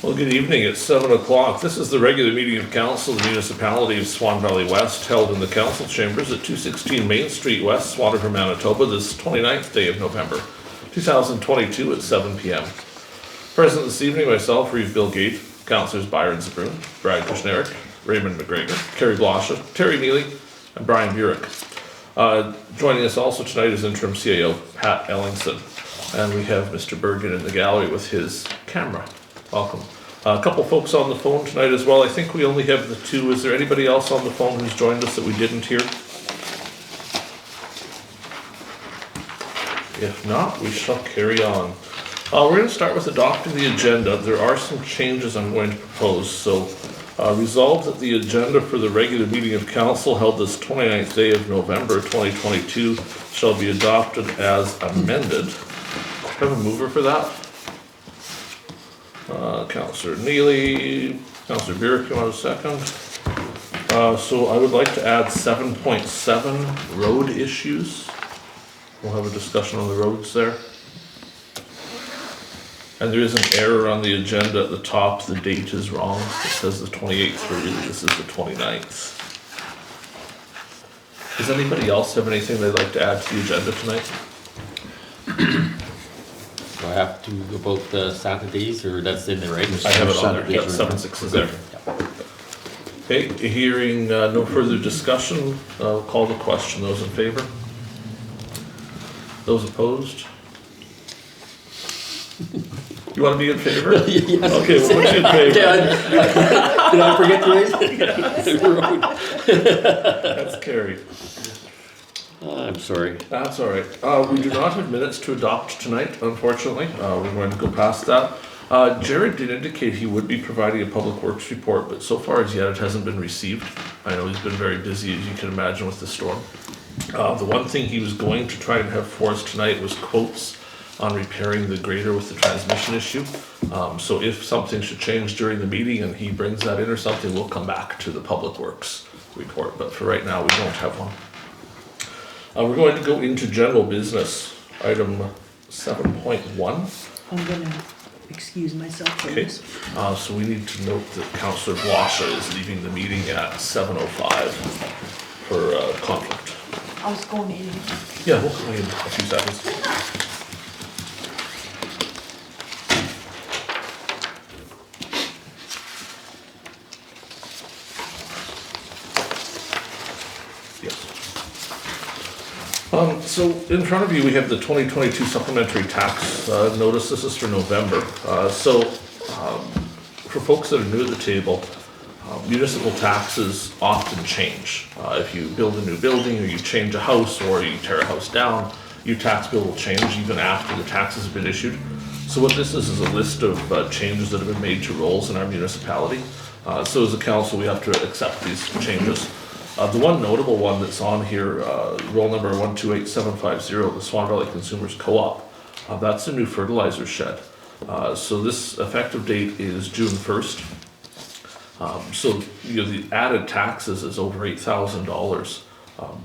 Well, good evening. It's 7 o'clock. This is the regular meeting of council of the Municipality of Swan Valley West, held in the council chambers at 216 Main Street West, Swan River, Manitoba, this 29th day of November, 2022 at 7 p.m. Present this evening, myself, Reeve, Gade, Councillors Byron, Zbirun, Kushniryk, Raymond McGregor, Carrie, Blosha, Neely, and Brian Burick. Joining us also tonight is Interim CAO Pat Ellingson, and we have Mr. Bergen in the gallery with his camera. Welcome. A couple folks on the phone tonight as well. I think we only have the two. Is there anybody else on the phone who's joined us that we didn't hear? If not, we shall carry on. We're going to start with adopting the agenda. There are some changes I'm going to propose. So resolved that the agenda for the regular meeting of council held this 29th day of November 2022 shall be adopted as amended. Do I have a mover for that? Councillor Neely, Councillor Burick, you want a second? So I would like to add 7.7 road issues. We'll have a discussion on the roads there. And there is an error on the agenda at the top. The date is wrong. It says the 28th, but really this is the 29th. Does anybody else have anything they'd like to add to the agenda tonight? Do I have to go about the Saturdays, or that's in there, right? I have it on there. Yep, 7.6 is there. Okay, hearing no further discussion, I'll call the question. Those in favor? Those opposed? You want to be in favor? Yes. Okay, we'll put you in favor. Did I forget the road? That's carried. I'm sorry. That's all right. We do not have minutes to adopt tonight, unfortunately. We're going to go past that. Jared did indicate he would be providing a public works report, but so far as yet it hasn't been received. I know he's been very busy, as you can imagine, with the storm. The one thing he was going to try and have for us tonight was quotes on repairing the grader with the transmission issue. So if something should change during the meeting and he brings that in or something, we'll come back to the public works report. But for right now, we don't have one. We're going to go into general business, item 7.1. I'm gonna excuse myself from Okay, this. so we need to note that Councillor Blosha is leaving the meeting at 7:05 for conflict. I was going in. Yeah, we'll go in a few seconds. So in front of you, we have the 2022 supplementary tax notice. This is for November. For folks that are new at the table, municipal taxes often change. If you build a new building, or you change a house, or you tear a house down, your tax bill will change even after the taxes have been issued. So what this is a list of changes that have been made to rolls in our municipality. So as a council, we have to accept these changes. The one notable one that's on here, roll number 128750, the Swan Valley Consumers Co-op, that's a new fertilizer shed. So this effective date is June 1st. So the added taxes is over $8,000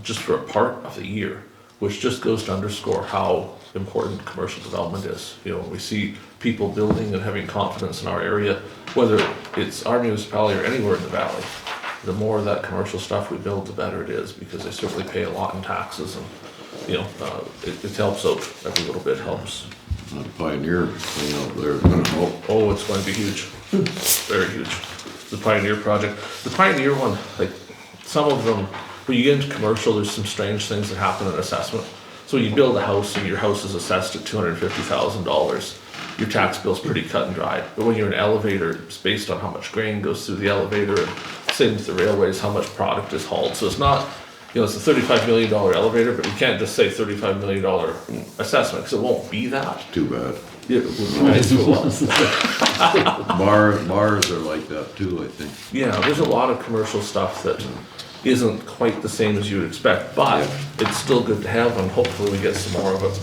just for a part of the year, which just goes to underscore how important commercial development is. When we see people building and having confidence in our area, whether it's our municipality or anywhere in the valley, the more of that commercial stuff we build, the better it is, because they certainly pay a lot in taxes, and it helps out. Every little bit helps. Pioneer, they're gonna help. Oh, it's going to be huge, very huge. The Pioneer project, the Pioneer one, like some of them, when you get into commercial, there's some strange things that happen in assessment. So you build a house and your house is assessed at $250,000. Your tax bill's pretty cut and dried. But when you're an elevator, it's based on how much grain goes through the elevator, and same with the railways, how much product is hauled. So it's not, it's a $35 million elevator, but you can't just say $35 million assessment, because it won't be that. Too bad. Yeah, it would be nice if it was. Bars are like that too, I think. Yeah, there's a lot of commercial stuff that isn't quite the same as you would expect, but it's still good to have, and hopefully we get some more of it.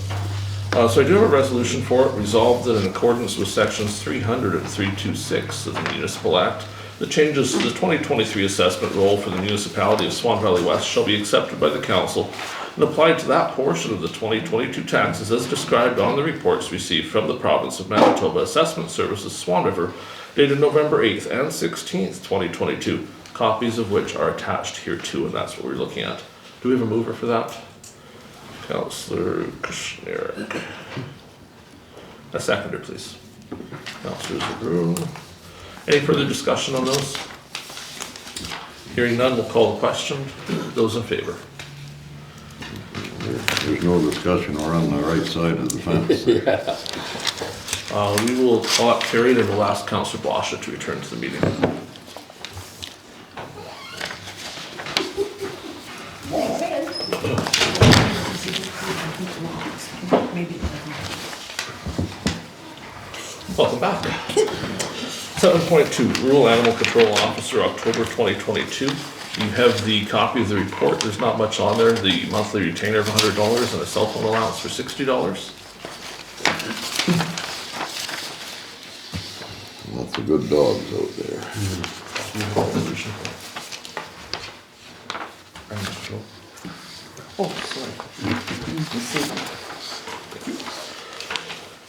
So I do have a resolution for it. Resolved that in accordance with sections 300 and 326 of the Municipal Act, the changes to the 2023 assessment roll for the Municipality of Swan Valley West shall be accepted by the Council and applied to that portion of the 2022 taxes as described on the reports received from the province of Manitoba Assessment Services Swan River dated November 8th and 16th, 2022, copies of which are attached here too, and that's what we're looking at. Do we have a mover for that? Councillor Kushniryk. A seconder, please. Councillor Zbirun. Any further discussion on those? Hearing none, we'll call the question. Those in favor? There's no discussion, we're on the right side of the fence. We will call up Carrie and we'll ask Councillor Blosha to return to the meeting. Maybe. Welcome back. 7.2, Rural Animal Control Officer, October 2022. You have the copy of the report. There's not much on there. The monthly retainer of $100 and a cell phone allowance for $60. Lots of good dogs out there. Oh, sorry. Just see.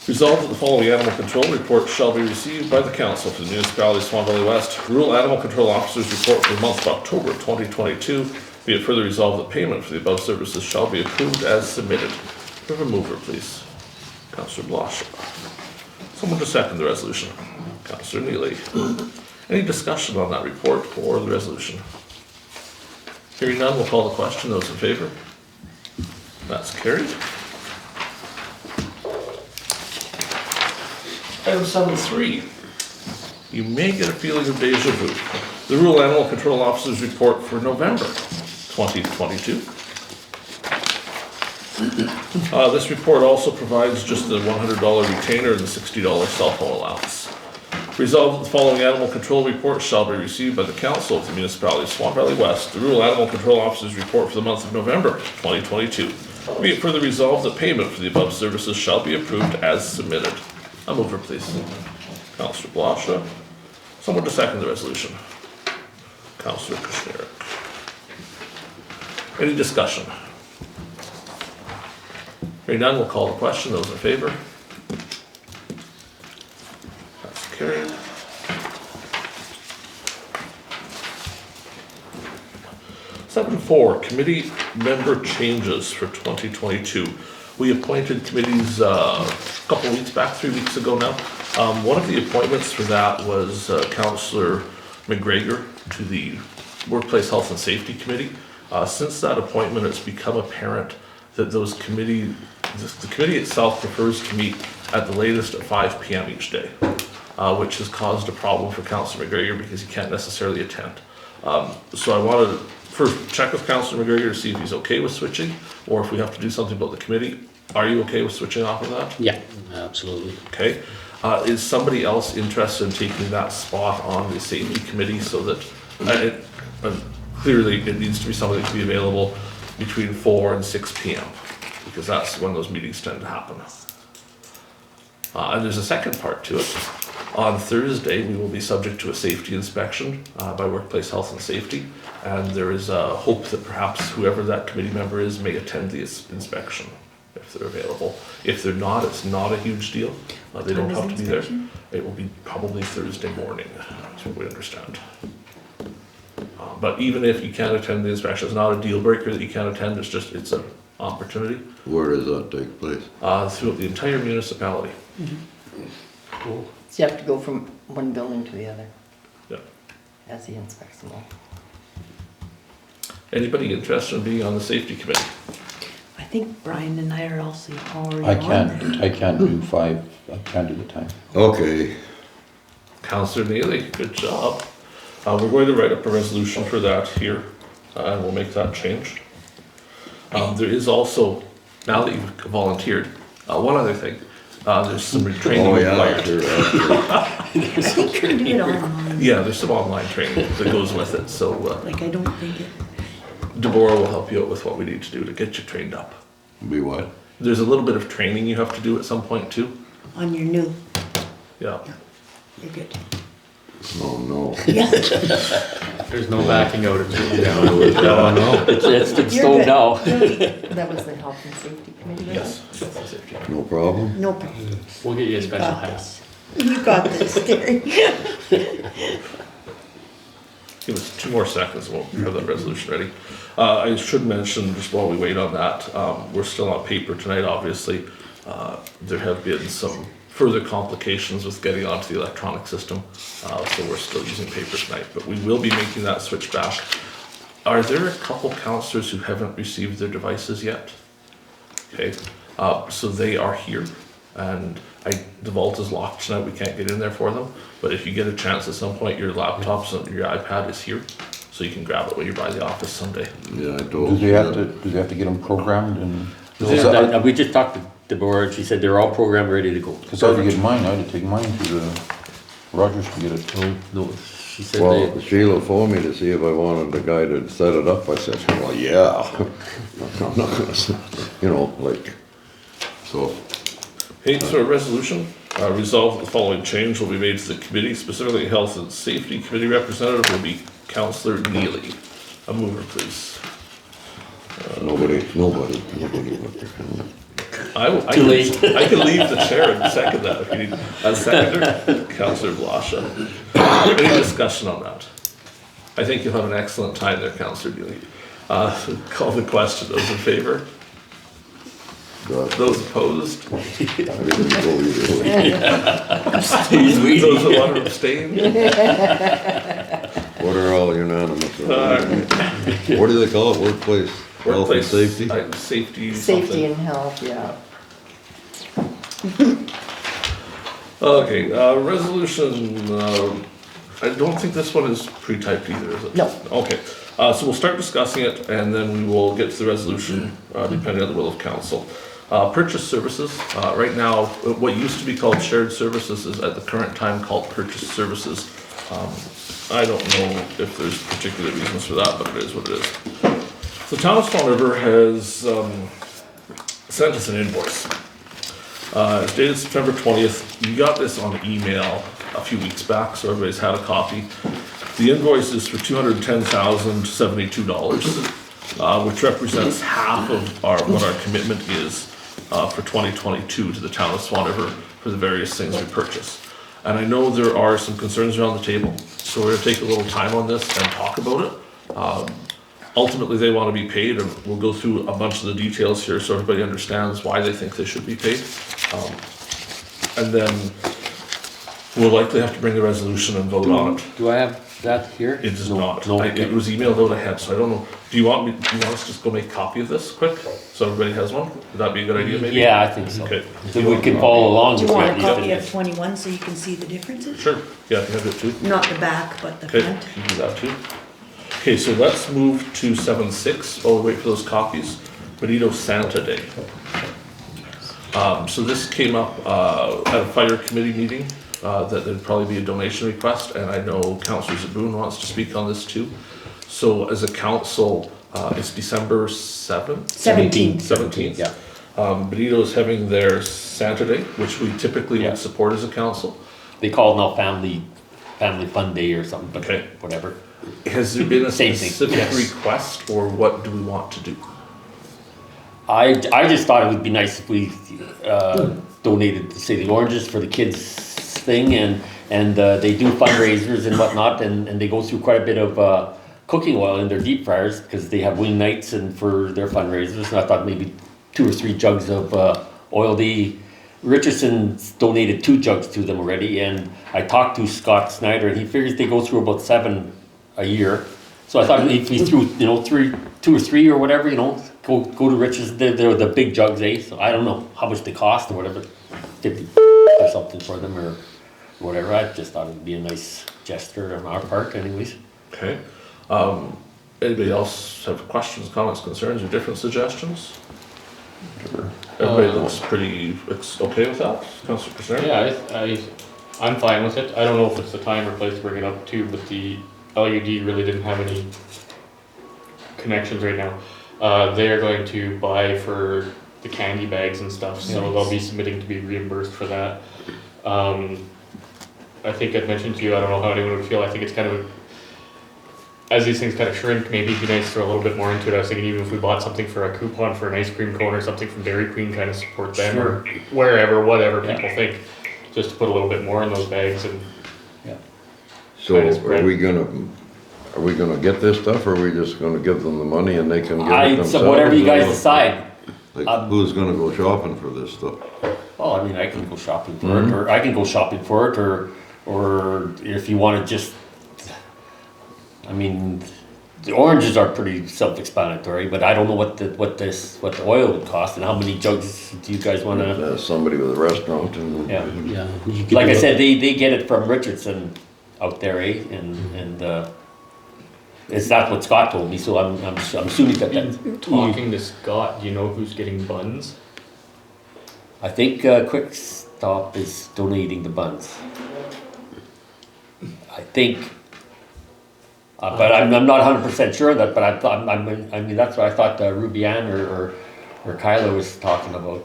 Resolved that the following animal control report shall be received by the council for the Municipality of Swan Valley West. Rural Animal Control Officer's report for the month of October 2022. Be it further resolved that payment for the above services shall be approved as submitted. We have a mover, please. Councillor Blosha. Someone to second the resolution. Councillor Neely. Any discussion on that report or the resolution? Hearing none, we'll call the question. Those in favor? That's carried. Item 7.3. You may get a feeling of deja vu. The Rural Animal Control Officer's report for November 2022. This report also provides just the $100 retainer and the $60 cell phone allowance. Resolved that the following animal control report shall be received by the Council of the Municipality of Swan Valley West. The Rural Animal Control Officer's report for the month of November 2022. Be it further resolved that payment for the above services shall be approved as submitted. A mover, please. Councillor Blosha. Someone to second the resolution. Councillor Kushniryk. Any discussion? Hearing none, we'll call the question. Those in favor? That's carried. Seven 4, committee member changes for 2022. We appointed committees a couple weeks back, 3 weeks ago now. One of the appointments for that was Councillor McGregor to the Workplace Health and Safety Committee. Since that appointment, it's become apparent that the committee itself prefers to meet at the latest at 5 p.m. each day, which has caused a problem for Councillor McGregor because he can't necessarily attend. So I wanted to first check with Councillor McGregor to see if he's okay with switching, or if we have to do something about the committee. Are you okay with switching off of that? Yeah, absolutely. Okay. Is somebody else interested in taking that spot on the safety committee so that clearly it needs to be somebody to be available between 4 and 6 p.m. because that's when those meetings tend to happen. And there's a second part to it. On Thursday, we will be subject to a safety inspection by Workplace Health and Safety, and there is a hope that perhaps whoever that committee member is may attend the inspection if they're available. If they're not, it's not a huge deal. They don't have to be there. It will be probably Thursday morning, that's what we understand. But even if you can't attend the inspection, it's not a deal breaker that you can't attend, it's an opportunity. Where does that take place? Throughout the entire municipality. Cool. So you have to go from one building to the other Yeah. as he inspects them all. Anybody interested in being on the safety committee? I think Brian and I are also already on there. I can't do 5, I can't do the time. Okay, Councillor Neely, good job. We're going to write up a resolution for that here, and we'll make that change. There is also, now that you've volunteered, one other thing. There's some training oh yeah, required. sure. I think you can do it online. Yeah, there's some online training that goes with it, so Like, I don't think it, Deborah will help you out with what we need to do to get you trained up. Be what? There's a little bit of training you have to do at some point too. on your new, Yeah. you're good. Oh, no. Yeah, There's no backing out of it. Yeah, no. It's You're stone good. now. That was the Health and Safety Committee. wasn't Yes. it? That's the safety. No problem? no problem. We'll get you a You special got hat. this. You got this, Terry. Give us 2 more seconds, we'll have that resolution ready. I should mention, just while we wait on that, we're still on paper tonight, obviously. There have been some further complications with getting onto the electronic system, so we're still using paper tonight, but we will be making that switch back. Are there a couple councillors who haven't received their devices yet? Okay, so they are here, and the vault is locked tonight, we can't get in there for them, but if you get a chance at some point, your laptops and your iPad is here, so you can grab it when you're by the office someday. Yeah, I Do told they you have that. to get them programmed and? We just talked to Deborah, and she said they're all programmed, ready to go. Cause I had to get mine, I had to take mine to the Rogers to get it. No, she said Well, they, Sheila phoned me to see if I wanted the guy to set it up. I said, well, yeah. I'm not gonna, you know, like, so. Okay, so a resolution, resolve that the following change will be made to the committee, specifically Health and Safety Committee representative will be Councillor Neely. A mover, please. Nobody. Too late. I can leave the chair and second that if you need. A seconder, Councillor Blosha. Any discussion on that? I think you'll have an excellent time there, Councillor Neely. Call the question, those in favor? God, Those opposed? I didn't go either way. he's wheezy. Those who want to abstain? What are all unanimous? Alright. What do they call it? Workplace health and Workplace, safety? Safety Safety something. and health, yeah. Okay, resolution, I don't think this one is pre-typed either, is it? No. Okay, so we'll start discussing it and then we will get to the resolution, depending on the will of council. Purchase services, right now, what used to be called shared services is at the current time called purchase services. I don't know if there's particular reasons for that, but it is what it is. The town of Swan River has sent us an invoice. It's dated September 20th. You got this on email a few weeks back, so everybody's had a copy. The invoice is for $210,072, which represents half of what our commitment is for 2022 to the town of Swan River for the various things we purchase. And I know there are some concerns around the table, so we're gonna take a little time on this and talk about it. Ultimately, they want to be paid, and we'll go through a bunch of the details here so everybody understands why they think they should be paid. And then we'll likely have to bring a resolution and vote on it. Do I have that here? It does No, not. No, It was emailed out ahead, so I don't know. Do you want us to just go make a copy of this quick, so everybody has one? Would that be a good idea, maybe? yeah, I think so. Okay. So we can follow along. Do you with want what a you copy said. of 21 so you can see the differences? Sure, yeah, I can have it too. Not the back, but the Okay, front. you can do that too. Okay, so let's move to 7.6 while we wait for those copies. Benito Santa Day. So this came up at a fire committee meeting, that there'd probably be a donation request, and I know Councillor Zbirun wants to speak on this too. So as a council, it's December 7th? 17. 17th. Yeah. Benito's having their Santa Day, which we typically Yeah. would support as a council. They call it now family fun day or something, but Okay. whatever. Has there been a Same thing, specific yes. request, or what do we want to do? I just thought it would be nice if we donated, say, the oranges for the kids thing, and they do fundraisers and whatnot, and they go through quite a bit of cooking oil in their deep fryers because they have wing nights and for their fundraisers. And I thought maybe 2 or 3 jugs of oil. Richardson's donated 2 jugs to them already, and I talked to Scott Snyder, and he figures they go through about 7 a year. So I thought if we threw, 2 or 3 or whatever, go to Richards. They're the big jugs, eh? So I don't know how much they cost or whatever, 50 or something for them or whatever. I just thought it'd be a nice gesture on our part, anyways. Okay. Anybody else have questions, comments, concerns, or different suggestions? Everybody looks pretty okay with that, Councillor Kushniryk? Yeah, I'm fine with it. I don't know if it's the time or place to bring it up too, but the LUD really didn't have any connections right now. They are going to buy for the candy bags and stuff, so they'll be submitting to be reimbursed for that. I think I'd mentioned to you, I don't know how anyone would feel, I think it's kind of, as these things kind of shrink, maybe it'd be nice to throw a little bit more into it. I was thinking even if we bought something for a coupon for an ice cream cone or something from Dairy Queen, kind of support them or wherever, whatever Yeah. people think, just to put a little bit more in those bags and So are we gonna get this stuff, or are we just gonna give them the money and they can get it themselves? So whatever you guys or- decide. Like, who's gonna go shopping for this stuff? Well, I mean, I can go shopping for it, or I can go shopping for it, or if you wanna just, I mean, the oranges are pretty self-explanatory, but I don't know what the oil would cost and how many jugs do you guys wanna, Somebody with a restaurant and. yeah. Yeah. you could Like do I it. said, they get it from Richardson out there, eh, and, it's not what Scott told me, so I'm assuming that, talking to Scott, do you know who's getting buns? I think, Quick Stop is donating the buns. I think, but I'm not 100% sure of that, but I mean, that's what I thought Rubian or Kyla was talking about.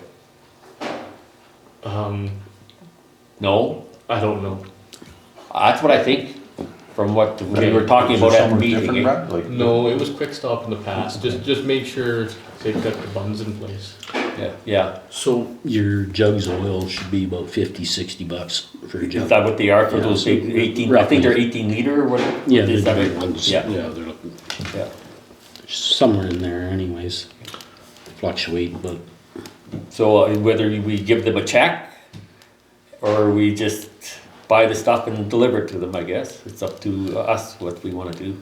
No? I don't know. That's what I think, from what we were talking Is there about at the somewhere meeting. different, eh? Brad? Like- No, it was Quick Stop in the past, just make sure they've got the buns in place. Yeah, So Your jugs of oil should be about 50, 60 bucks for a is jug. that what they are for Yeah, those so big 18, I think they're 18 liter or what? Yeah, what they're is that? big ones. Yeah, Yeah, they're looking, yeah. somewhere in there anyways. Fluctuate, but So whether we give them a check or we just buy the stuff and deliver it to them, I guess. It's up to us what we wanna do.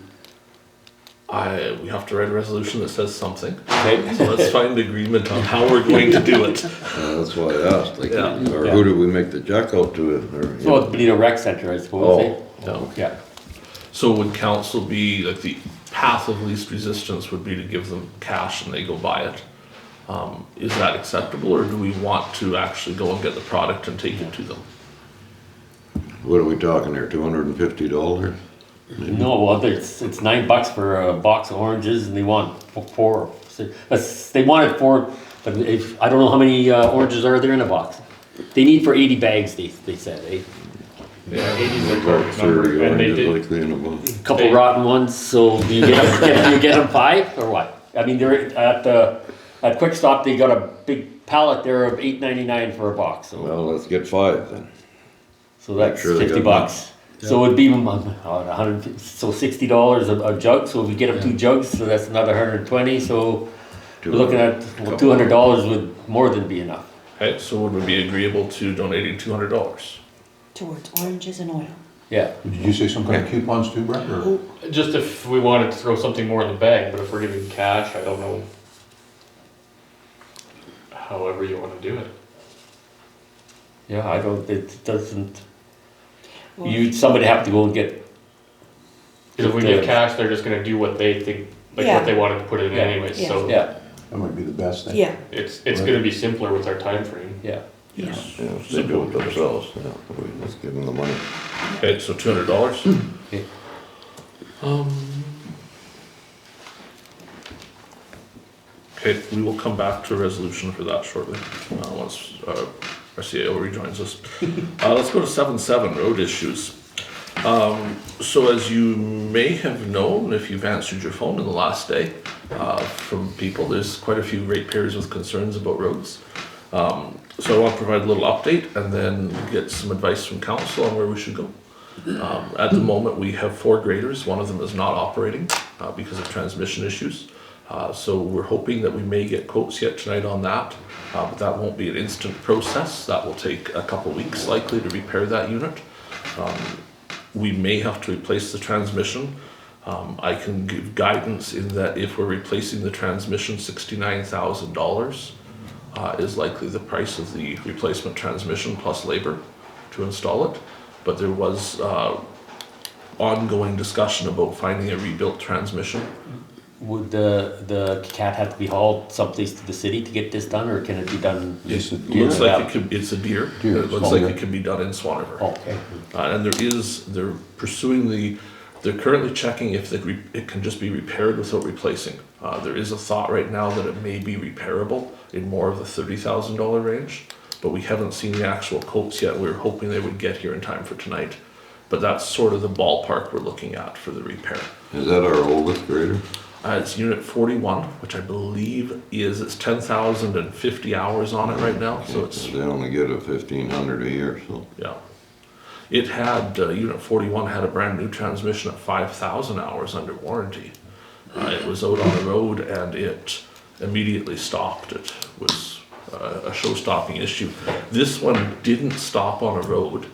we have to write a resolution that says something. Okay? So let's find agreement on how we're going to do it. That's why I asked, like, Yeah. or who do we make the check out to, or? you So know? it'd be a rec center, I suppose, eh? No. Yeah. So would council be, like, the path of least resistance would be to give them cash and they go buy it? Is that acceptable, or do we want to actually go and get the product and take it to them? What are we talking here, $250? No, well, it's $9 for a box of oranges and they want four. They wanted four, but if, I don't know how many oranges are there in a box. They need for 80 bags, they said, eh? Yeah, 80's the About correct 30 number, and they oranges did, likely in a month. Couple Hey. rotten ones, so do you get them 5 or what? I mean, they're at Quick Stop, they got a big pallet there of $8.99 for a box, so. Well, let's get 5 then. So that's sure they got $50. So it'd be $100, so $60 a jug. So if we get them 2 jugs, so that's another 120. So we're looking at well, $200 would more than be enough. Okay, so would we be agreeable to donating $200? Towards oranges and oil. Yeah. Did you say some kind of coupons too, Brad, or? just if we wanted to throw something more in the bag, but if we're giving cash, I don't know. However you wanna do it. Yeah, I don't. It doesn't. Somebody have to go and get. Cause if we give cash, they're just gonna do what they think, like Yeah. what they wanted to put in Yeah. anyways, Yeah. so. Yeah. That might be the best thing. Yeah, It's gonna be simpler with our time frame. Yeah. yeah. Yeah, if they do it themselves, yeah, we just give them the money. Okay, so $200. Okay. Okay, we will come back to a resolution for that shortly, once our CAO rejoins us. Let's go to 7.7, road issues. So as you may have known, if you've answered your phone in the last day, from people, there's quite a few ratepayers with concerns about roads. So I want to provide a little update and then get some advice from council on where we should go. At the moment, we have 4 graders. One of them is not operating because of transmission issues. So we're hoping that we may get quotes yet tonight on that, but that won't be an instant process. That will take a couple weeks likely to repair that unit. We may have to replace the transmission. I can give guidance in that if we're replacing the transmission, $69,000 is likely the price of the replacement transmission plus labor to install it. But there was ongoing discussion about finding a rebuilt transmission. Would the cat have to be hauled someplace to the city to get this done, or can it be done? Yes, It looks like it could, it's a deer. Deer, It looks small like deer. it can be done in Swan River. Oh, okay. And they're pursuing they're currently checking if it can just be repaired without replacing. There is a thought right now that it may be repairable in more of the $30,000 range. but we haven't seen the actual quotes yet. We were hoping they would get here in time for tonight. But that's sort of the ballpark we're looking at for the repair. Is that our oldest grader? It's unit 41, which I believe it's 10,050 hours on it right now, so it's, They only get a 1,500 a year, so. yeah. It had, unit 41 had a brand new transmission at 5,000 hours under warranty. It was out on the road and it immediately stopped. It was a show-stopping issue. This one didn't stop on a road.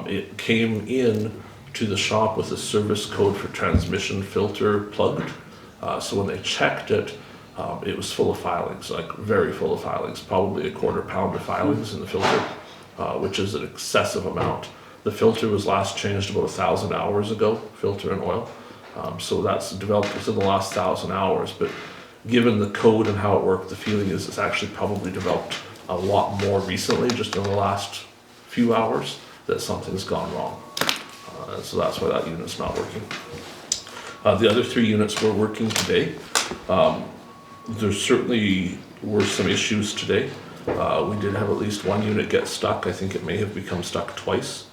It came in to the shop with a service code for transmission filter plugged. So when they checked it, it was full of filings, like very full of filings, probably a quarter pound of filings in the filter, which is an excessive amount. The filter was last changed about 1,000 hours ago, filter and oil. So that's developed within the last 1,000 hours, but given the code and how it worked, the feeling is it's actually probably developed a lot more recently, just in the last few hours, that something's gone wrong. So that's why that unit's not working. The other 3 units were working today. There certainly were some issues today. We did have at least one unit get stuck. I think it may have become stuck twice,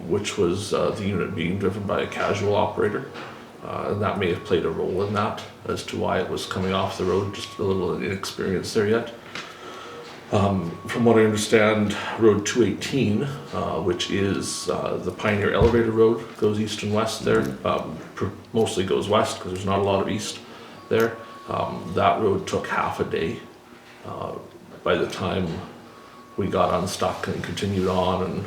which was the unit being driven by a casual operator. And that may have played a role in that as to why it was coming off the road, just a little inexperienced there yet. From what I understand, Road 218, which is the Pioneer Elevator Road, goes east and west there. Mostly goes west because there's not a lot of east there. That road took half a day by the time we got unstuck and continued on. And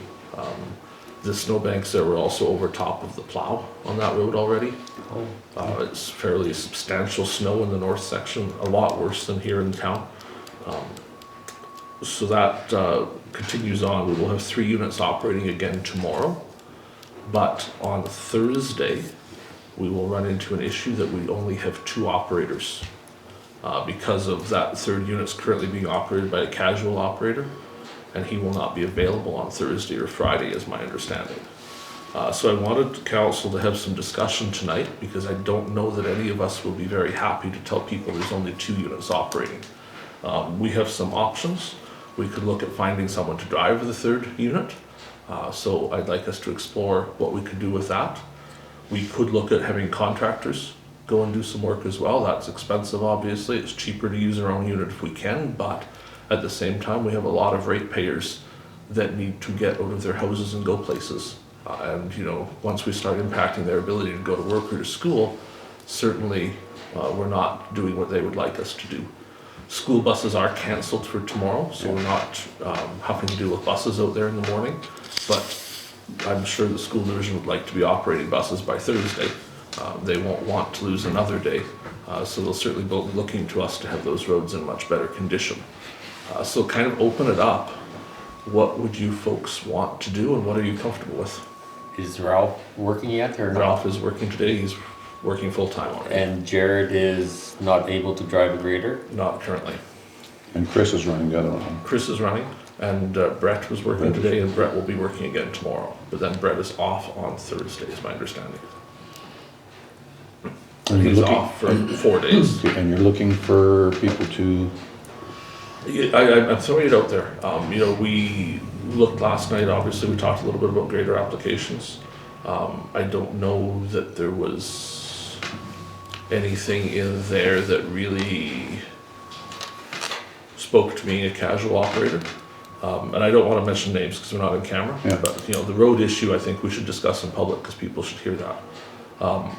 the snowbanks there were also over top of the plow on that road already. It's fairly substantial snow in the north section, a lot worse than here in town. So that continues on. We will have 3 units operating again tomorrow, but on Thursday we will run into an issue that we only have 2 operators because of that 3rd unit's currently being operated by a casual operator, and he will not be available on Thursday or Friday, is my understanding. So I wanted council to have some discussion tonight, because I don't know that any of us will be very happy to tell people there's only 2 units operating. We have some options. We could look at finding someone to drive the 3rd unit. So I'd like us to explore what we could do with that. We could look at having contractors go and do some work as well. That's expensive, obviously. It's cheaper to use our own unit if we can, but at the same time, we have a lot of ratepayers that need to get out of their houses and go places. And you know, once we start impacting their ability to go to work or to school, certainly we're not doing what they would like us to do. School buses are cancelled for tomorrow, so we're not having to deal with buses out there in the morning, but I'm sure the school division would like to be operating buses by Thursday. They won't want to lose another day, so they'll certainly be looking to us to have those roads in much better condition. So kind of open it up. What would you folks want to do, and what are you comfortable with? Is Ralph working yet or not? Ralph is working today. He's working full-time already. And Jared is not able to drive a grader? Not currently. And Chris is running the other one. Chris is running, and Brett was working today, and Brett will be working again tomorrow. But then Brett is off on Thursday, is my understanding. And you're He's looking- off for 4 days. And you're looking for people to, I'm throwing it out there. You know, we looked last night, obviously, we talked a little bit about grader applications. I don't know that there was anything in there that really spoke to being a casual operator. And I don't want to mention names because we're not on camera. Yeah. But, you know, the road issue, I think we should discuss in public because people should hear that.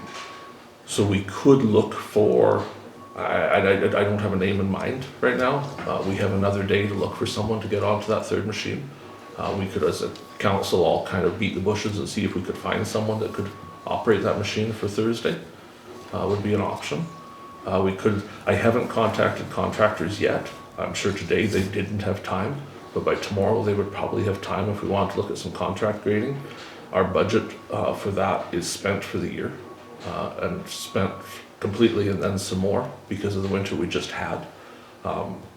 So we could look for, I don't have a name in mind right now. We have another day to look for someone to get onto that 3rd machine. We could, as a council, all kind of beat the bushes and see if we could find someone that could operate that machine for Thursday. Would be an option. I haven't contacted contractors yet. I'm sure today they didn't have time, but by tomorrow they would probably have time if we wanted to look at some contract grading. Our budget for that is spent for the year, and spent completely, and then some more because of the winter we just had.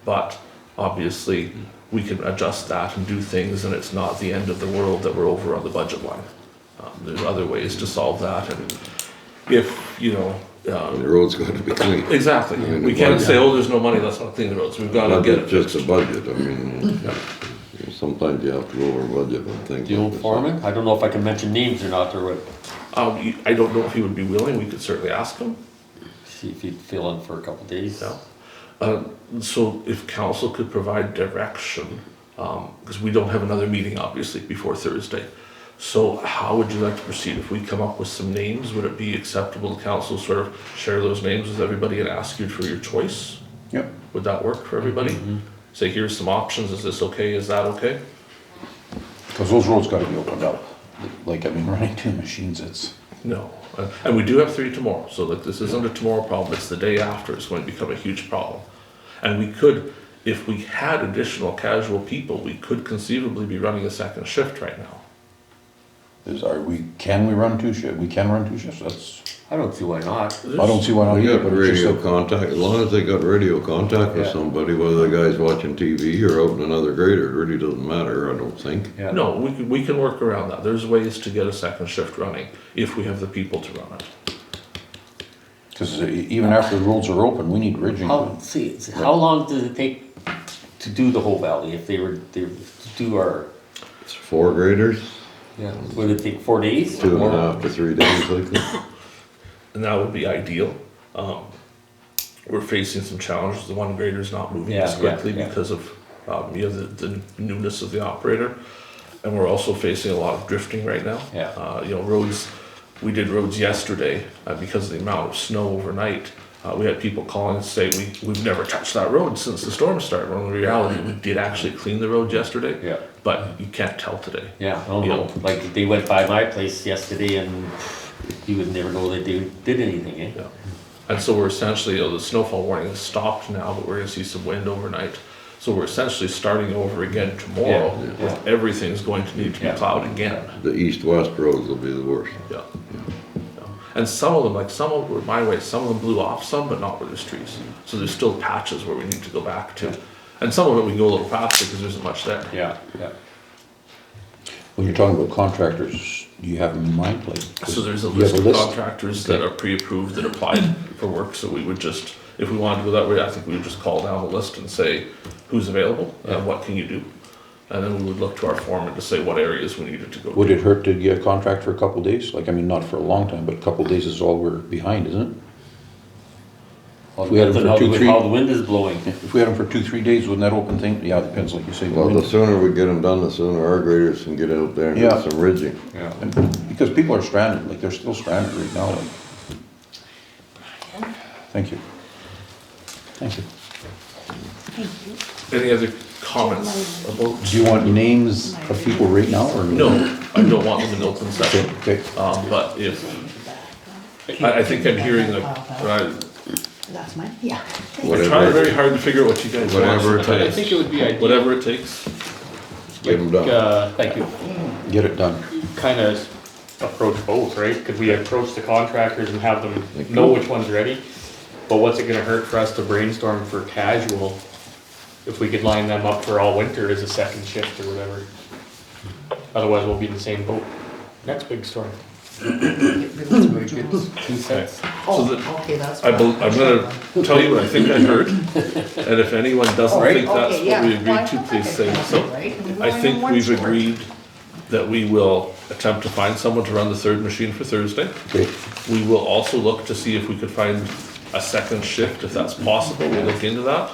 But obviously we can adjust that and do things, and it's not the end of the world that we're over on the budget line. There's other ways to solve that, and if, you know, The road's got to be clean. exactly, I mean, we the can't budget- say, oh, there's no money, let's not clean the roads, we've got to Not get it just fixed. the budget, I mean, Sometimes you have to go over budget and things. The old like this. foreman, I don't know if I can mention names or not, or what, I don't know if he would be willing, we could certainly ask him. see if he'd fill in for a couple days. Yeah. So if council could provide direction, because we don't have another meeting obviously before Thursday. So how would you like to proceed? If we come up with some names, would it be acceptable to council sort of share those names with everybody and ask you for your choice? Yep. Would that work for everybody? Say, here's some options, is this okay, is that okay? Because those roads gotta be opened up. Like, I mean, running two machines, it's, No, and we do have 3 tomorrow, so like this isn't a tomorrow problem, it's the day after, it's going to become a huge problem. And we could, if we had additional casual people, we could conceivably be running a second shift right now. can we run two shifts? We can run two shifts, that's, I don't see why not. I don't see why not We either, got but it's just radio like, contact, as long as they got radio contact with Yeah. somebody, whether the guy's watching TV or out in another grader, it really doesn't matter, I don't think. Yeah. No, we can work around that, there's ways to get a second shift running, if we have the people to run it. because even after the roads are open, we need ridging. How long does it take to do the whole valley if they were to do our, It's 4 graders, yeah, would it take 4 days? 2.5 to 3 days, likely. And that would be ideal. We're facing some challenges, the one grader's not moving Yeah, as quickly yeah, yeah. because of, the newness of the operator. And we're also facing a lot of drifting right now. Yeah. Roads, we did roads yesterday, because of the amount of snow overnight. We had people calling and say, we've never touched that road since the storm started, when in reality, we did actually clean the road yesterday. Yeah. But you can't tell today. Yeah, I don't Yeah. know, like, they went by my place yesterday and you would never know that they did anything, eh? Yeah. And so we're essentially, the snowfall warning has stopped now, but we're gonna see some wind overnight. So we're essentially starting over again tomorrow, Yeah, with everything's going to need to be Yeah. plowed again. The east-west roads will be the worst. Yeah. Yeah. And some of them, like some of them were my way, some of them blew off some, but not where there's trees. So there's still patches where we need to go back to. And some of it we can go a little faster because there isn't much there. Yeah, yeah. When you're talking about contractors, do you have them in mind, like? So there's a do you have list of contractors that are pre-approved that applied for work, so we would just, if we wanted to go that way, I think we would just call down the list and say, who's available, and what can you do? And then we would look to our foreman to say what areas we needed to go to. Would it hurt to get a contract for a couple days? Like, I mean, not for a long time, but a couple days is all we're behind, isn't it? Well, If we had them depends for on 2, 3 how the wind is blowing. If we had them for 2, 3 days, wouldn't that open thing? Yeah, it depends, like you say. the Well, the wind. sooner we get them done, the sooner our graders can get out there and Yeah. get some ridging. Yeah. And because people are stranded, like, they're still stranded right now, like. Thank you. Thank you. Any other comments about? Do you want names of people right now, or? No, I don't want them in open session, Okay, but if, I think I'm hearing the, That's mine, yeah. I'm trying very hard to figure out what you guys want. Whatever it I takes. think it would be ideal. Whatever it takes. Get them done. Thank you. get it done. Kind of approach both, right? Could we approach the contractors and have them know which one's ready? But what's it gonna hurt for us to brainstorm for casual if we could line them up for all winter as a second shift or whatever? Otherwise, we'll be in the same boat next big storm. That's very good. 2 cents. So Oh, that- okay, that's. I'm gonna tell you what I think I heard, and if anyone doesn't think that's Okay, yeah. what we Well, I agreed to, thought please that say was so. right. And we're I only think on one we've short. agreed that we will attempt to find someone to run the third machine for Thursday. Okay, We will also look to see if we could find a second shift, if that's possible, we'll look into that.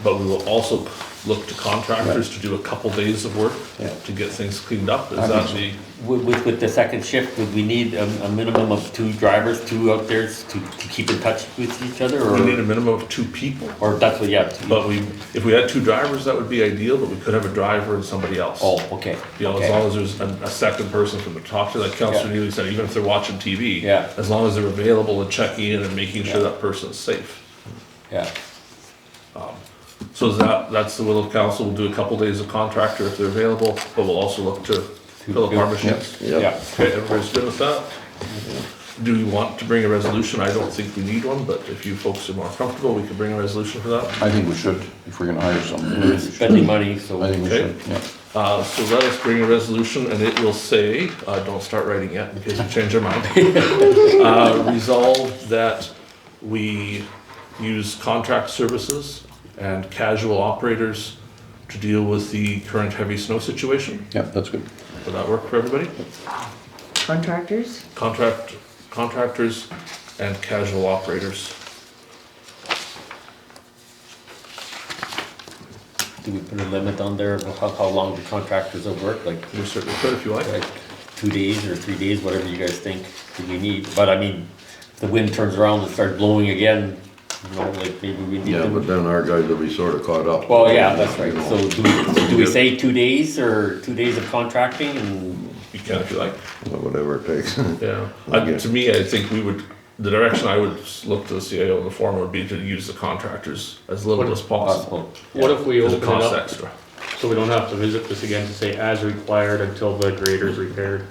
But we will also look to contractors to do a couple days of work Yeah. to get things cleaned up. Is I that think the, With the second shift, would we need a minimum of 2 drivers, 2 out there to keep in touch with each other, we need a or, minimum of 2 people. that's what, yeah? But if we had 2 drivers, that would be ideal, but we could have a driver and somebody else. Oh, okay. You know, as okay. long as there's a second person from the top to, like Councillor Yeah. Neely said, even if they're watching TV. Yeah. As long as they're available and checking in and making sure Yeah. that person's safe. Yeah, So that's the will of council, we'll do a couple days of contractor if they're available, but we'll also look to fill up our machines. yeah. Okay, everybody's good with that? Do you want to bring a resolution? I don't think we need one, but if you folks are more comfortable, we can bring a resolution for that. I think we should, if we're gonna hire someone. we should. Spending money, so. I think we Okay. should, yeah. So let us bring a resolution, and it will say, don't start writing yet in case you change your mind. Resolve that we use contract services and casual operators to deal with the current heavy snow situation. Yeah, that's good. Would that work for everybody? Contractors? Contractors and casual operators. Do we put a limit on there of how long the contractors will work, like You certainly could if you like. 2 days or 3 days, whatever you guys think we need? But I mean, if the wind turns around and starts blowing again, you know, like maybe we need Yeah, them. but then our guys will be sort of caught up. Well, yeah, that's right. You know. So do we say 2 days or 2 days of contracting and? You can if you like. Whatever it takes. Yeah. Okay. To me, I think the direction I would look to the CIO and the foreman would be to use the contractors as little as possible. What if we Because open it it costs up, extra. so we don't have to visit this again to say as required until the grader's repaired?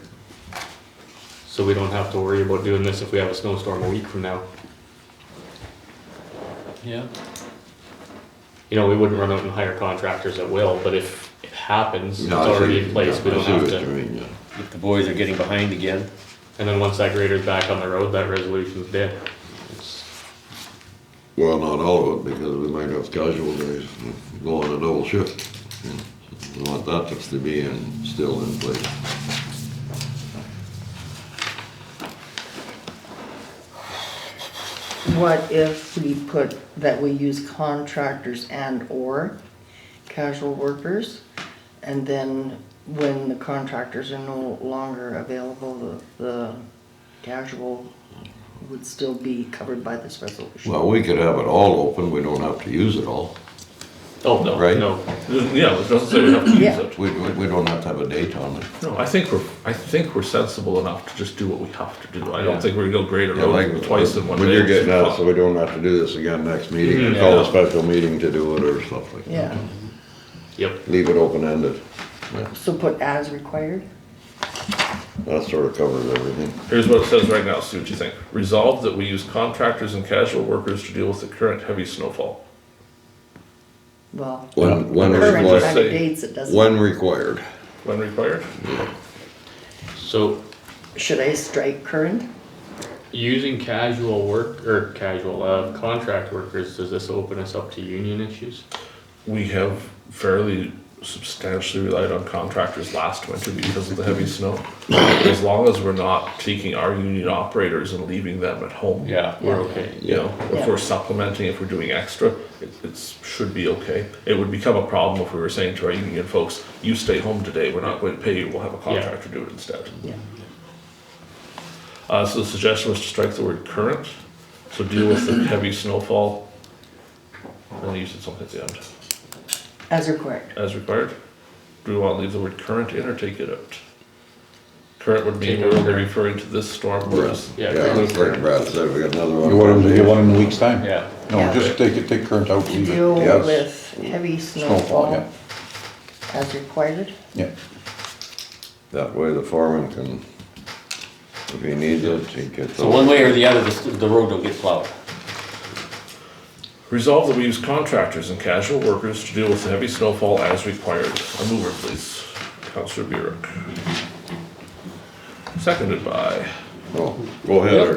So we don't have to worry about doing this if we have a snowstorm a week from now. Yeah. You know, we wouldn't run out and hire contractors at will, but if it happens, it's Yeah, I see- already in place, we I don't see have what you to. mean, yeah. If the boys are getting behind again. And then once that grader's back on the road, that resolution's dead. It's- Well, not all of it, because we might have casual days go on a double shift. We want that to be still in place. What if we put that we use contractors and or casual workers? And then when the contractors are no longer available, the casual would still be covered by this resolution? Well, we could have it all open, we don't have to use it all. Oh, no, Right. no. Yeah, it doesn't say we have to use Yeah. it. We don't have to have a date on it. No, I think we're sensible enough to just do what we have to do. I Yeah. don't think we're gonna go greater Yeah, like, twice in one day. when you're getting at, so we don't have to do this again next meeting, and call a special meeting to do it or stuff like that. Yeah, Yep. Leave it open-ended. Yeah, so put as required? that sort of covers everything. Here's what it says right now, see what you think. Resolve that we use contractors and casual workers to deal with the current heavy snowfall. Well, When current required. kind of dates, it doesn't. When required. When required? So Should I strike current? using casual work, or contract workers, does this open us up to union issues? We have fairly substantially relied on contractors last winter because of the heavy snow. As long as we're not taking our union operators and leaving them at home. Yeah, we're Yeah. okay. You know, if Yeah. we're supplementing, if we're doing extra, it should be okay. It would become a problem if we were saying to our union folks, you stay home today, we're not going to pay you, we'll have a contractor do it instead. Yeah. So the suggestion was to strike the word current, so deal with the heavy snowfall. And then you said something at the end, As required. as required. Do we want to leave the word current in or take it out? Current would mean Take we're out only current. referring to this storm, whereas Yeah, Yeah, like Brad said, we got another one. You want it in a week's time? Yeah. No, Yeah. just take current out, To leave it. deal Yes. with heavy Snowfall, snowfall as required? Yeah. That way the foreman can, if he needs it, he gets. So one way or the other, the road will get plowed. resolve that we use contractors and casual workers to deal with the heavy snowfall as required. A mover, please. Councillor Burick. Seconded by Oh, go ahead.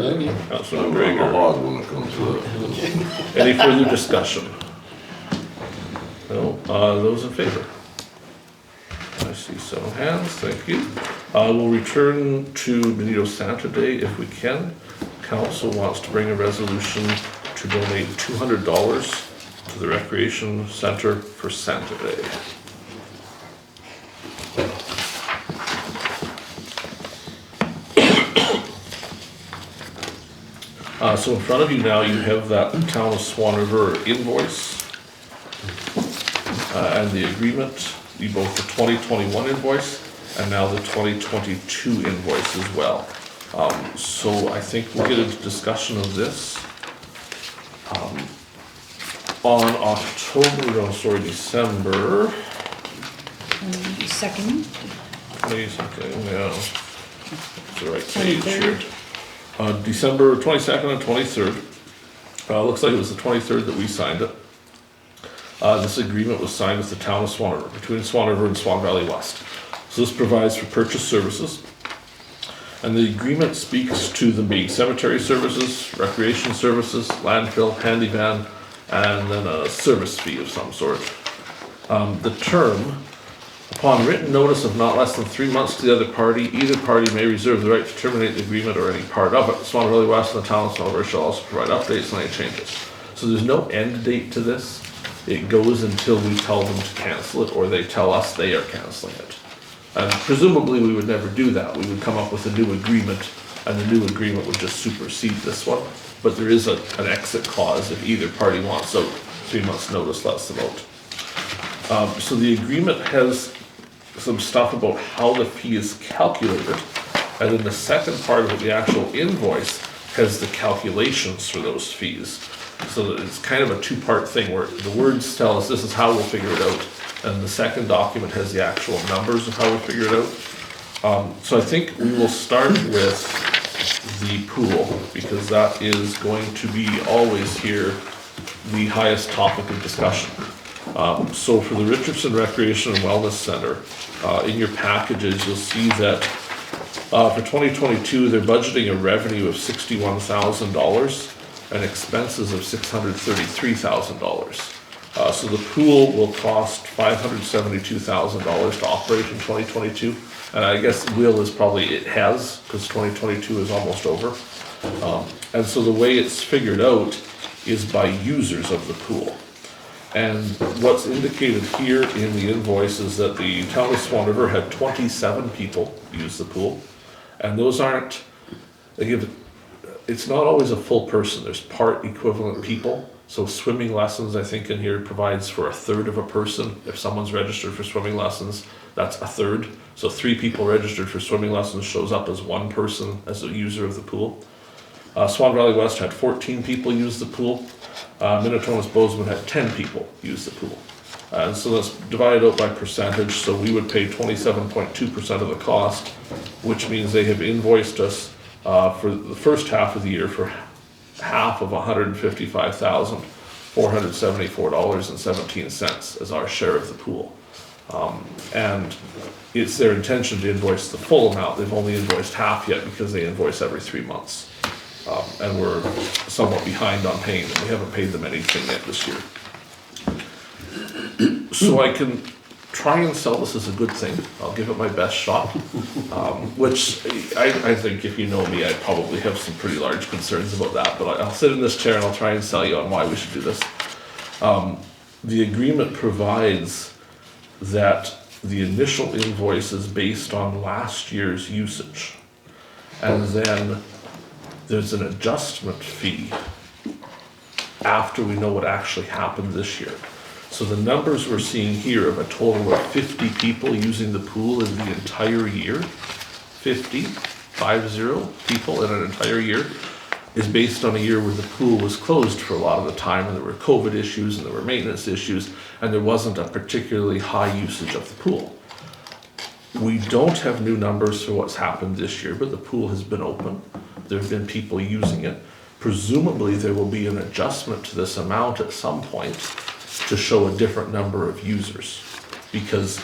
Councillor I'm a McGregor. hog when it comes to it. Any further discussion? No, those in favor? I see some hands, thank you. We'll return to Benito Santa Day if we can. Council wants to bring a resolution to donate $200 to the Recreation Center for Santa Day. So in front of you now, you have that Town of Swan River invoice and the agreement, both the 2021 invoice and now the 2022 invoice as well. So I think we'll get into discussion of this. On December, Second, something, yeah, it's the right page here. December 22nd and 23rd. Looks like it was the 23rd that we signed it. This agreement was signed with the Town of Swan River, between Swan River and Swan Valley West. So this provides for purchase services. And the agreement speaks to them being cemetery services, recreation services, landfill, handy van, and then a service fee of some sort. The term, upon written notice of not less than 3 months to the other party, either party may reserve the right to terminate the agreement or any part of it. Swan Valley West and the town of Swan River shall also provide updates on any changes. So there's no end date to this. It goes until we tell them to cancel it, or they tell us they are canceling it. And presumably we would never do that. We would come up with a new agreement, and the new agreement would just supersede this one. But there is an exit clause if either party wants out 3 months' notice, lets them out. So the agreement has some stuff about how the fee is calculated, and then the second part of it, the actual invoice, has the calculations for those fees. So that it's kind of a two-part thing where the words tell us this is how we'll figure it out, and the second document has the actual numbers of how we figure it out. So I think we will start with the pool, because that is going to be always here the highest topic of discussion. So for the Richardson Recreation and Wellness Center, in your packages, you'll see that for 2022, they're budgeting a revenue of $61,000 and expenses of $633,000. So the pool will cost $572,000 to operate in 2022. And I guess it has, because 2022 is almost over. And so the way it's figured out is by users of the pool. And what's indicated here in the invoice is that the town of Swan River had 27 people use the pool. And those aren't, it's not always a full person, there's part equivalent people. So swimming lessons, I think in here provides for a third of a person. If someone's registered for swimming lessons, that's a third. So 3 people registered for swimming lessons shows up as 1 person as a user of the pool. Swan Valley West had 14 people use the pool. Minnetonka's Bozeman had 10 people use the pool. And so that's divided out by percentage, so we would pay 27.2% of the cost, which means they have invoiced us for the first half of the year for half of $155,474.17 as our share of the pool. And it's their intention to invoice the full amount. They've only invoiced half yet because they invoice every 3 months. And we're somewhat behind on paying them. We haven't paid them anything yet this year. So I can try and sell this as a good thing. I'll give it my best shot. Which I think if you know me, I probably have some pretty large concerns about that. But I'll sit in this chair and I'll try and sell you on why we should do this. The agreement provides that the initial invoice is based on last year's usage. And then there's an adjustment fee after we know what actually happened this year. So the numbers we're seeing here of a total of 50 people using the pool in the entire year, 50 people in an entire year, is based on a year where the pool was closed for a lot of the time, and there were COVID issues and there were maintenance issues, and there wasn't a particularly high usage of the pool. We don't have new numbers for what's happened this year, but the pool has been open. There have been people using it. Presumably there will be an adjustment to this amount at some point to show a different number of users, because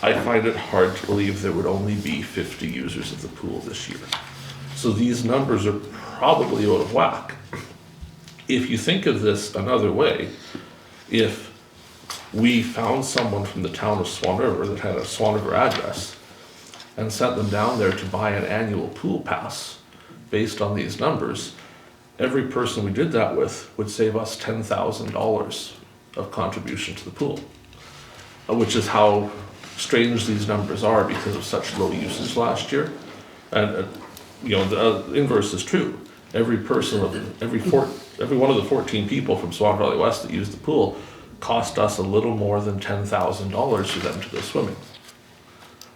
I find it hard to believe there would only be 50 users of the pool this year. So these numbers are probably out of whack. If you think of this another way, if we found someone from the town of Swan River that had a Swan River address and sent them down there to buy an annual pool pass based on these numbers, every person we did that with would save us $10,000 of contribution to the pool, which is how strange these numbers are because of such low usage last year. And the inverse is true. Every one of the 14 people from Swan Valley West that used the pool cost us a little more than $10,000 for them to go swimming.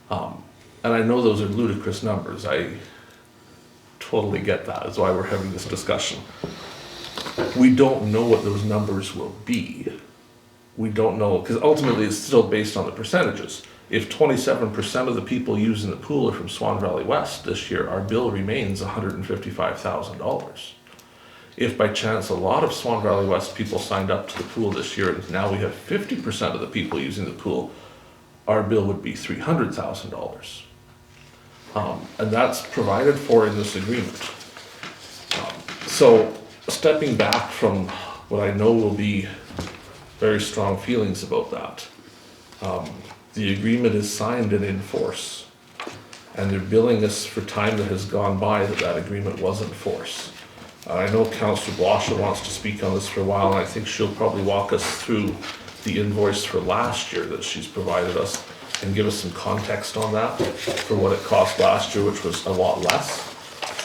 And I know those are ludicrous numbers. I totally get that. That's why we're having this discussion. We don't know what those numbers will be. We don't know, because ultimately it's still based on the percentages. If 27% of the people using the pool are from Swan Valley West this year, our bill remains $155,000. If by chance a lot of Swan Valley West people signed up to the pool this year and now we have 50% of the people using the pool, our bill would be $300,000. And that's provided for in this agreement. So stepping back from what I know will be very strong feelings about that, The agreement is signed and in force. And they're billing us for time that has gone by that agreement was in force. I know Councillor Blosha wants to speak on this for a while, and I think she'll probably walk us through the invoice for last year that she's provided us and give us some context on that for what it cost last year, which was a lot less,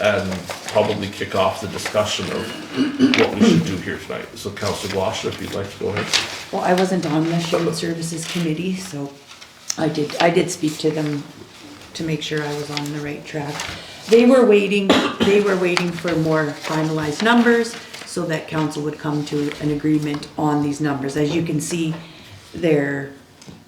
and probably kick off the discussion of what we should do here tonight. So Councillor Blosha, if you'd like to go ahead. Well, I wasn't on the Shared Services Committee, so I did speak to them to make sure I was on the right track. They were waiting for more finalized numbers so that council would come to an agreement on these numbers. As you can see, they're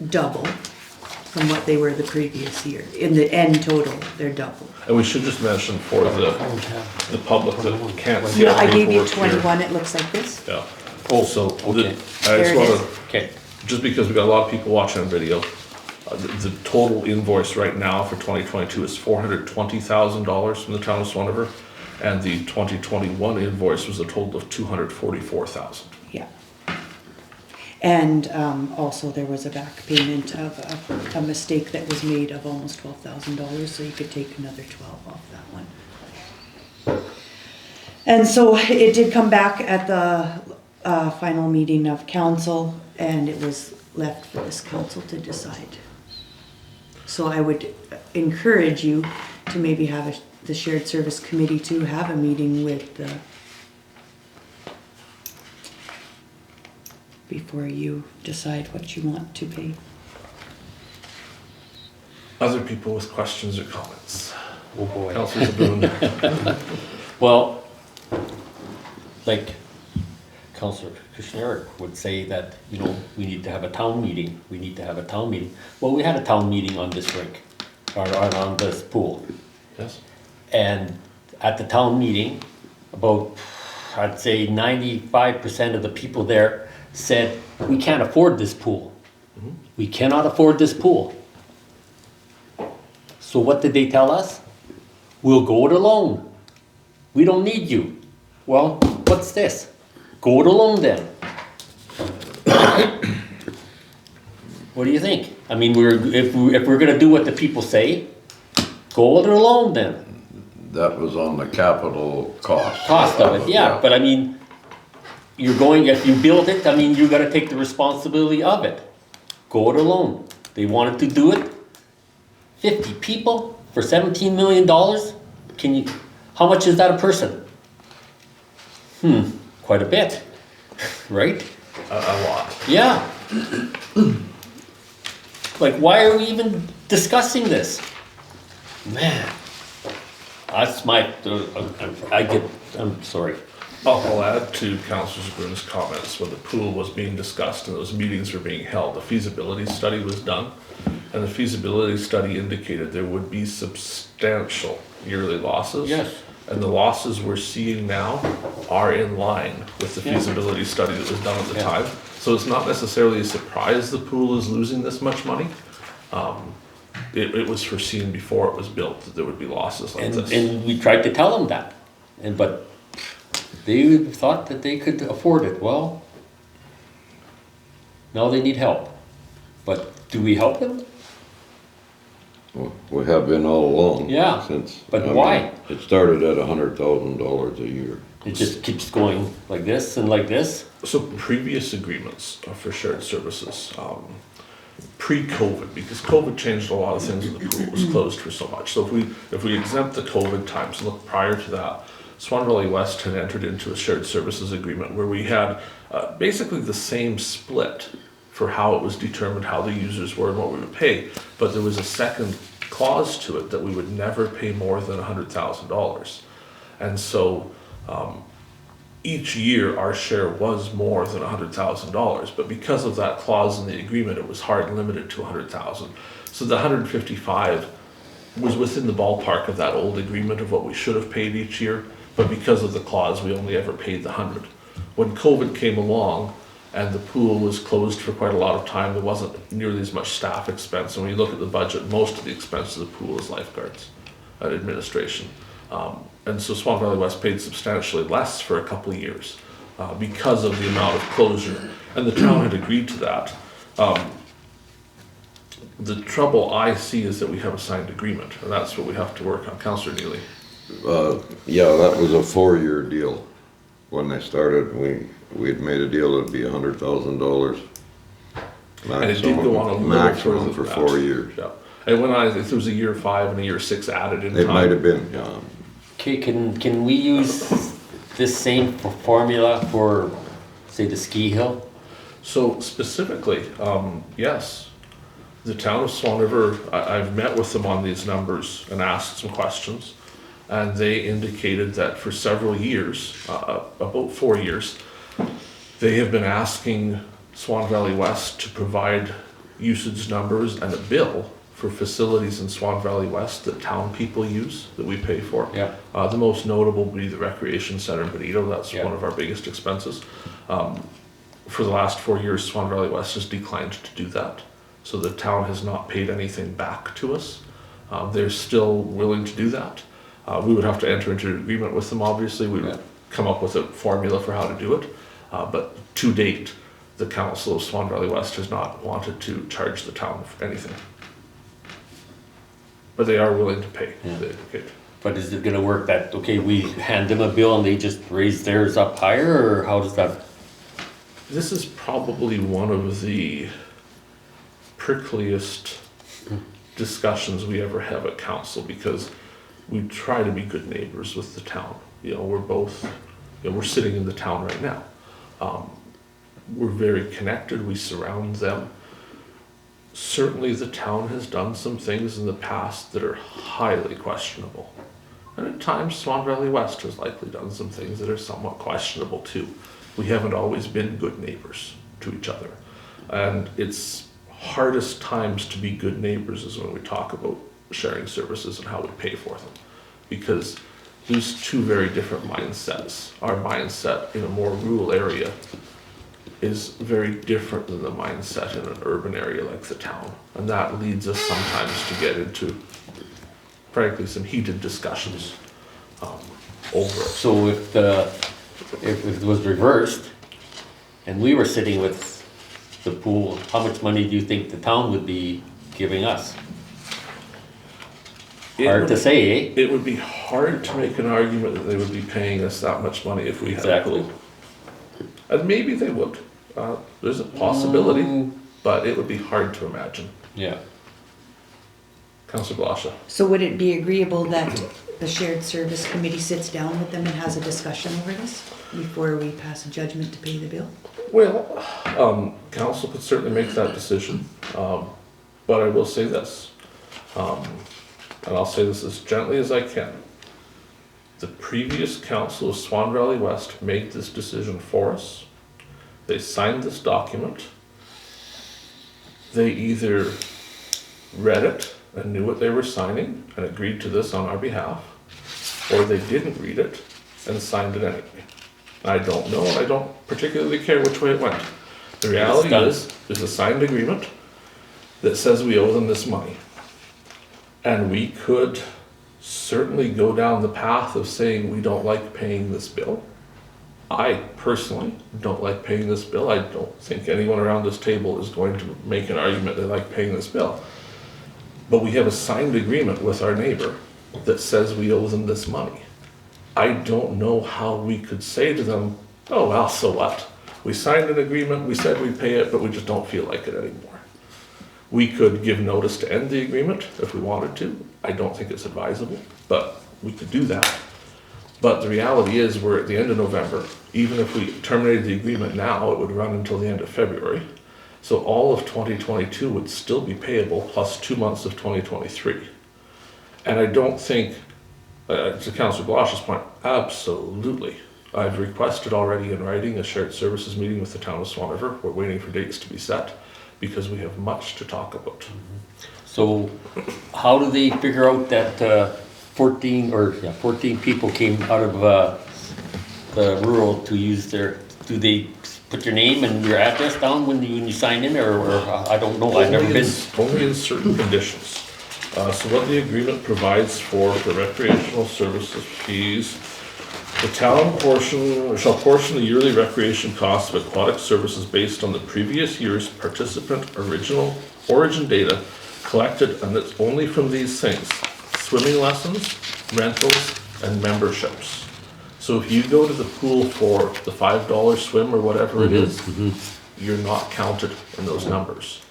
double from what they were the previous year. In the end total, they're double. And we should just mention for the public that can't see Yeah, our I gave you paperwork here. 21, it looks like this. Yeah. Also, okay. I There just it wanna, is. Okay, just because we got a lot of people watching on video, the total invoice right now for 2022 is $420,000 from the town of Swan River, and the 2021 invoice was a total of $244,000. Yeah. And also there was a back payment of a mistake that was made of almost $12,000, so you could take another 12 off that one. And so it did come back at the final meeting of council, and it was left for this council to decide. So I would encourage you to maybe have the shared service committee to have a meeting with the before you decide what you want to pay. Other people with questions or comments? oh boy. Councillor Zbirun. Well, like Councillor Kushniryk would say that, you know, we need to have a town meeting, we need to have a town meeting. Well, we had a town meeting on this rink, or on this pool. Yes? And at the town meeting, about, I'd say 95% of the people there said, we can't afford this pool. We cannot afford this pool. So what did they tell us? We'll go it alone. We don't need you. Well, what's this? Go it alone then. What do you think? I mean, if we're gonna do what the people say, go it alone then. That was on the capital cost. Cost of it, yeah, but I mean, if you build it, I mean, you gotta take the responsibility of it. Go it alone. They wanted to do it. 50 people for $17 million? How much is that a person? Quite a bit, right? A lot. Yeah. Like, why are we even discussing this? Man, that's I'm sorry. I'll add to Councillor Zbirun's comments. When the pool was being discussed and those meetings were being held, the feasibility study was done, and the feasibility study indicated there would be substantial yearly losses. Yes. And the losses we're seeing now are in line with the feasibility study that was done at the Yeah. time. So it's not necessarily a surprise the pool is losing this much money. It was foreseen before it was built that there would be losses like this. And we tried to tell them that, but they thought that they could afford it. Well, now they need help. But do we help them? We have been all along. Yeah, Since. but I mean, why? It started at $100,000 a year. It just keeps going like this and like this. So previous agreements for shared services, pre-COVID, because COVID changed a lot of things and the pool was closed for so much. So if we exempt the COVID times and look prior to that, Swan Valley West had entered into a shared services agreement where we had basically the same split for how it was determined how the users were and what we would pay, but there was a second clause to it that we would never pay more than $100,000. And so each year our share was more than $100,000, but because of that clause in the agreement, it was hard limited to $100,000. So the 155 was within the ballpark of that old agreement of what we should have paid each year, but because of the clause, we only ever paid the 100. When COVID came along and the pool was closed for quite a lot of time, there wasn't nearly as much staff expense. And when you look at the budget, most of the expense of the pool is lifeguards and administration. And so Swan Valley West paid substantially less for a couple of years because of the amount of closure. And the town had agreed to that. The trouble I see is that we have a signed agreement, and that's what we have to work on. Councillor Neely. Yeah, that was a 4-year deal. When they started, we had made a deal it'd be $100,000. And it did go on a little Maximum further for than 4 that. years. Yeah. And when if there was a year 5 and a year 6 added in time. It might have been, Yeah. Okay, can we use this same formula for, say, the ski hill? So specifically, yes, the town of Swan River, I've met with them on these numbers and asked some questions. And they indicated that for several years, about 4 years, they have been asking Swan Valley West to provide usage numbers and a bill for facilities in Swan Valley West that town people use, that we pay for. Yeah. The most notable would be the Recreation Center in Benito. That's Yeah. one of our biggest expenses. For the last 4 years, Swan Valley West has declined to do that. So the town has not paid anything back to us. They're still willing to do that. We would have to enter into an agreement with them, obviously. We would Yeah. come up with a formula for how to do it. But to date, the Council of Swan Valley West has not wanted to charge the town for anything. But they are willing to pay. Yeah. They indicate. But is it gonna work that, okay, we hand them a bill and they just raise theirs up higher, or how does that? This is probably one of the prickliest discussions we ever have at council, because we try to be good neighbors with the town. You know, we're both, you know, we're sitting in the town right now. We're very connected, we surround them. Certainly the town has done some things in the past that are highly questionable. And at times Swan Valley West has likely done some things that are somewhat questionable too. We haven't always been good neighbors to each other. And it's hardest times to be good neighbors is when we talk about sharing services and how we pay for them. Because there's two very different mindsets. Our mindset in a more rural area is very different than the mindset in an urban area like the town. And that leads us sometimes to get into, frankly, some heated discussions over it. So if it was reversed, and we were sitting with the pool, how much money do you think the town would be giving us? Hard to say, eh? It would be hard to make an argument that they would be paying us that much money if we had a Exactly. pool. And maybe they would. There's a possibility, but it would be hard to imagine. Yeah. Councillor Blosha. So would it be agreeable that the shared service committee sits down with them and has a discussion over this before we pass a judgment to pay the bill? Well, council could certainly make that decision, but I will say this, and I'll say this as gently as I can. The previous council of Swan Valley West made this decision for us. They signed this document. They either read it and knew what they were signing and agreed to this on our behalf, or they didn't read it and signed it anyway. I don't know, and I don't particularly care which way it went. The reality is, there's a signed agreement that says we owe them this money. And we could certainly go down the path of saying we don't like paying this bill. I personally don't like paying this bill. I don't think anyone around this table is going to make an argument they like paying this bill. But we have a signed agreement with our neighbor that says we owe them this money. I don't know how we could say to them, oh, well, so what? We signed an agreement, we said we'd pay it, but we just don't feel like it anymore. We could give notice to end the agreement if we wanted to. I don't think it's advisable, but we could do that. But the reality is we're at the end of November. Even if we terminated the agreement now, it would run until the end of February. So all of 2022 would still be payable plus 2 months of 2023. And I don't think, to Councillor Blosha's point, absolutely. I've requested already in writing a shared services meeting with the town of Swan River. We're waiting for dates to be set because we have much to talk about. So how do they figure out that 14 people came out of the rural to use their, do they put your name and your address down when you sign in, or I don't know, I've never been. Only in certain conditions. So what the agreement provides for the recreational services fees, the town shall portion the yearly recreation costs of aquatic services based on the previous year's participant original origin data collected, and it's only from these things: swimming lessons, rentals, and memberships. So if you go to the pool for the $5 swim or whatever it is, you're not counted in those numbers.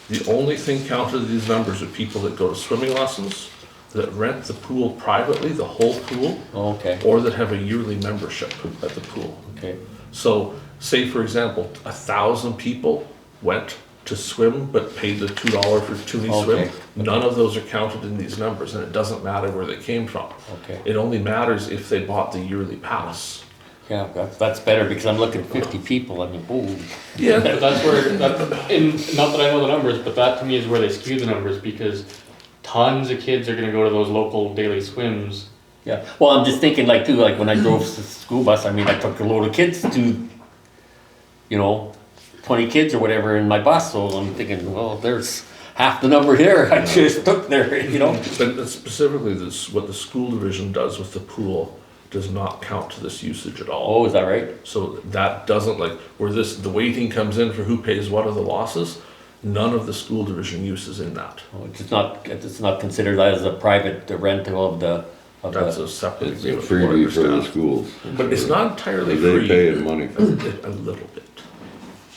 The only thing counted in these numbers are people that go to swimming lessons, that rent the pool privately, the whole pool, Okay, or that have a yearly membership at the pool. okay. So, say for example, 1,000 people went to swim but paid the $2 for Toonie Swim. Okay. None of those are counted in these numbers, and it doesn't matter where they came from. Okay. It only matters if they bought the yearly pass. Yeah, that's better, because I'm looking at 50 people, I mean, ooh. Yeah, But that's where, not that I know the numbers, but that to me is where they skew the numbers, because tons of kids are gonna go to those local daily swims. Yeah, well, I'm just thinking like too, like when I drove the school bus, I mean, I took a load of kids to, you know, 20 kids or whatever in my bus, so I'm thinking, well, there's half the number here I just took there, you know? but specifically this, what the school division does with the pool does not count to this usage at all. Oh, is that right? So that doesn't, like, where this, the weighting comes in for who pays what of the losses, none of the school division use is in that. Oh, it's not considered as a private rental of the, That's a separate It's a agreement from what I freebie for the understand. schools. But it's not entirely They free. pay in money for it. A little bit,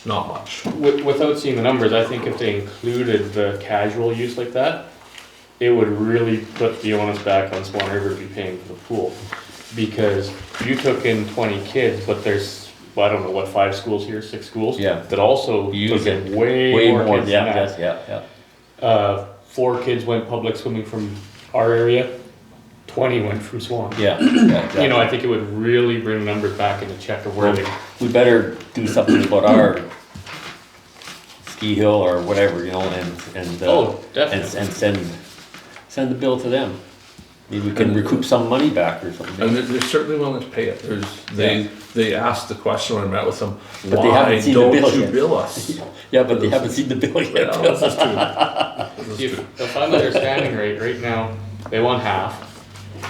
not much. Without seeing the numbers, I think if they included the casual use like that, it would really put the onus back on Swan River to be paying for the pool. Because you took in 20 kids, but there's, well, I don't know, what, 5 schools here, 6 schools? Yeah. That also Use took in way more kids than yeah, that. yes, yeah. 4 kids went public swimming from our area, 20 went from Swan. Yeah, yeah. You know, I think it would really bring numbers back into check of where they, We better do something about our ski hill or whatever, you know, and Oh, definitely. and send the bill to them. Maybe we can recoup some money back or And something. they're certainly willing to pay it. They asked the question when I met with them, But they why haven't seen the don't bill you yet." bill us? Yeah, but they haven't seen the bill yet. Well, this is true. This is true. if I'm understanding right now, they want half.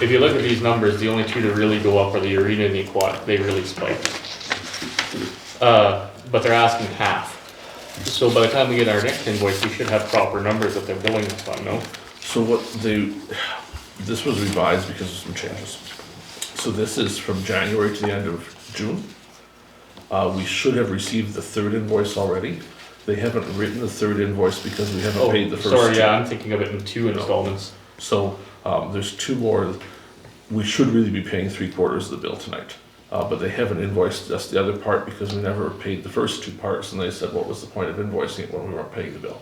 If you look at these numbers, the only two that really go up are the arena and the aquatic, they really spike. But they're asking half. So by the time we get our next invoice, we should have proper numbers that they're billing us on, no? So this was revised because of some changes. So this is from January to the end of June. We should have received the 3rd invoice already. They haven't written the 3rd invoice because we haven't paid the first 2. Sorry, yeah, I'm thinking of it in 2 installments. So, there's 2 more. We should really be paying 3/4 of the bill tonight. But they haven't invoiced us the other part because we never paid the first 2 parts, and they said, what was the point of invoicing it when we weren't paying the bill?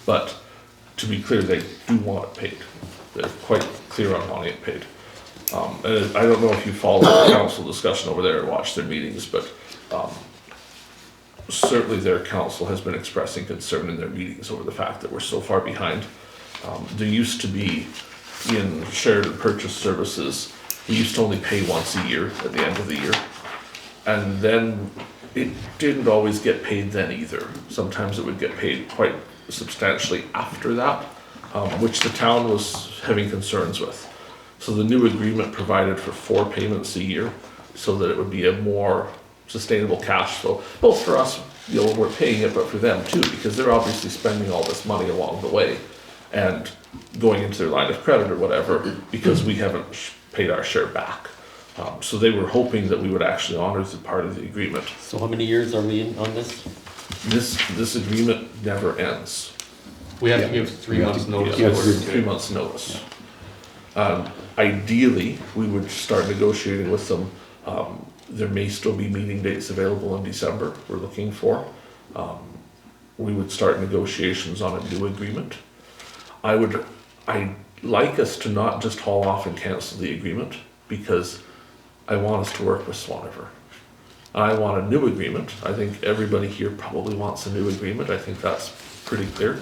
But, to be clear, they do want it paid. They're quite clear on wanting it paid. And I don't know if you follow the council discussion over there and watch their meetings, but, certainly their council has been expressing concern in their meetings over the fact that we're so far behind. There used to be, in shared and purchase services, we used to only pay once a year at the end of the year. And then it didn't always get paid then either. Sometimes it would get paid quite substantially after that, which the town was having concerns with. So the new agreement provided for 4 payments a year so that it would be a more sustainable cash flow, both for us, you know, we're paying it, but for them too, because they're obviously spending all this money along the way and going into their line of credit or whatever, because we haven't paid our share back. So they were hoping that we would actually honor the part of the agreement. So how many years are we in on this? This agreement never ends. We have to give 3 months notice. Yeah, or- 3 months notice. Ideally, we would start negotiating with them. There may still be meeting dates available in December we're looking for. We would start negotiations on a new agreement. I'd like us to not just haul off and cancel the agreement, because I want us to work with Swan River. I want a new agreement. I think everybody here probably wants a new agreement. I think that's pretty clear.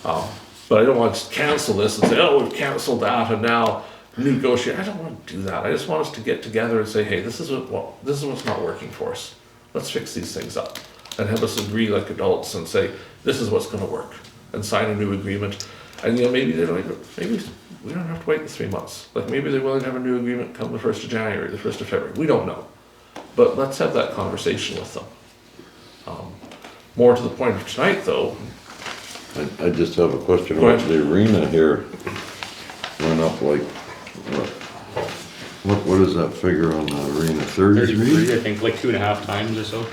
But I don't want to cancel this and say, oh, we've canceled that and now negotiate. I don't want to do that. I just want us to get together and say, hey, this is what's not working for us. Let's fix these things up. And have us agree like adults and say, this is what's gonna work. And sign a new agreement. And you know, maybe maybe we don't have to wait the 3 months. Like maybe they're willing to have a new agreement come the 1st of January, the 1st of February. We don't know. But let's have that conversation with them. More to the point of tonight though, I just have a question Go about ahead. the arena here. Went up like, what is that figure on the arena, 33, 33? I think, like 2.5 times or so.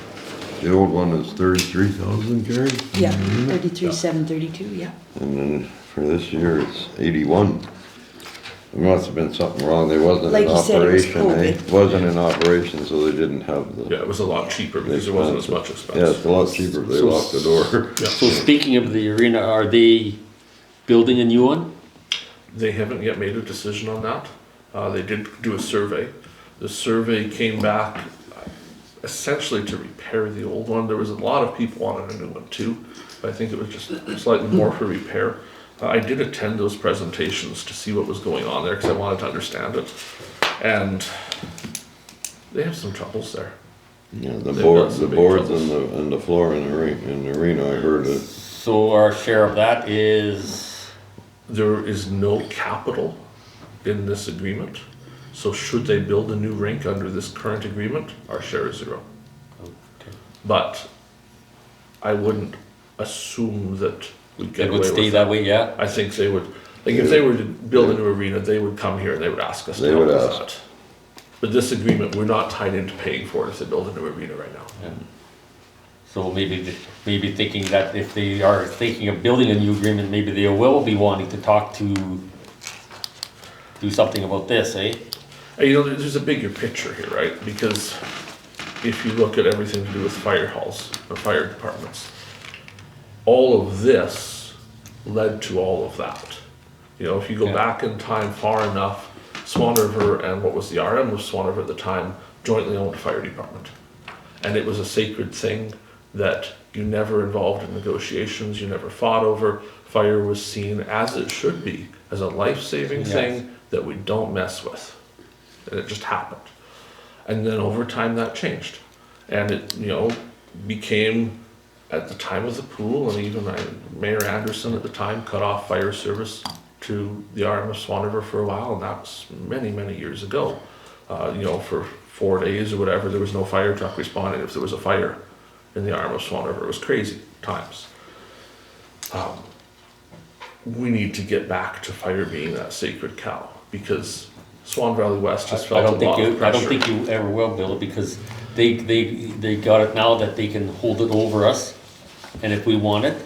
The old one is 33,000, Carrie? Yeah, 33,732, yeah. And then for this year, it's 81. There must have been something wrong, they wasn't Like in you said, it was operation, eh? COVID. Wasn't in operation, so they didn't have the. Yeah, it was a lot cheaper because there wasn't as much expense. Yeah, it's a lot cheaper, they So- locked the door. Yeah. So speaking of the arena, are they building a new one? They haven't yet made a decision on that. They did do a survey. The survey came back essentially to repair the old one. There was a lot of people wanting a new one too, but I think it was just slightly more for repair. I did attend those presentations to see what was going on there because I wanted to understand it. And they have some troubles there. Yeah, the They've board, got some the big boards troubles. and the floor in the arena, I heard it. So our share of that is, There is no capital in this agreement. So should they build a new rink under this current agreement, our share is 0. But I wouldn't assume that we'd get it away would with stay that way, yeah? I think they would, like if they were to build a new arena, they would come here and they would ask us to They help would with ask. that. But this agreement, we're not tied into paying for it if they build a new arena right now. Yeah. So maybe thinking that if they are thinking of building a new agreement, maybe they will be wanting to talk to, do something about this, eh? And you know, there's a bigger picture here, right? Because if you look at everything to do with fire halls or fire departments, all of this led to all of that. You know, if you go Yeah. back in time far enough, Swan River and what was the RM of Swan River at the time jointly owned a fire department. And it was a sacred thing that you never involved in negotiations, you never fought over. Fire was seen, as it should be, as a life-saving Yes. thing that we don't mess with. And it just happened. And then over time that changed. And it, you know, became, at the time of the pool, and even Mayor Anderson at the time cut off fire service to the RM of Swan River for a while, and that was many, many years ago. You know, for 4 days or whatever, there was no fire truck responding if there was a fire in the RM of Swan River. It was crazy times. We need to get back to fire being that sacred cow, because Swan Valley West has I felt a don't think lot of you, I don't pressure. think you ever will, Bill, because they got it now that they can hold it over us, and if we want it,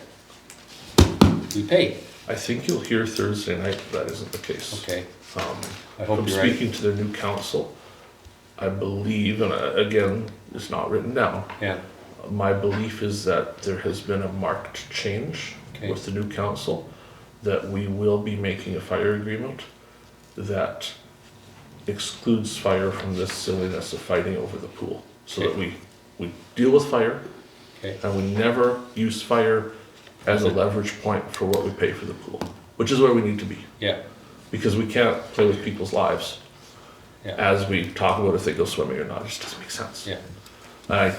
we pay. I think you'll hear Thursday night that isn't the case. Okay, Um, I hope From you're right. speaking to their new council, I believe, and again, it's not written down, Yeah, my belief is that there has been a marked change Okay. with the new council, that we will be making a fire agreement that excludes fire from this silliness of fighting over the pool. So that we deal with fire, okay, and we never use fire as a leverage point for what we pay for the pool, which is where we need to be. yeah, Because we can't play with people's lives yeah, as we talk about if they go swimming or not. It just doesn't make sense. yeah. I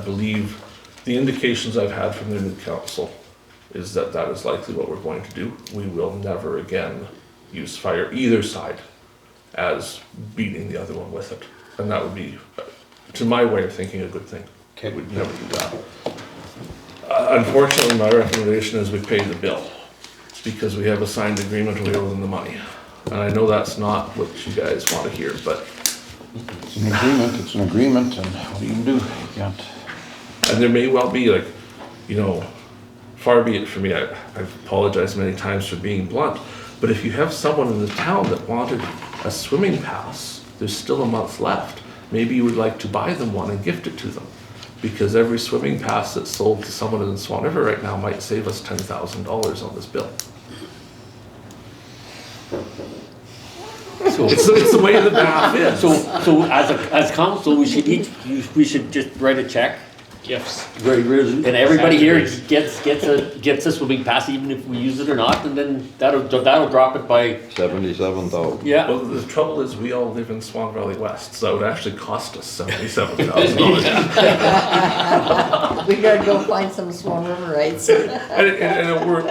believe the indications I've had from the new council is that that is likely what we're going to do. We will never again use fire, either side, as beating the other one with it. And that would be, to my way of thinking, a good thing. Okay. We'd never do that. Unfortunately, my recommendation is we pay the bill, because we have a signed agreement and we owe them the money. And I know that's not what you guys want to hear, but, It's an agreement, and what are you gonna do? You can't. and there may well be like, you know, far be it for me, I've apologized many times for being blunt, but if you have someone in the town that wanted a swimming pass, there's still a month left. Maybe you would like to buy them one and gift it to them. Because every swimming pass that's sold to someone in Swan River right now might save us $10,000 on this bill. So, It's the way the math is. so as council, we should just write a check. Gifts. And everybody here gets a swimming pass, even if we use it or not, and then that'll drop it by, 77,000. yeah. Well, the trouble is, we all live in Swan Valley West, so that would actually cost us $77,000. We gotta go find some Swan River rights. And we're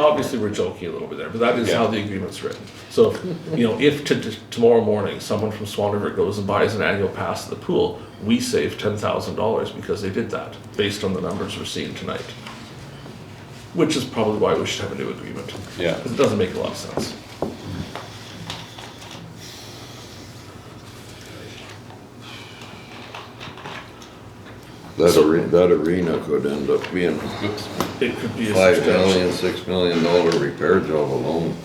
joking a little bit there, but that is how the agreement's written. So, you know, if tomorrow morning, someone from Swan River goes and buys an annual pass to the pool, we save $10,000 because they did that, based on the numbers we're seeing tonight. which is probably why we should have a new agreement. Yeah. Because it doesn't make a lot of sense. That arena could end up being It could be a $5 substantial. million, $6 million repair job alone.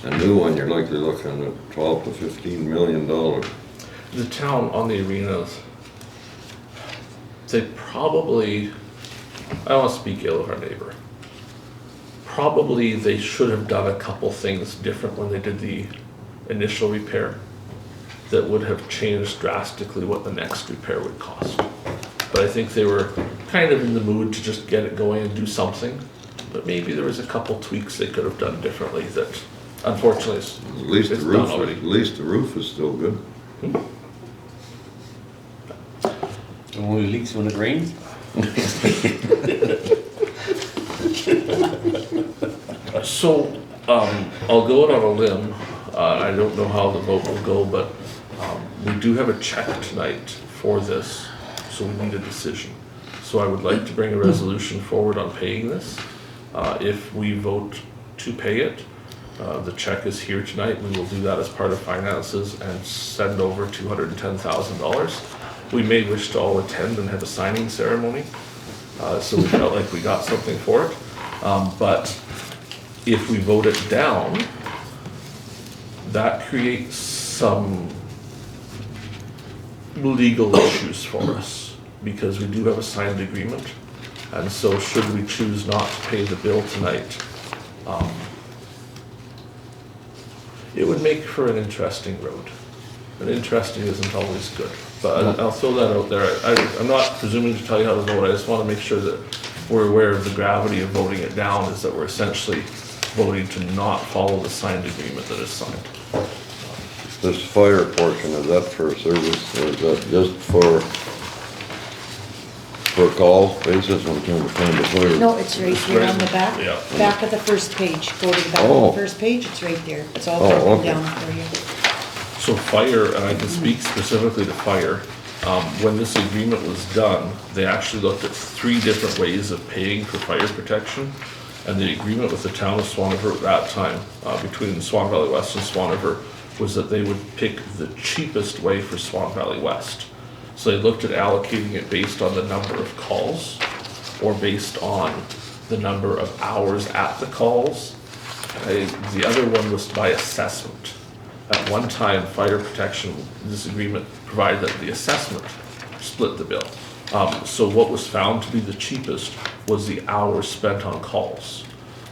A new one, you're likely looking at 12 to $15 million. The town on the arenas, they probably, I don't want to speak ill of our neighbor. Probably they should have done a couple things different when they did the initial repair that would have changed drastically what the next repair would cost. But I think they were kind of in the mood to just get it going and do something. But maybe there was a couple tweaks they could have done differently that unfortunately At least the it's roof, done already. at least the roof is still good. It only leaks when it rains? So, I'll go out on a limb, I don't know how the vote will go, but, we do have a check tonight for this, so we need a decision. So I would like to bring a resolution forward on paying this. If we vote to pay it, the check is here tonight, we will do that as part of finances and send over $210,000. We may wish to all attend and have a signing ceremony, so we felt like we got something for it. But if we vote it down, that creates some legal issues for us, because we do have a signed agreement. And so should we choose not to pay the bill tonight, it would make for an interesting road. And interesting isn't always good, but I'll throw that out there. I'm not presuming to tell you how to vote, I just want to make sure that we're aware of the gravity of voting it down, is that we're essentially voting to not follow the signed agreement that is signed. This fire portion, is that for service or is that just for call basis? I'm trying to find the fire. No, it's right here on the back, Yeah. back of the first page. Go to the back Oh. of the first page, it's right there. It's all Oh, broken okay. down for you. So fire, and I can speak specifically to fire, when this agreement was done, they actually looked at 3 different ways of paying for fire protection. And the agreement with the town of Swan River at that time, between Swan Valley West and Swan River, was that they would pick the cheapest way for Swan Valley West. So they looked at allocating it based on the number of calls, or based on the number of hours at the calls. The other one was by assessment. At one time, fire protection, this agreement provided that the assessment split the bill. So what was found to be the cheapest was the hours spent on calls.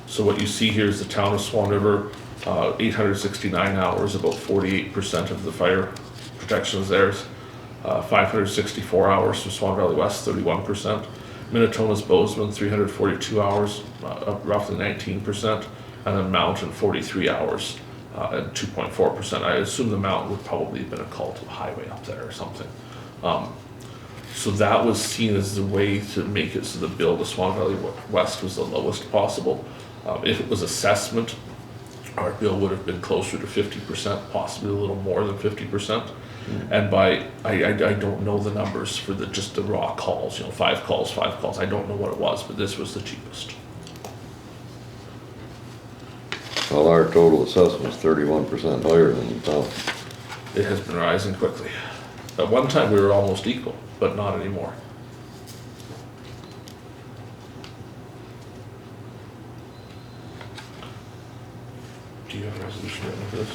So what you see here is the town of Swan River, 869 hours, about 48% of the fire protection is theirs. 564 hours from Swan Valley West, 31%. Minnetonka's Bozeman, 342 hours, roughly 19%. And then Mountain, 43 hours, at 2.4%. I assume the Mountain would probably have been a call to a highway up there or something. So that was seen as the way to make it so the bill to Swan Valley West was the lowest possible. If it was assessment, our bill would have been closer to 50%, possibly a little more than 50%. And by, I don't know the numbers for just the raw calls, 5 calls, I don't know what it was, but this was the cheapest. Well, our total assessment's 31% higher than the town. It has been rising quickly. At one time, we were almost equal, but not anymore. Do you have a resolution written for this?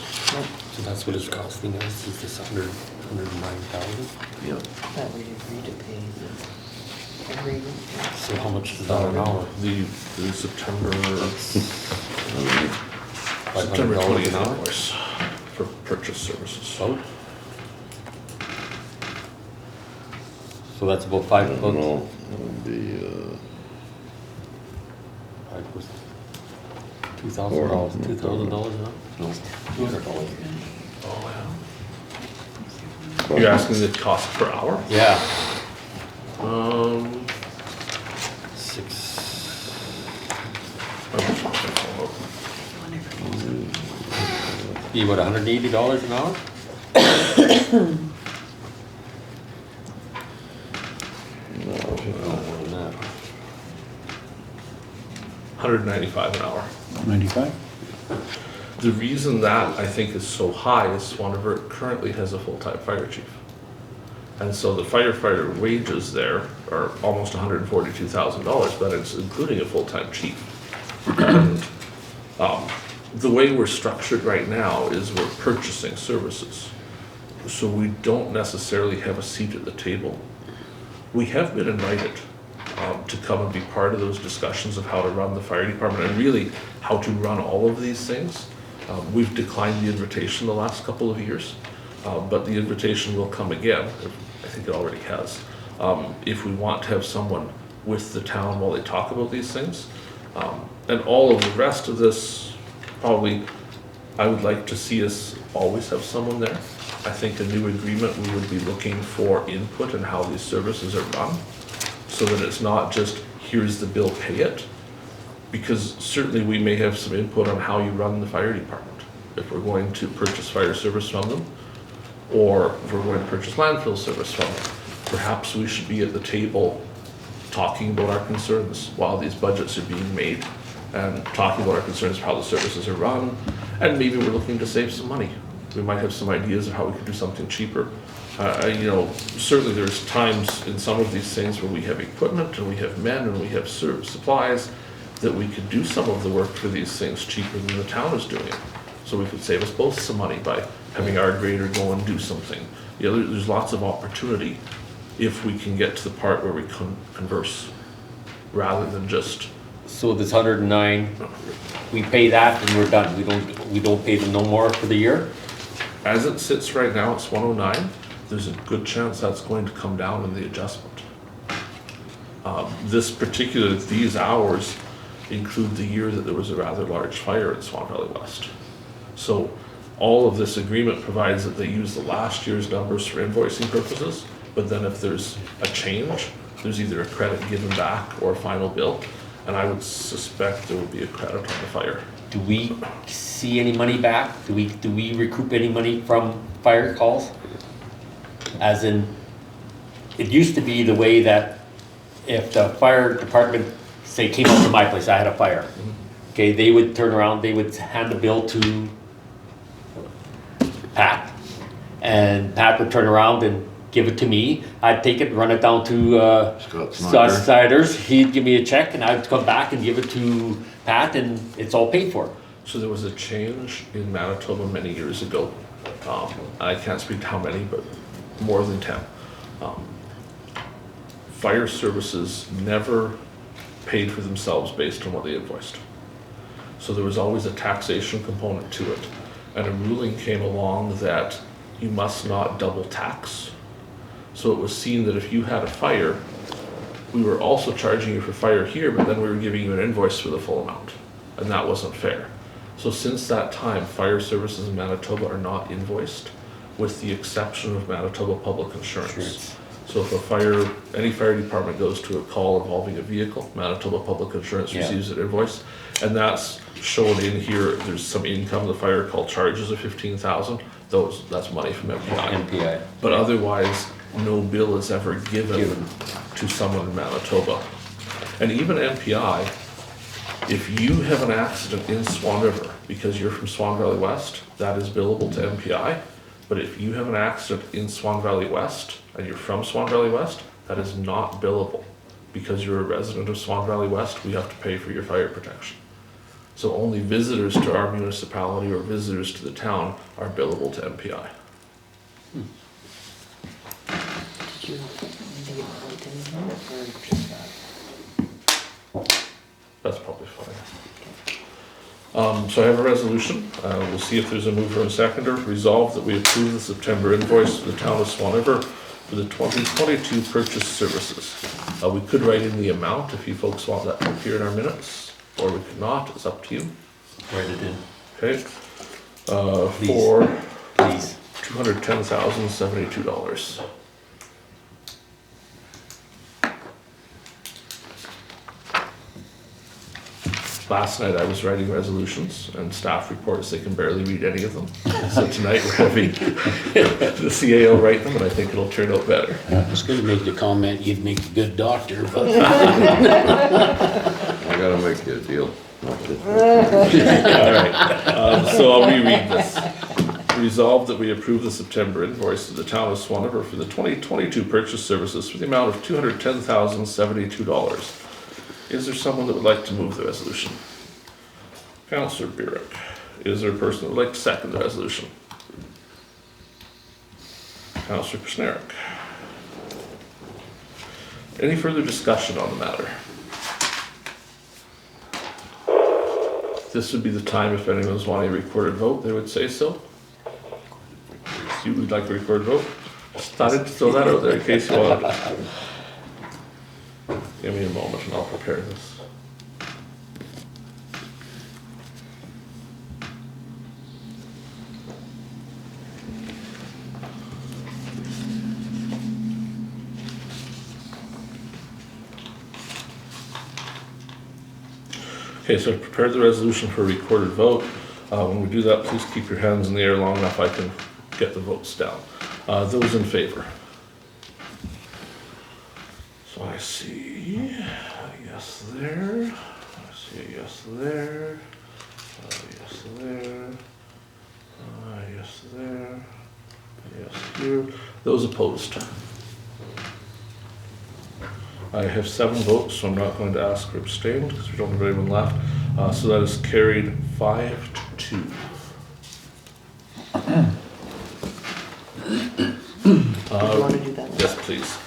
So that's what it's costing us, is this 109,000? Yep. That we agreed to pay the agreement. So how much is that an hour? The September $500 20th an hour? invoice for purchase services. Oh. So that's about 5 I don't bucks? know, it would be, $2,000, $2,000 an hour? No, $200. Oh, yeah. You're asking the cost per hour? Yeah. 6. Be about $180 an hour? $195 an hour. 95? The reason that I think is so high is Swan River currently has a full-time fire chief. And so the firefighter wages there are almost $142,000, but it's including a full-time chief. And the way we're structured right now is we're purchasing services. So we don't necessarily have a seat at the table. We have been invited to come and be part of those discussions of how to run the fire department and really how to run all of these things. We've declined the invitation the last couple of years, but the invitation will come again. I think it already has. If we want to have someone with the town while they talk about these things. And all of the rest of this, probably, I would like to see us always have someone there. I think a new agreement, we would be looking for input in how these services are run, so that it's not just, here's the bill, pay it. Because certainly we may have some input on how you run the fire department. If we're going to purchase fire service from them, or if we're going to purchase landfill service from them, perhaps we should be at the table talking about our concerns while these budgets are being made, and talking about our concerns, how the services are run, and maybe we're looking to save some money. We might have some ideas of how we could do something cheaper. You know, certainly there's times in some of these things where we have equipment and we have men and we have supplies that we could do some of the work for these things cheaper than the town is doing it. So we could save us both some money by having our grader go and do something. You know, there's lots of opportunity if we can get to the part where we can converse rather than just. So this 109, we pay that and we're done. We don't pay them no more for the year? As it sits right now, it's 109. There's a good chance that's going to come down in the adjustment. These hours include the year that there was a rather large fire in Swan Valley West. So all of this agreement provides that they use the last year's numbers for invoicing purposes, but then if there's a change, there's either a credit given back or a final bill, and I would suspect there will be a credit on the fire. Do we see any money back? Do we recoup any money from fire calls? As in, it used to be the way that if the fire department, say, came up to my place, I had a fire. Okay, they would turn around, they would hand the bill to Pat, and Pat would turn around and give it to me. I'd take it, run it down to Scott Snyder's. He'd give me a check, and I'd come back and give it to Pat, and it's all paid for. So there was a change in Manitoba many years ago. I can't speak to how many, but more than 10. Fire services never paid for themselves based on what they invoiced. So there was always a taxation component to it. And a ruling came along that you must not double tax. So it was seen that if you had a fire, we were also charging you for fire here, but then we were giving you an invoice for the full amount. And that wasn't fair. So since that time, fire services in Manitoba are not invoiced, with the exception of Manitoba Public Insurance. So if any fire department goes to a call involving a vehicle, Manitoba Public Insurance receives an invoice, and that's shown in here. There's some income the fire call charges of $15,000. That's money from MPI. But otherwise, no bill is ever given to someone in Manitoba. And even MPI, if you have an accident in Swan River because you're from Swan Valley West, that is billable to MPI. But if you have an accident in Swan Valley West and you're from Swan Valley West, that is not billable. Because you're a resident of Swan Valley West, we have to pay for your fire protection. So only visitors to our municipality or visitors to the town are billable to MPI. Did you need to get built in here or just that? That's probably fine. So I have a resolution. We'll see if there's a mover and seconder. Resolve that we approve the September invoice to the town of Swan River for the 2022 purchase services. We could write in the amount if you folks want that to appear in our minutes, or we could not. It's up to you. Write it in. Okay. Please. For Please. $210,072. Last night I was writing resolutions and staff reports, they can barely read any of them. So tonight we're having the CAO write them, and I think it'll turn out better. I was gonna make the comment, you'd make a good doctor, but I gotta make you a deal. Alright, so I'll reread this. Resolved that we approve the September invoice to the town of Swan River for the 2022 purchase services for the amount of $210,072. Is there someone that would like to move the resolution? Councillor Burick. Is there a person that would like to second the resolution? Councillor Kushniryk. Any further discussion on the matter? This would be the time if anyone's wanting a recorded vote, they would say so. You would like a recorded vote? Just thought I'd throw that out there in case you wanted it. Give me a moment and I'll prepare this. Okay, so I've prepared the resolution for a recorded vote. When we do that, please keep your hands in the air long enough I can get the votes down. Those in favor? So I see a yes there, I see a yes there, yes there, yes there, yes here. Those opposed? I have 7 votes, so I'm not going to ask for abstained because we don't have anyone left. So that is carried 5-2. Do you want to do that? Yes, please.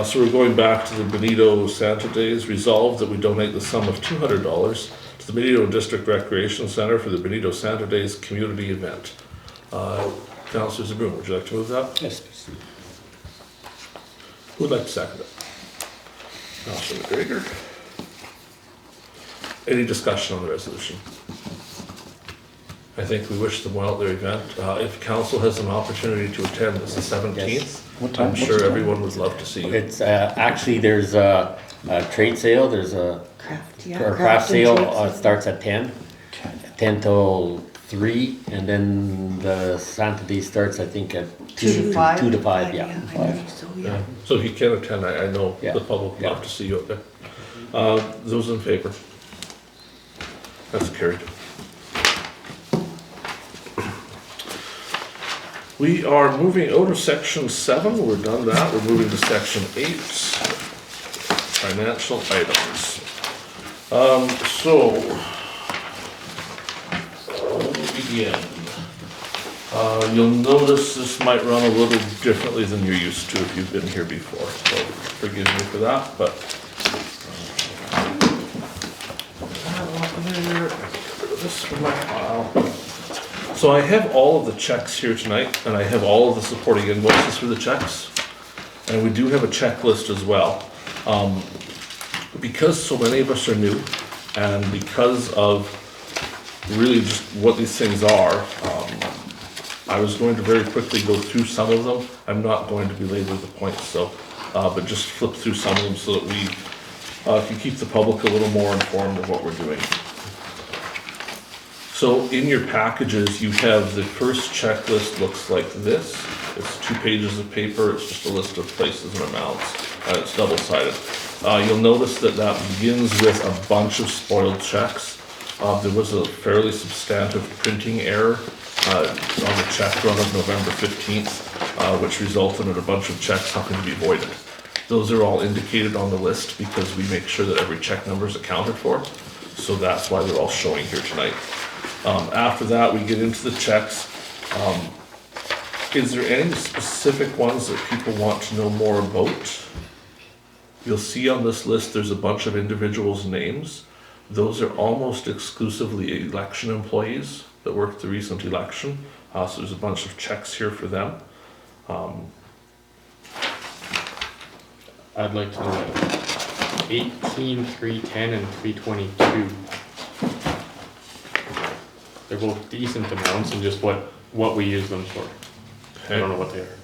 So we're going back to the Benito Santa Days. Resolved that we donate the sum of $200 to the Benito District Recreation Center for the Benito Santa Days community event. Councillor Zbirun, would you like to move that? yes, please. Who would like to second it? Councillor McGregor. Any discussion on the resolution? I think we wish them well at their event. If council has an opportunity to attend, it's the 17th. Yes. What time- I'm what's sure the time? everyone would love to see you. It's, actually, there's a trade sale, there's a Craft, yeah. craft and sale, trade it starts at 10 till 3, and then the Santa Day starts, I think, at 2 to 5? 2 to 5, yeah. I think so, yeah. So if you can attend, I know Yeah. the public would love to see you up there. Those in favor? That's carried. We are moving out of section 7, we're done that, we're moving to section 8, financial items. So, we'll begin. You'll notice this might run a little differently than you're used to if you've been here before, so forgive me for that, but. This from my file. So I have all of the checks here tonight, and I have all of the supporting invoices for the checks. And we do have a checklist as well. Because so many of us are new, and because of really just what these things are, I was going to very quickly go through some of them. I'm not going to belabor the points, so, but just flip through some of them so that we can keep the public a little more informed of what we're doing. So in your packages, you have the first checklist looks like this. It's 2 pages of paper, it's just a list of places and amounts, and it's double-sided. You'll notice that that begins with a bunch of spoiled checks. There was a fairly substantive printing error on the check run of November 15th, which resulted in a bunch of checks having to be voided. Those are all indicated on the list because we make sure that every check number is accounted for. So that's why they're all showing here tonight. After that, we get into the checks. Is there any specific ones that people want to know more about? You'll see on this list, there's a bunch of individuals' names. Those are almost exclusively election employees that worked the recent election. So there's a bunch of checks here for them. I'd like to know 18, 310, and 322. They're both decent amounts and just what we use them for. I don't know what they are.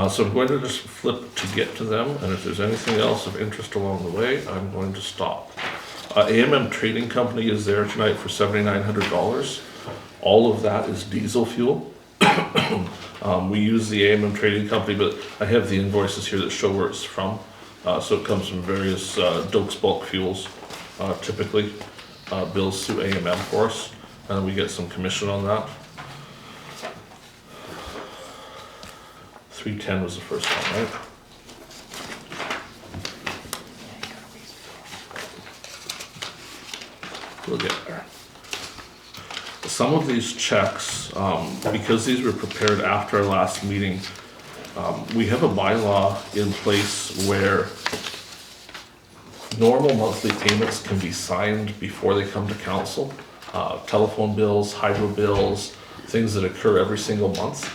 So I'm going to just flip to get to them, and if there's anything else of interest along the way, I'm going to stop. AMM Trading Company is there tonight for $7,900. All of that is diesel fuel. We use the AMM Trading Company, but I have the invoices here that show where it's from. So it comes from various Dokes Bulk Fuels, typically bills through AMM for us, and we get some commission on that. 310 was the first one, right? We'll get there. Some of these checks, because these were prepared after our last meeting, we have a bylaw in place where normal monthly payments can be signed before they come to council. Telephone bills, hydro bills, things that occur every single month.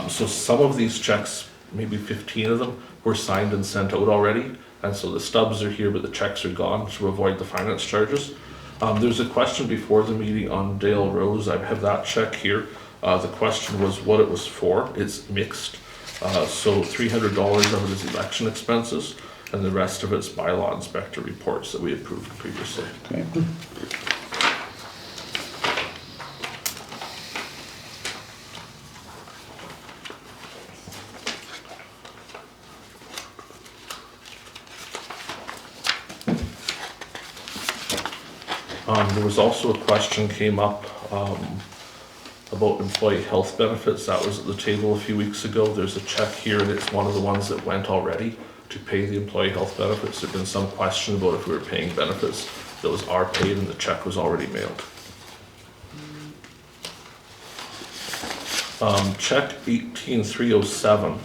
So some of these checks, maybe 15 of them, were signed and sent out already. And so the stubs are here, but the checks are gone to avoid the finance charges. There's a question before the meeting on Dale Rose. I have that check here. The question was what it was for. It's mixed. So $300 of it is election expenses, and the rest of it's bylaw inspector reports that we approved previously. Okay. There was also a question came up about employee health benefits. That was at the table a few weeks ago. There's a check here, and it's one of the ones that went already to pay the employee health benefits. There'd been some question about if we were paying benefits. Those are paid, and the check was already mailed. Check 18307.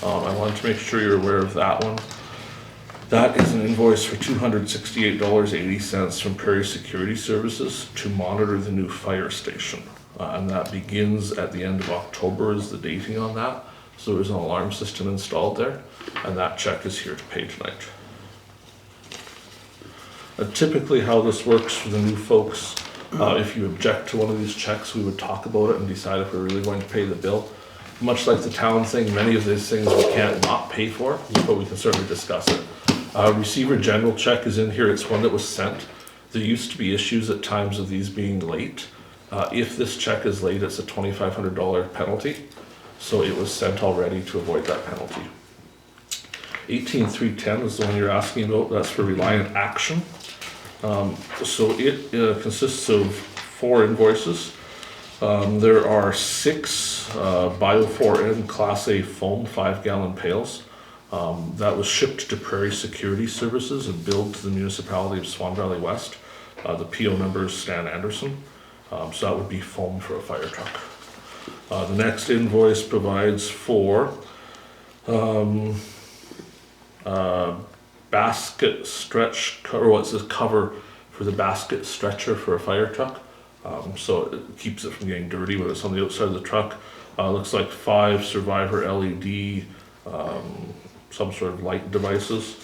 I wanted to make sure you're aware of that one. That is an invoice for $268.80 from Prairie Security Services to monitor the new fire station. And that begins at the end of October is the dating on that. So there's an alarm system installed there, and that check is here to pay tonight. Typically how this works for the new folks, if you object to one of these checks, we would talk about it and decide if we're really going to pay the bill. Much like the town thing, many of these things we can't not pay for, but we can certainly discuss it. Receiver general check is in here. It's one that was sent. There used to be issues at times of these being late. If this check is late, it's a $2,500 penalty. So it was sent already to avoid that penalty. 18310 is the one you're asking about. That's for Reliant Action. So it consists of 4 invoices. There are 6 Bio4N Class A foam 5-gallon pails. That was shipped to Prairie Security Services and billed to the Municipality of Swan Valley West. The PO number is Stan Anderson. So that would be foam for a fire truck. The next invoice provides for basket stretch, or what's this cover for the basket stretcher for a fire truck. So it keeps it from getting dirty when it's on the outside of the truck. Looks like 5 Survivor LED, some sort of light devices.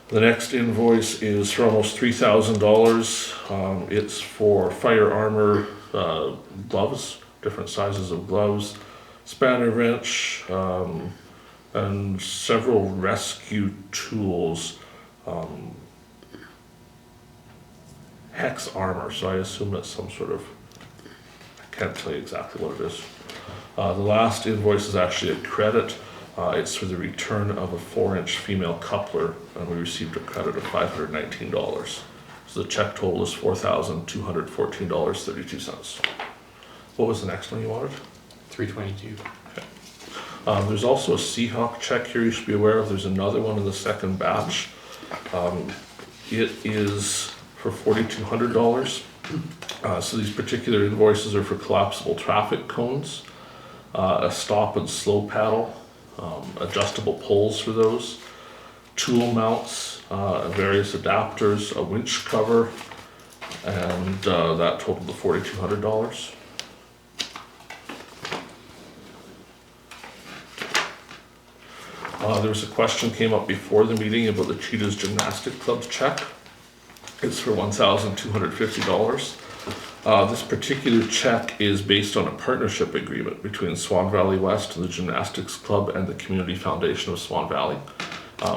The next invoice is for almost $3,000. It's for fire armor, gloves, different sizes of gloves, spanner wrench, and several rescue tools. Hex armor, so I assume that's some sort of, I can't tell you exactly what it is. The last invoice is actually a credit. It's for the return of a 4-inch female coupler, and we received a credit of $519. So the check total is $4,214.32. What was the next one you wanted? 322. There's also a Seahawk check here you should be aware of. There's another one in the second batch. It is for $4,200. So these particular invoices are for collapsible traffic cones, a stop and slow paddle, adjustable poles for those, tool mounts, various adapters, a winch cover, and that totaled to $4,200. There was a question came up before the meeting about the Cheetahs Gymnastic Club's check. It's for $1,250. This particular check is based on a partnership agreement between Swan Valley West and the Gymnastics Club and the Community Foundation of Swan Valley.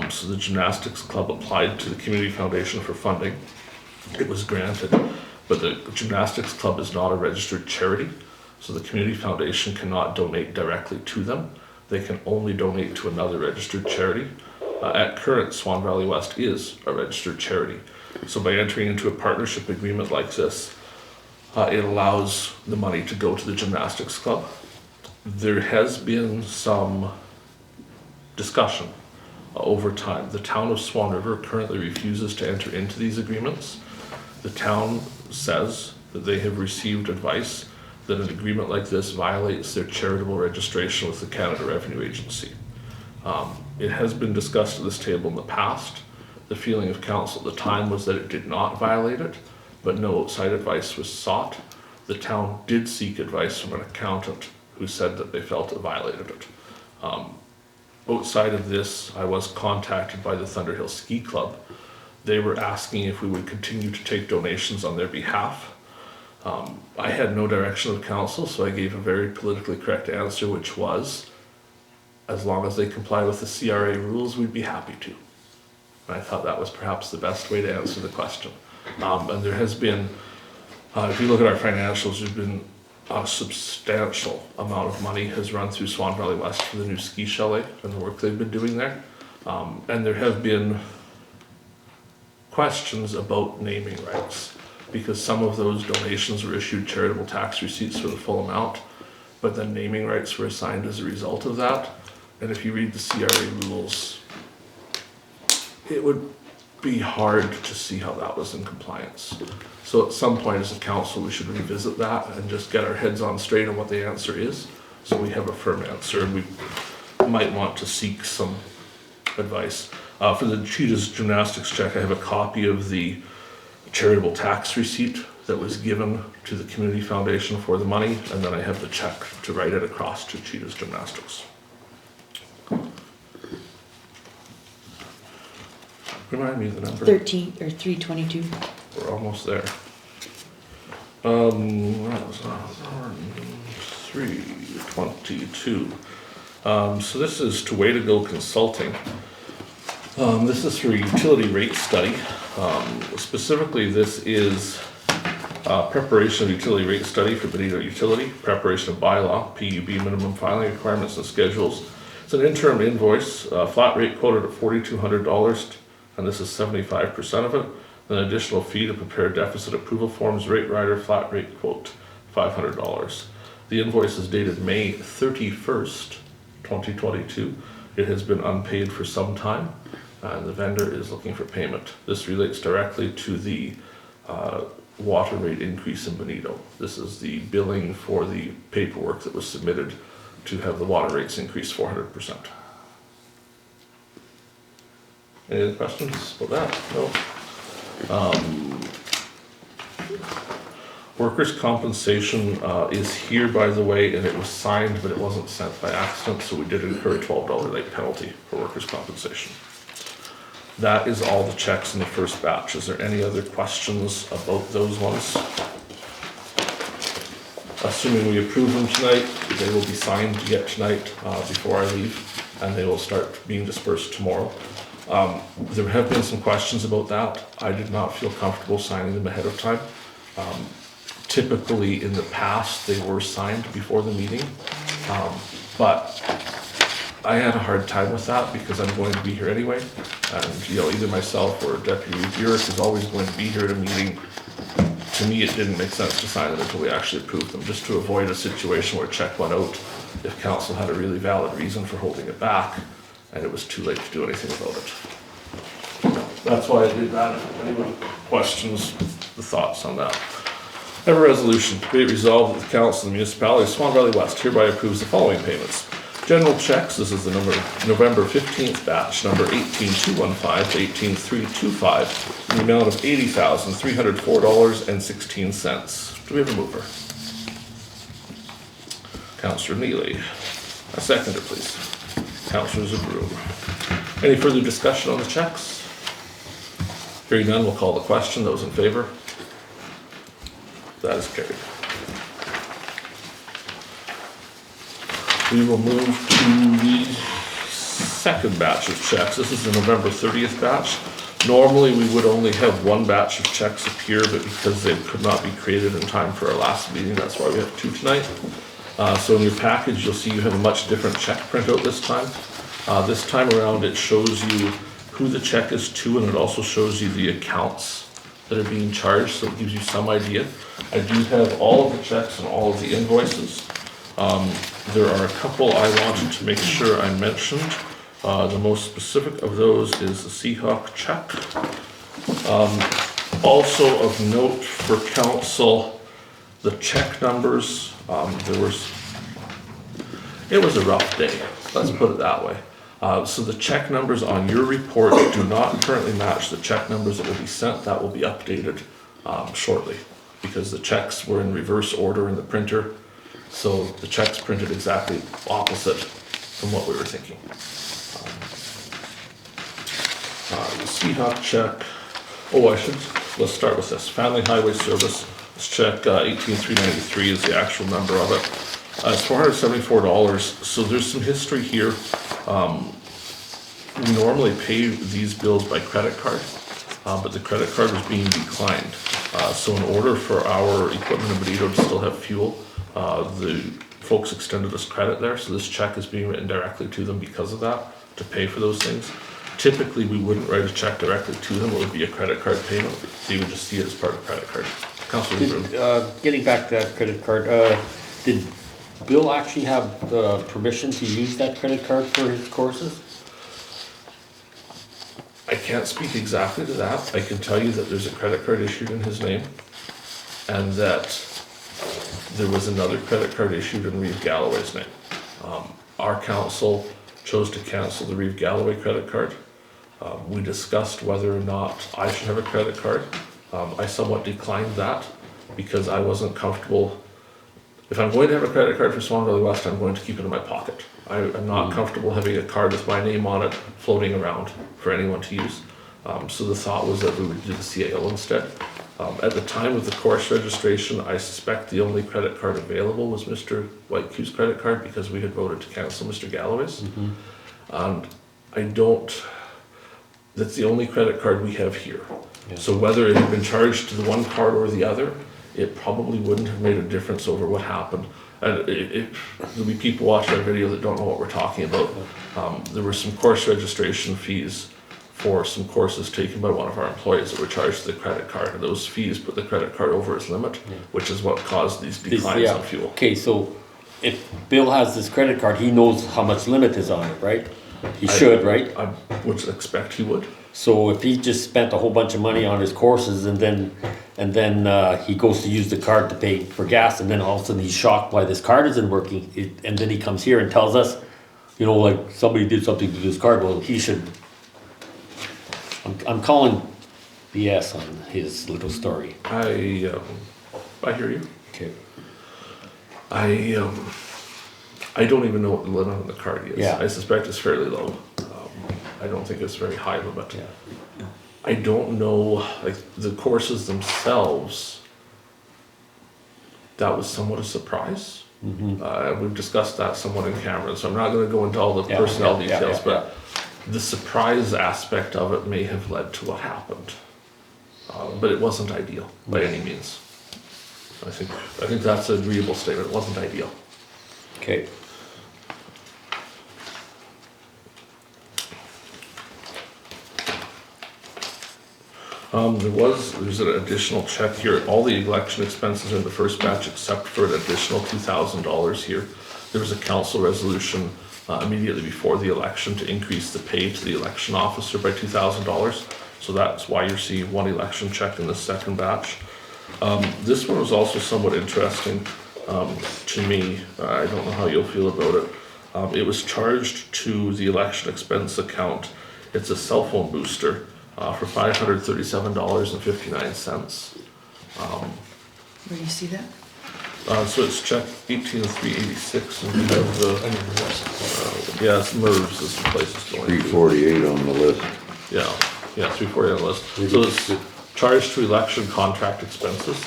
So the Gymnastics Club applied to the Community Foundation for funding. it was granted. But the gymnastics club is not a registered charity, so the community foundation cannot donate directly to them. They can only donate to another registered charity. At current, Swan Valley West is a registered charity. So by entering into a partnership agreement like this, it allows the money to go to the gymnastics club. There has been some discussion over time. The town of Swan River currently refuses to enter into these agreements. The town says that they have received advice that an agreement like this violates their charitable registration with the Canada Revenue Agency. It has been discussed at this table in the past. The feeling of council at the time was that it did not violate it, but no outside advice was sought. The town did seek advice from an accountant who said that they felt it violated it. Outside of this, I was contacted by the Thunderhill Ski Club. They were asking if we would continue to take donations on their behalf. I had no direction of council, so I gave a very politically correct answer, which was, as long as they comply with the CRA rules, we'd be happy to. And I thought that was perhaps the best way to answer the question. And there has been, if you look at our financials, there's been a substantial amount of money has run through Swan Valley West for the new ski chalet and the work they've been doing there. And there have been questions about naming rights, because some of those donations were issued charitable tax receipts for the full amount, but then naming rights were assigned as a result of that. And if you read the CRA rules, it would be hard to see how that was in compliance. So at some point as a council, we should revisit that and just get our heads on straight on what the answer is, so we have a firm answer, and we might want to seek some advice. For the Cheetah's gymnastics check, I have a copy of the charitable tax receipt that was given to the community foundation for the money, and then I have the check to write it across to Cheetah's Gymnastics. Remind me of the number. 322. We're almost there. That was 322. So this is to Way to Go Consulting. This is for a utility rate study. Specifically, this is preparation of utility rate study for Benito Utility, preparation of bylaw, PUB minimum filing requirements and schedules. It's an interim invoice, flat rate quoted at $4,200, and this is 75% of it. An additional fee to prepare deficit approval forms, rate rider, flat rate quote, $500. The invoice is dated May 31st, 2022. It has been unpaid for some time, and the vendor is looking for payment. This relates directly to the water rate increase in Benito. This is the billing for the paperwork that was submitted to have the water rates increase 400%. Any other questions about that? No. Workers' compensation is here, by the way, and it was signed, but it wasn't sent by accident, so we did incur a $12 late penalty for workers' compensation. That is all the checks in the first batch. Is there any other questions about those ones? Assuming we approve them tonight, they will be signed yet tonight before I leave, and they will start being dispersed tomorrow. There have been some questions about that. I did not feel comfortable signing them ahead of time. Typically in the past, they were signed before the meeting, but I had a hard time with that because I'm going to be here anyway. And either myself or Deputy Burick is always going to be here at a meeting. To me, it didn't make sense to sign them until we actually approved them, just to avoid a situation where a check went out if council had a really valid reason for holding it back and it was too late to do anything about it. That's why I did that. If anyone questions the thoughts on that. I have a resolution. Be it resolved that the council of the Municipality of Swan Valley West hereby approves the following payments. General checks, this is the November 15th batch, number 18215 to 18325, in the amount of $80,304.16. Do we have a mover? Councillor Neely. A seconder, please. Councillor Zbirun. Any further discussion on the checks? Hearing none, we'll call the question. Those in favor? That is carried. We will move to the second batch of checks. This is the November 30th batch. Normally, we would only have one batch of checks appear, but because they could not be created in time for our last meeting, that's why we have two tonight. So in your package, you'll see you have a much different check printout this time. This time around, it shows you who the check is to, and it also shows you the accounts that are being charged, so it gives you some idea. I do have all of the checks and all of the invoices. There are a couple I wanted to make sure I mentioned. The most specific of those is the Seahawk check. Also of note for council, the check numbers, it was a rough day, let's put it that way. So the check numbers on your report do not currently match the check numbers that will be sent. That will be updated shortly, because the checks were in reverse order in the printer. So the checks printed exactly opposite from what we were thinking. The Seahawk check, let's start with this. Family Highway Service, this check 18,393 is the actual number of it. It's $474, so there's some history here. We normally pay these bills by credit card, but the credit card was being declined. So in order for our equipment in Benito to still have fuel, the folks extended us credit there, so this check is being written directly to them because of that, to pay for those things. Typically, we wouldn't write a check directly to them, it would be a credit card payment, so you would just see it as part of credit card. Councillor Zbirun. Getting back to that credit card, did Bill actually have permission to use that credit card for his courses? I can't speak exactly to that. I can tell you that there's a credit card issued in his name, and that there was another credit card issued in Reeve Galloway's name. Our council chose to cancel the Reeve Galloway credit card. We discussed whether or not I should have a credit card. I somewhat declined that because I wasn't comfortable. If I'm going to have a credit card for Swan Valley West, I'm going to keep it in my pocket. I'm not comfortable having a card with my name on it floating around for anyone to use. So the thought was that we would do the CAO instead. At the time of the course registration, I suspect the only credit card available was Mr. Whitecue's credit card, because we had voted to cancel Mr. Galloway's. And that's the only credit card we have here. Yeah. So whether it had been charged to the one card or the other, it probably wouldn't have made a difference over what happened. And there'll be people watching our video that don't know what we're talking about. There were some course registration fees for some courses taken by one of our employees that were charged to the credit card, and those fees put the credit card over its limit, which is what caused these declines on fuel. Okay, so if Bill has this credit card, he knows how much limit is on it, right? He should, right? I would expect he would. So if he just spent a whole bunch of money on his courses and then he goes to use the card to pay for gas, and then all of a sudden he's shocked why this card isn't working, and then he comes here and tells us, you know, like somebody did something to this card, well, he should. I'm calling BS on his little story. I hear you. Okay. I don't even know what the limit on the card is. Yeah. I suspect it's fairly low. I don't think it's very high limit. Yeah. I don't know, like the courses themselves, that was somewhat a surprise. We've discussed that somewhat in camera, so I'm not going to go into all the personnel details, but the surprise aspect of it may have led to what happened. But it wasn't ideal by any means. I think that's an agreeable statement. It wasn't ideal. Okay. There's an additional check here. All the election expenses in the first batch except for an additional $2,000 here. There was a council resolution immediately before the election to increase the pay to the election officer by $2,000. So that's why you're seeing one election check in the second batch. This one was also somewhat interesting to me. I don't know how you'll feel about it. It was charged to the election expense account. It's a cell phone booster. For $537.59. Where do you see that? So it's check 18,386, and we have the, it's MERS is the place it's going. 348 on the list. Yeah, 340 on the list. So it's charged to election contract expenses.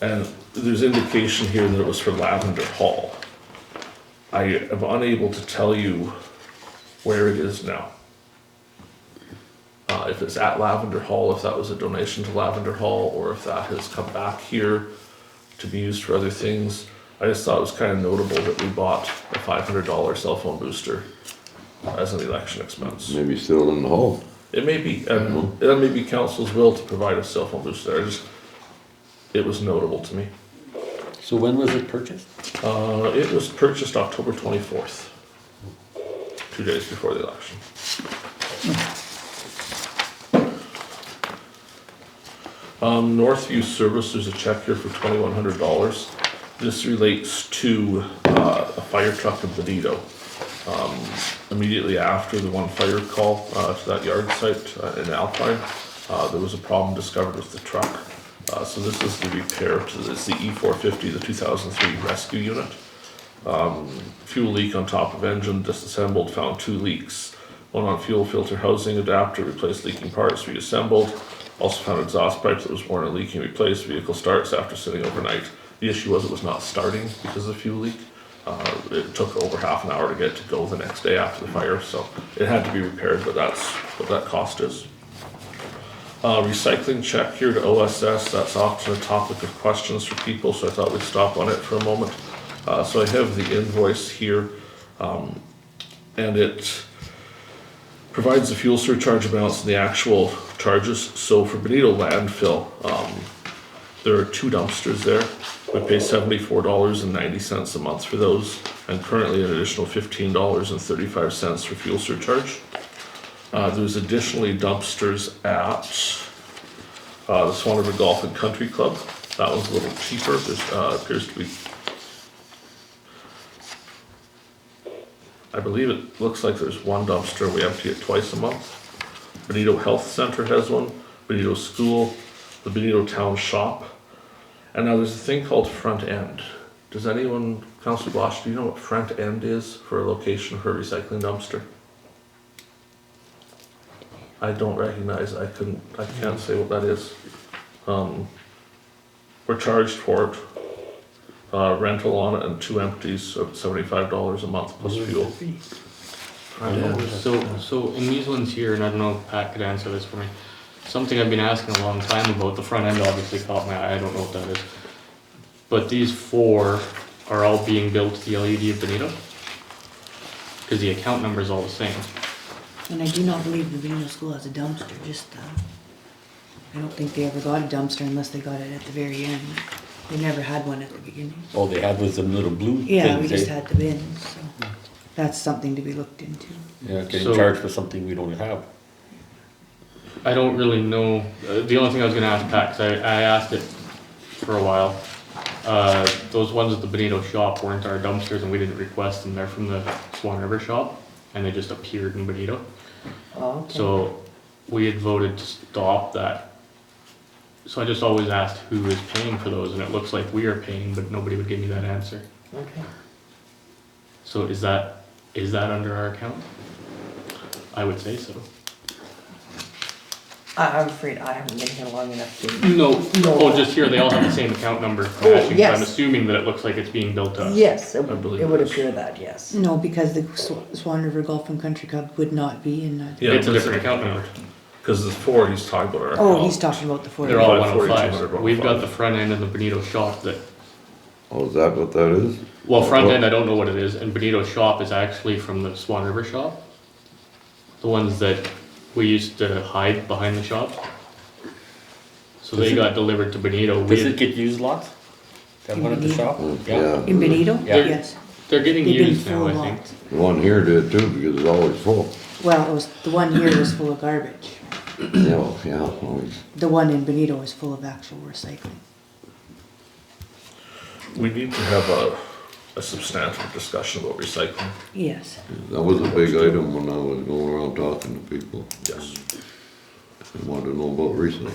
And there's indication here that it was for Lavender Hall. I am unable to tell you where it is now. if it's at Lavender Hall, if that was a donation to Lavender Hall, or if that has come back here to be used for other things. I just thought it was kind of notable that we bought a $500 cell phone booster as an election expense. Maybe still in the hall. It may be, and that may be council's will to provide a cell phone booster. It was notable to me. So when was it purchased? It was purchased October 24th, 2 days before the election. Northview Service, there's a check here for $2,100. This relates to a fire truck in Benito. Immediately after the one fire call to that yard site in Alpine, there was a problem discovered with the truck. So this is the repair to this, the E450, the 2003 rescue unit. Fuel leak on top of engine, disassembled, found 2 leaks. One on fuel filter housing adapter, replaced leaking parts, reassembled. Also found exhaust pipes that was worn and leaking, replaced. Vehicle starts after sitting overnight. The issue was it was not starting because of the fuel leak. It took over half an hour to get it to go the next day after the fire, so it had to be repaired, but that's what that cost is. Recycling check here to OSS, that's often a topic of questions for people, so I thought we'd stop on it for a moment. So I have the invoice here, and it provides the fuel surcharge amounts and the actual charges. So for Benito landfill, there are 2 dumpsters there. We pay $74.90 a month for those, and currently an additional $15.35 for fuel surcharge. There's additionally dumpsters at the Swan River Golf and Country Club. That one's a little cheaper. There's appears to be, I believe it looks like there's 1 dumpster. We empty it twice a month. Benito Health Center has one. Benito School, the Benito Town Shop. And now there's a thing called front end. Does anyone, Councillor Blosha, do you know what front end is for a location for a recycling dumpster? I don't recognize, I can't say what that is. We're charged for it, rental on it and 2 empties of $75 a month plus fuel. Front end. So in these ones here, and I don't know if Pat could answer this for me, something I've been asking a long time about, the front end obviously caught my eye, I don't know what that is. But these 4 are all being billed to the LUD of Benito? Because the account number is all the same. And I do not believe the Benito School has a dumpster, I don't think they ever got a dumpster unless they got it at the very end. They never had one at the beginning. All they had was them little blue things. Yeah, we just eh? had the bins, so that's something to be looked into. Yeah, getting So- charged for something we don't have. I don't really know, the only thing I was gonna ask Pat, cause I asked it for a while. Those ones at the Benito shop weren't our dumpsters and we didn't request them, they're from the Swan River shop, and they just appeared in Benito. Oh, okay. So we had voted to stop that. So I just always asked who is paying for those, and it looks like we are paying, but nobody would give me that answer. Okay. So is that under our account? I would say so. I'm afraid I haven't been here long enough to. No, oh, just here, they all have the same account number. Oh, yes. I'm assuming that it looks like it's being billed to us. Yes, it believe it would it is. appear that, yes. No, because the Swan River Golf and Country Club would not be in that. Yeah, It's a but different account number. Because the 4 he's talking about are. Oh, he's talking about the 4. They're all 105, 105s. We've got the front end and the Benito shop that, Oh, is that what that is? well, front end, I don't know what it is, and Benito shop is actually from the Swan River shop. The ones that we used to hide behind the shop. So they got delivered to Benito. We Does had- it get used lots? That one at the shop? Yeah. In Benito? Yeah. Yes. They're getting They've been used now, full I think. lots. The one here did too, because it's always full. Well, it was, the one here was full of garbage. Yeah, always. The one in Benito is full of actual recycling. We need to have a substantive discussion about recycling. Yes. That was a big item when I was going around talking to people. Yes. They wanted to know about recycling.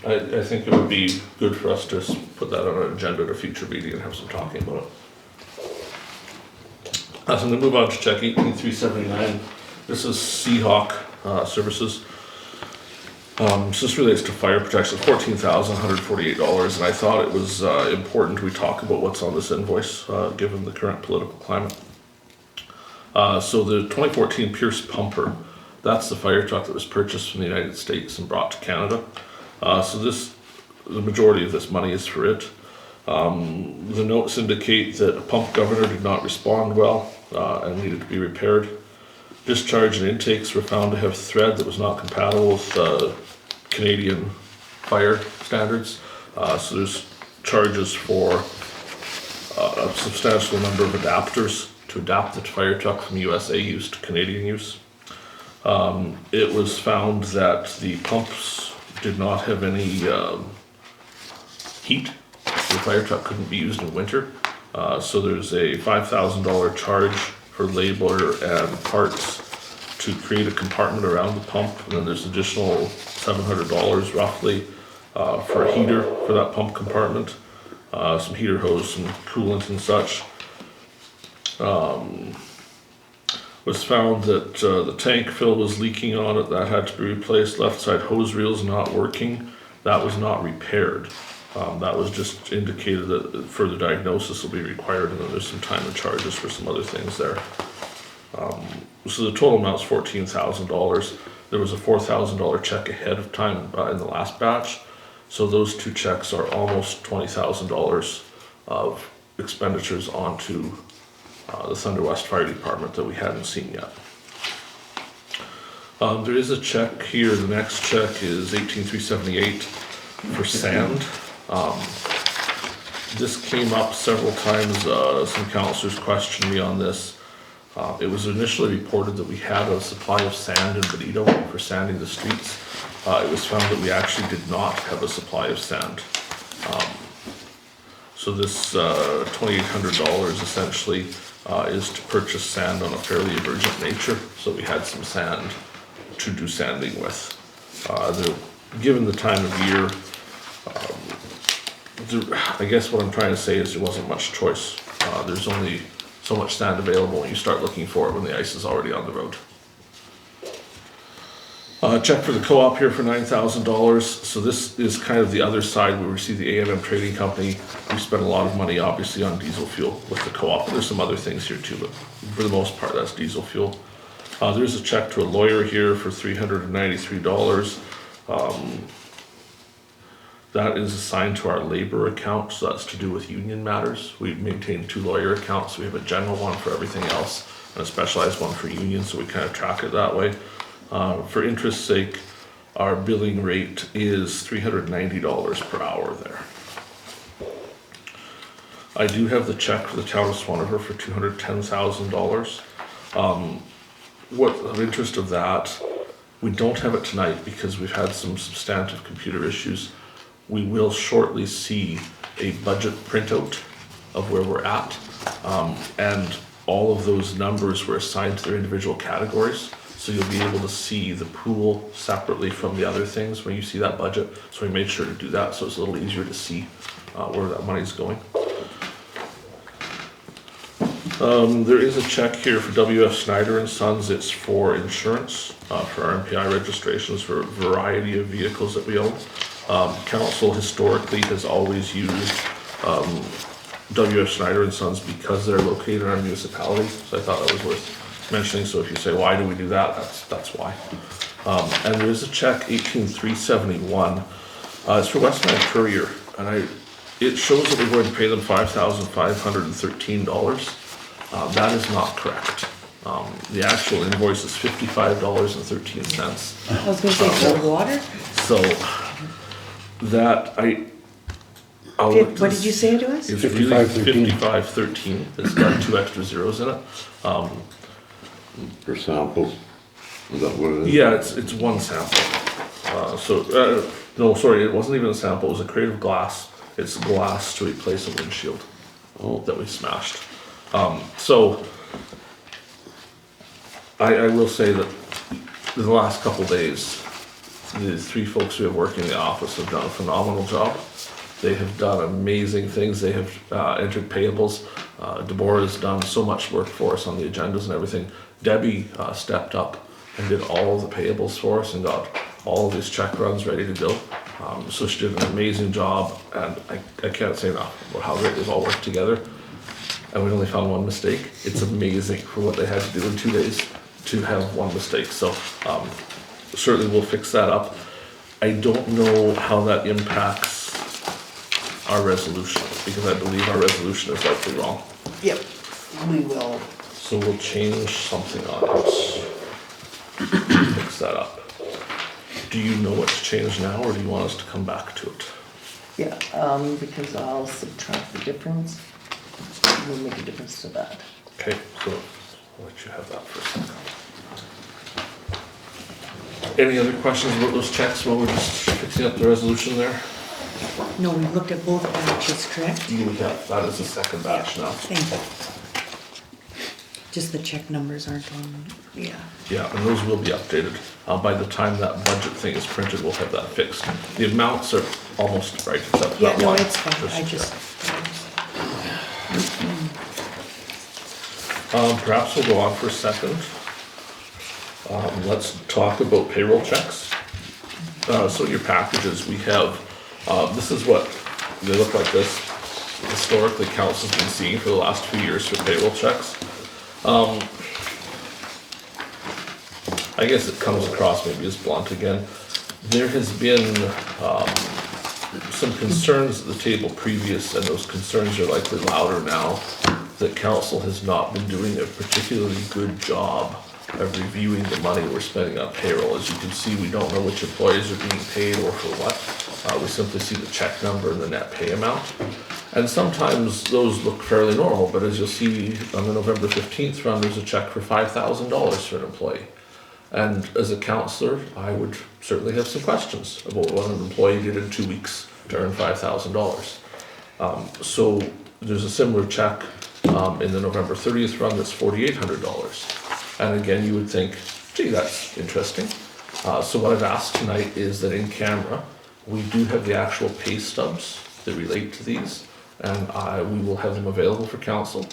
I think it would be good for us to put that on an agenda at a future meeting and have some talking about it. So I'm gonna move on to check 18379. This is Seahawk Services. So this relates to fire protection, $14,148, and I thought it was important we talk about what's on this invoice, given the current political climate. So the 2014 Pierce pumper, That's the fire truck that was purchased from the United States and brought to Canada. So the majority of this money is for it. The notes indicate that a pump governor did not respond well and needed to be repaired. Discharge and intakes were found to have thread that was not compatible with Canadian fire standards. So there's charges for a substantial number of adapters to adapt the fire truck from USA use to Canadian use. It was found that the pumps did not have any heat. The fire truck couldn't be used in winter. So there's a $5,000 charge for labor and parts to create a compartment around the pump. And then there's additional $700 roughly for a heater for that pump compartment. Some heater hose, some coolant and such. Was found that the tank fill was leaking on it. That had to be replaced. Left side hose reels not working. That was not repaired. That was just indicated that further diagnosis will be required, and then there's some time and charges for some other things there. So the total amount's $14,000. There was a $4,000 check ahead of time in the last batch. So those two checks are almost $20,000 of expenditures onto the Thunder West Fire Department that we hadn't seen yet. There is a check here. The next check is $18,378 for sand. This came up several times. Some councillors questioned me on this. It was initially reported that we had a supply of sand in Benito for sanding the streets. It was found that we actually did not have a supply of sand. So this $2,800 essentially is to purchase sand on a fairly emergent nature. So we had some sand to do sanding with. Given the time of year, I guess what I'm trying to say is there wasn't much choice. There's only so much sand available when you start looking for it when the ice is already on the road. Check for the co-op here for $9,000. So this is kind of the other side where we see the A&M Trading Company. We spent a lot of money obviously on diesel fuel with the co-op. There's some other things here too, but for the most part that's diesel fuel. There's a check to a lawyer here for $393. That is assigned to our labor account, so that's to do with union matters. We maintain 2 lawyer accounts. We have a general one for everything else and a specialized one for union, so we kind of track it that way. For interest's sake, our billing rate is $390 per hour there. I do have the check for the town of Swan River for $210,000. What of interest of that, we don't have it tonight because we've had some substantive computer issues. We will shortly see a budget printout of where we're at, and all of those numbers were assigned to their individual categories. So you'll be able to see the pool separately from the other things when you see that budget. So we made sure to do that so it's a little easier to see where that money's going. There is a check here for W.F. Snyder and Sons. It's for insurance, for our MPI registrations for a variety of vehicles that we own. Council historically has always used W.F. Snyder and Sons because they're located in our municipality. So I thought that was worth mentioning. So if you say, why do we do that? That's why. And there is a check, 18,371. It's for West Nile Courier, and it shows that we're going to pay them $5,513. That is not correct. The actual invoice is $55.13. I was gonna say for water? So that What did you say to us? It's really 5513. It's got 2 extra zeros in it. For samples, is that what it is? Yeah, it's one sample. No, sorry, it wasn't even a sample. It was a crate of glass. It's glass to replace a windshield that we smashed. So I will say that in the last couple days, the 3 folks we have working in the office have done a phenomenal job. They have done amazing things. They have entered payables. Deborah has done so much work for us on the agendas and everything. Debbie stepped up and did all of the payables for us and got all of these check runs ready to go. So she did an amazing job, and I can't say enough about how great they've all worked together. And we only found one mistake. It's amazing for what they had to do in 2 days. to have one mistake, so certainly we'll fix that up. I don't know how that impacts our resolution, because I believe our resolution is likely wrong. Yep, we will. So we'll change something on it. Fix that up. Do you know what's changed now, or do you want us to come back to it? Yeah, because I'll subtract the difference. We'll make a difference to that. Okay, so I'll let you have that for a second. Any other questions about those checks while we're just fixing up the resolution there? No, we looked at both batches, correct? That is the second batch now. Thank you. Just the check numbers aren't on, yeah. Yeah, and those will be updated. By the time that budget thing is printed, we'll have that fixed. The amounts are almost right, except for Yeah, that no, one. it's fine, I just, Perhaps we'll go on for a second. Let's talk about payroll checks. So your packages, we have, this is what they look like this. Historically, council's been seeing for the last few years for payroll checks. I guess it comes across maybe as blunt again. There has been some concerns at the table previous, and those concerns are likely louder now, that council has not been doing a particularly good job of reviewing the money we're spending on payroll. As you can see, we don't know which employees are being paid or for what. We simply see the check number and the net pay amount. And sometimes those look fairly normal, but as you'll see on the November 15th run, there's a check for $5,000 for an employee. And as a councillor, I would certainly have some questions about what an employee did in 2 weeks to earn $5,000. So there's a similar check in the November 30th run that's $4,800. And again, you would think, gee, that's interesting. So what I've asked tonight is that in camera, we do have the actual pay stubs that relate to these, and we will have them available for council.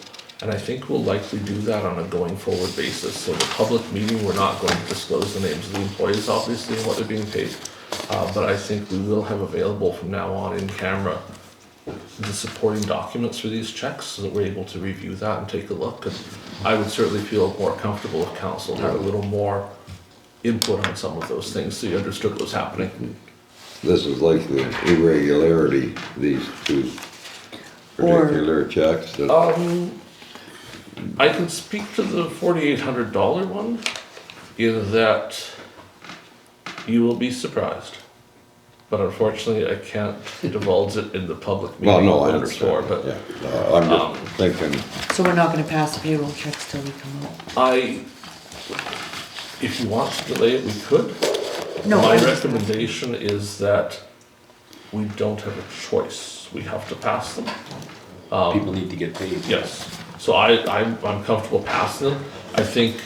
And I think we'll likely do that on a going forward basis. So the public meeting, we're not going to disclose the names of the employees, obviously, and what they're being paid. But I think we will have available from now on in camera the supporting documents for these checks, so that we're able to review that and take a look. And I would certainly feel more comfortable if council had a little more input on some of those things, so you understood what was happening. This is like the irregularity, these two particular checks that. I can speak to the $4,800 one, in that you will be surprised. But unfortunately, I can't divulge it in the public meeting. Well, no, I what it's for, understand, but yeah, I'm just thinking, so we're not gonna pass the payroll checks till we come out? if you want to delay it, we could. No, My I understand. recommendation is that we don't have a choice, we have to pass them. People need to get paid. Yes, so I'm comfortable passing them. I think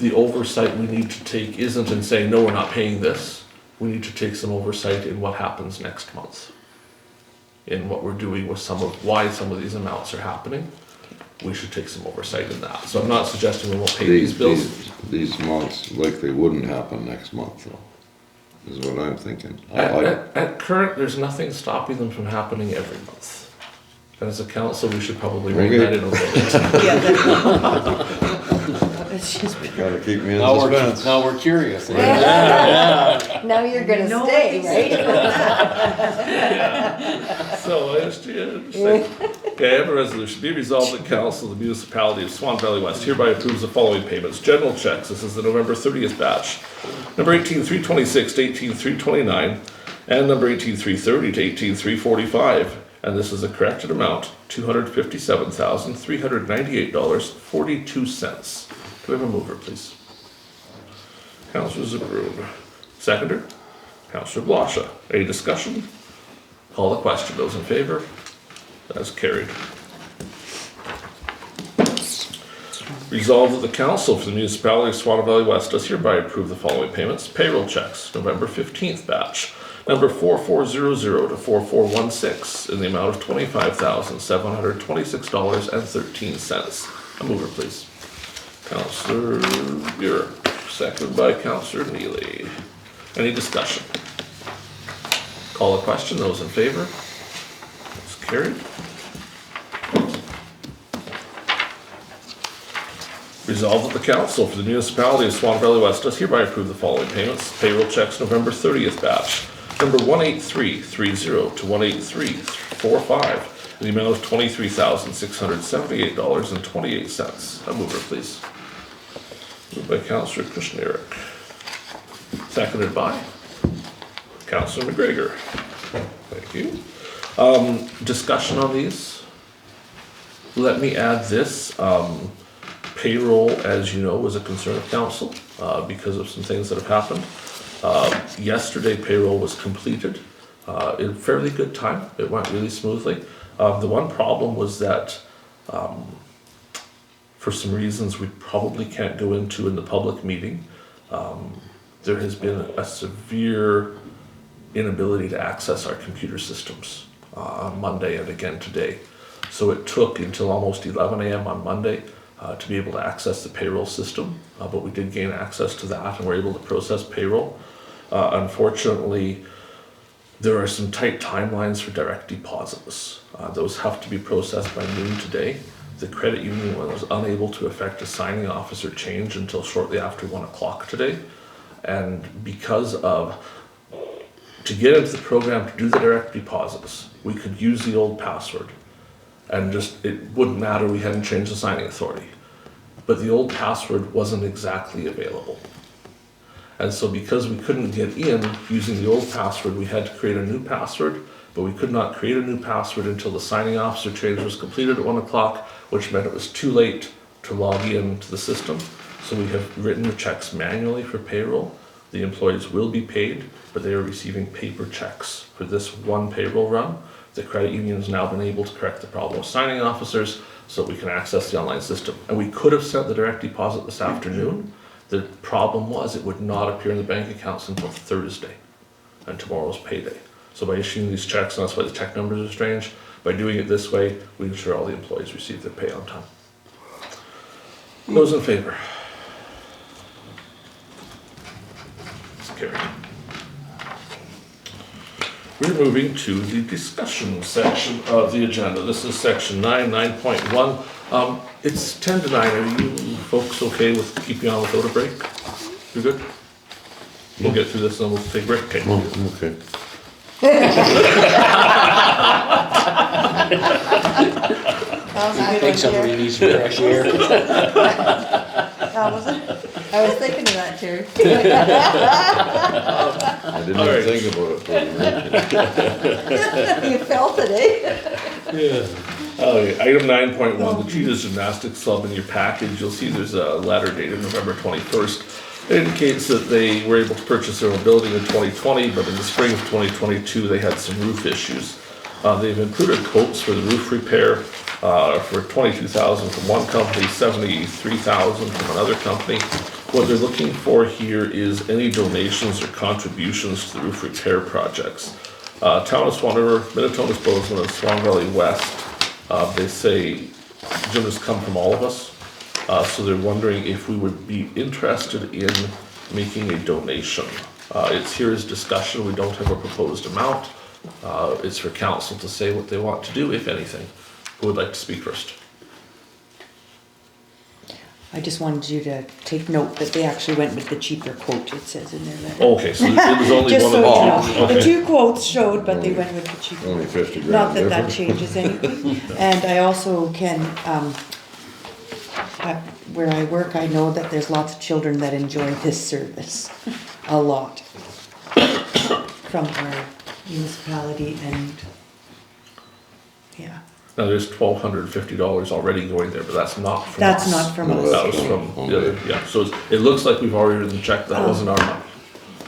the oversight we need to take isn't in saying, no, we're not paying this. We need to take some oversight in what happens next month. In what we're doing with why some of these amounts are happening. We should take some oversight in that. So I'm not suggesting we won't pay these bills. these amounts likely wouldn't happen next month, though, is what I'm thinking. At current, there's nothing stopping them from happening every month. And as a council, we should probably rein Okay. that in a little bit. Yeah, that's just. Gotta keep me in Now suspense. we're curious. eh? Now you're gonna No, stay, it's- right? So I understand. Okay, I have a resolution. Be resolved that council of the Municipality of Swan Valley West hereby approves the following payments. General checks, this is the November 30th batch. Number 18,326 to 18,329, and number 18,330 to 18,345. And this is a corrected amount, $257,398.42. Do we have a mover, please? Councillor Zbirun. Seconder? Councillor Blosha. Any discussion? Call the question. Those in favor? That's carried. Resolved that the council for the municipality of Swan Valley West does hereby approve the following payments. Payroll checks, November 15th batch, number 4400 to 4416, in the amount of $25,726.13. A mover, please. Councillor Burick, seconded by Councillor Neely. Any discussion? Call the question. Those in favor? It's carried. Resolved that the council for the municipality of Swan Valley West does hereby approve the following payments. Payroll checks November 30th batch, number 18330 to 18345, in the amount of $23,678.28. A mover, please. Moved by Councillor Kushniryk. Seconded by Councillor McGregor. Thank you. Discussion on these? Let me add this. Payroll, as you know, was a concern of council because of some things that have happened. Yesterday, payroll was completed in fairly good time. It went really smoothly. The one problem was that for some reasons we probably can't go into in the public meeting, there has been a severe inability to access our computer systems on Monday and again today. So it took until almost 11 a.m. on Monday to be able to access the payroll system, but we did gain access to that and were able to process payroll. Unfortunately, there are some tight timelines for direct deposits. Those have to be processed by noon today. The credit union was unable to effect a signing officer change until shortly after 1 o'clock today. And because of, to get into the program to do the direct deposits, we could use the old password and just, it wouldn't matter, we hadn't changed the signing authority. But the old password wasn't exactly available. And so because we couldn't get in using the old password, we had to create a new password, but we could not create a new password until the signing officer change was completed at 1 o'clock, which meant it was too late to log in to the system. So we have written the checks manually for payroll. The employees will be paid, but they are receiving paper checks for this one payroll run. The credit union has now been able to correct the problem with signing officers so that we can access the online system. And we could have sent the direct deposit this afternoon. The problem was it would not appear in the bank accounts until Thursday, and tomorrow's payday. So by issuing these checks, and that's why the check numbers are strange, by doing it this way, we ensure all the employees receive their pay on time. Those in favor? It's carried. We're moving to the discussion section of the agenda. This is section 9.1. It's 10 to 9. Are you folks okay with keeping on without a break? You're good? We'll get through this and we'll take a break. Okay. Oh, okay. I think somebody needs some fresh air. I was thinking of that, Terry. I didn't All right. even think about it. Till you mentioned it. You felt it, eh? Okay, item 9.1, the Cheetahs Gymnastics Club in your package, you'll see there's a letter dated November 21st. It indicates that they were able to purchase their own building in 2020, but in the spring of 2022 they had some roof issues. They've included quotes for the roof repair for $22,000 from one company, $73,000 from another company. What they're looking for here is any donations or contributions to the roof repair projects. Town of Swan River, Minnetonka's Bozeman, and Swan Valley West, they say gymnasts come from all of us. So they're wondering if we would be interested in making a donation. It's here as discussion, we don't have a proposed amount. It's for council to say what they want to do, if anything. Who would like to speak first? I just wanted you to take note that they actually went with the cheaper quote, it says in their letter. Okay, so it was only Just one so of you the know, two. the Okay. two quotes showed, but they went with the cheaper. Only 50 grand. Not that that difference. changes anything. And I also can, where I work, I know that there's lots of children that enjoy this service, a lot. From our municipality and, yeah, Now there's $1,250 already going there, but that's not from that's us. not from No, us, That was from the other, yeah, so it looks like we've already written the check, that wasn't our money.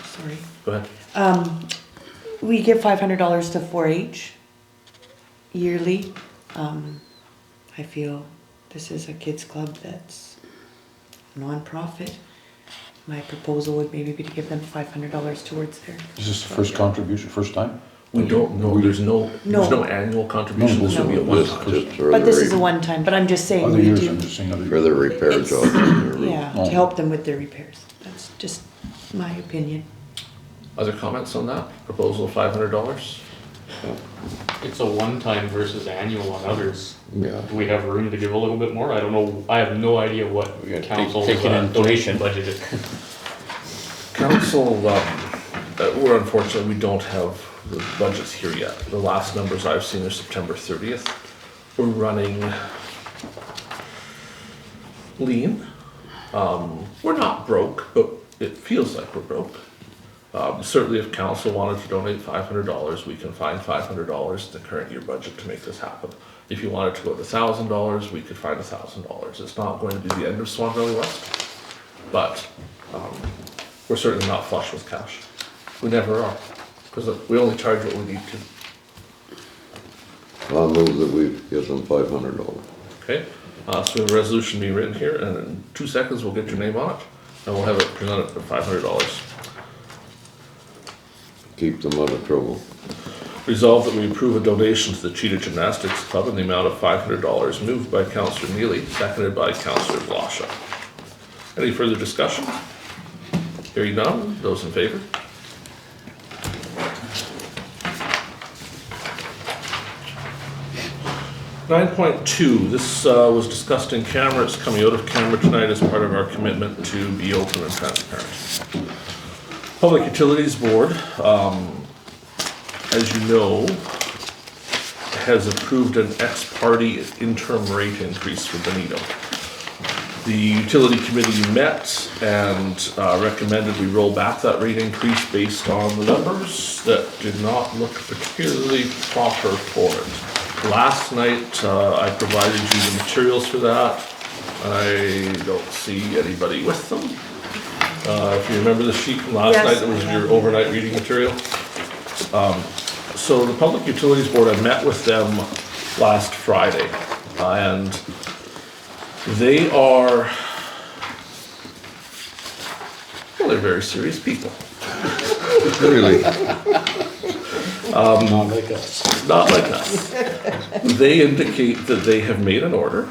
sorry. Go ahead. We give $500 to 4-H yearly. I feel this is a kids club that's non-profit. My proposal would maybe be to give them $500 towards their. Is this the first contribution, first time? We don't know, there's no No. annual contribution, this would be a Just one-time. for But this is a the, one-time, but I'm just saying Other we years, do, I'm just saying other for years. the repair It's- job. yeah, to help them with their repairs. That's just my opinion. Other comments on that? Proposal of $500? it's a one-time versus annual on others. Yeah. Do we have room to give a little bit more? I don't know, I have no idea what We gotta council's take an donation budget is. Council, we're unfortunately, we don't have the budgets here yet. The last numbers I've seen are September 30th. We're running lean. We're not broke, but it feels like we're broke. Certainly if council wanted to donate $500, we can find $500 in the current year budget to make this happen. If you wanted to go to $1,000, we could find $1,000. It's not going to be the end of Swan Valley West, but we're certainly not flush with cash. We never are, because we only charge what we need to. I'll move that we give them $500. Okay, so we have a resolution being written here, and in 2 seconds we'll get your name on it, and we'll have it presented for $500. Keep them out of trouble. Resolved that we approve a donation to the Cheetah Gymnastics Club in the amount of $500, moved by Councillor Neely, seconded by Councillor Blosha. Any further discussion? Hearing none, those in favor? (9.2) This was discussed in camera. It's coming out of camera tonight as part of our commitment to be open and transparent. Public Utilities Board, as you know, has approved an ex-parte interim rate increase for Benito. The utility committee met and recommended we roll back that rate increase based on the numbers that did not look particularly proper for it. Last night, I provided you the materials for that. I don't see anybody with them. If you remember the sheet from last Yes, night, that was I your have. overnight reading material. So the Public Utilities Board, I met with them last Friday, and they are, well, they're very serious people. Really? Not like us. Not like us. They indicate that they have made an order,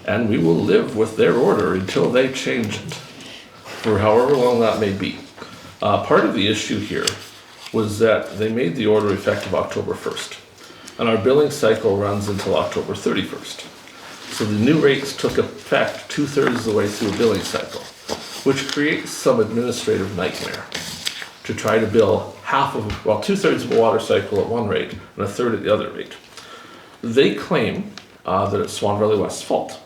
and we will live with their order until they change it, for however long that may be. Part of the issue here was that they made the order effective October 1st, and our billing cycle runs until October 31st. So the new rates took effect 2/3 of the way through a billing cycle, which creates some administrative nightmare to try to bill half of, well, 2/3 of a water cycle at one rate and 1/3 at the other rate. They claim that it's Swan Valley West's fault,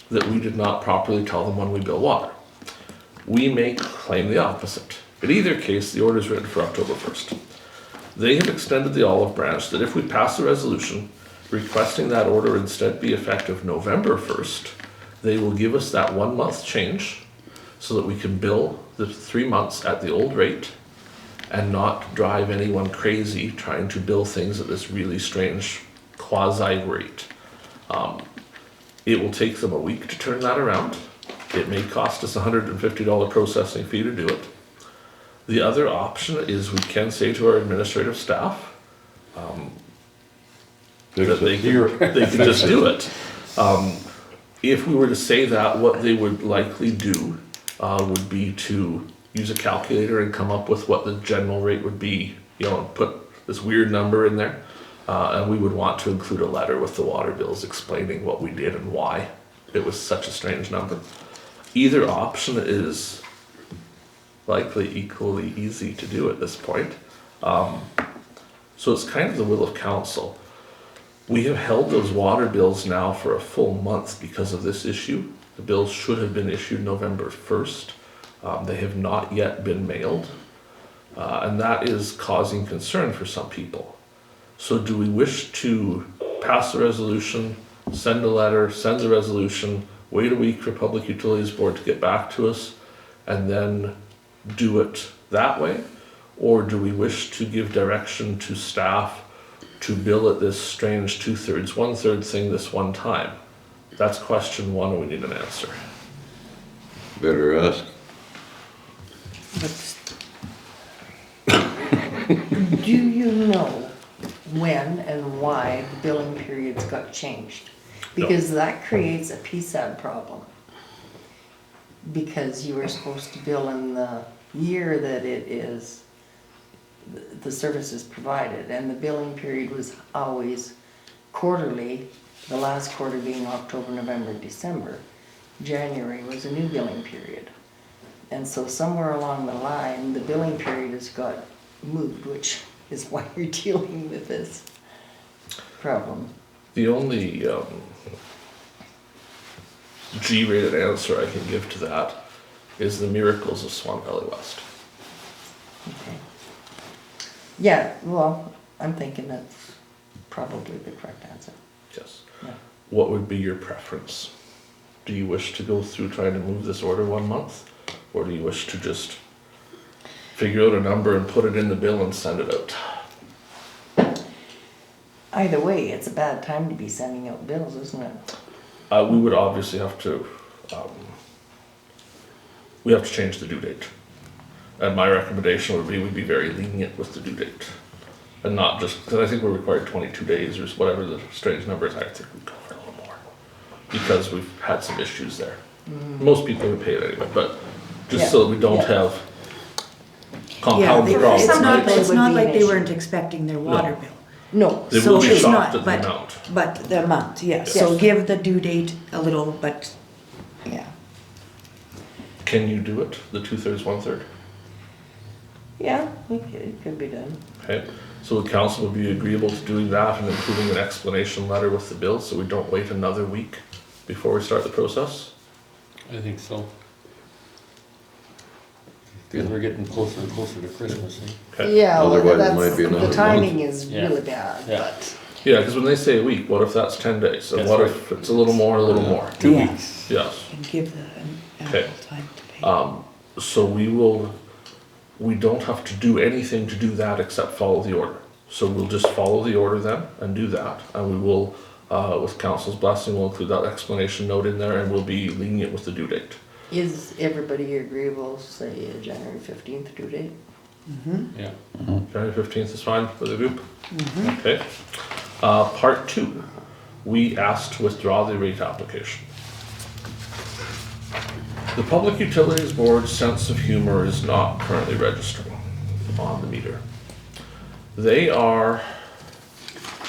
that we did not properly tell them when we bill water. We may claim the opposite. In either case, the order is written for October 1st. They have extended the olive branch that if we pass a resolution requesting that order instead be effective November 1st, they will give us that 1 month change so that we can bill the 3 months at the old rate and not drive anyone crazy trying to bill things at this really strange quasi rate. It will take them a week to turn that around. It may cost us a $150 processing fee to do it. The other option is we can say to our administrative staff that they can just do it. If we were to say that, what they would likely do would be to use a calculator and come up with what the general rate would be, you know, and put this weird number in there. And we would want to include a letter with the water bills explaining what we did and why it was such a strange number. Either option is likely equally easy to do at this point. So it's kind of the will of council. We have held those water bills now for a full month because of this issue. The bills should have been issued November 1st. They have not yet been mailed. And that is causing concern for some people. So do we wish to pass a resolution, send a letter, send the resolution, wait a week for Public Utilities Board to get back to us, and then do it that way? Or do we wish to give direction to staff to bill at this strange 2/3, 1/3 thing this one time? That's question one, and we need an answer. Better ask. Do you know when and why the billing periods got changed? Because that creates a PSAD problem. Because you were supposed to bill in the year that it is the services provided, and the billing period was always quarterly, the last quarter being October, November, December. January was a new billing period. And so somewhere along the line, the billing period has got moved, which is why you're dealing with this problem. The only G-rated answer I can give to that is the miracles of Swan Valley West. Okay. Yeah, well, I'm thinking that's probably the correct answer. Yes. Yeah. What would be your preference? Do you wish to go through trying to move this order 1 month? Or do you wish to just figure out a number and put it in the bill and send it out? Either way, it's a bad time to be sending out bills, isn't it? We would obviously have to, we have to change the due date. And my recommendation would be we'd be very lenient with the due date. And not just, because I think we're required 22 days or whatever the strange number is, I think we'd go for a little more. Because we've had some issues there. Most people would pay it anyway, but just so that we don't have Yeah, compounding problems. it's not, It it's would not be like an they issue. weren't expecting their water bill. No. They So will be it's shocked not, at the but- amount. But the amount, yes, so Yes. give the due date a little, but, Yeah. Can you do it, the 2/3, 1/3? Yeah, it could be done. Okay, so the council would be agreeable to doing that and including an explanation letter with the bill, so we don't wait another week before we start the process? I think so. Because we're getting closer and closer to Christmas, eh? Okay. Yeah, well, Otherwise it that's, might be another the month. timing is Yeah. really bad, Yeah. but, Yeah, because when they say a week, what if that's 10 days? And That's what right. if it's a little more, a little more? 2 Yeah. weeks. Yes. and give the Okay. ample time to pay. So we don't have to do anything to do that except follow the order. So we'll just follow the order then and do that. And we will, with council's blessing, we'll include that explanation note in there and we'll be lenient with the due date. is everybody agreeable, say, a January 15th due date? Yeah. January 15th is fine for the group? Okay. Part 2, we asked to withdraw the rate application. The Public Utilities Board's sense of humor is not currently registering on the meter. They are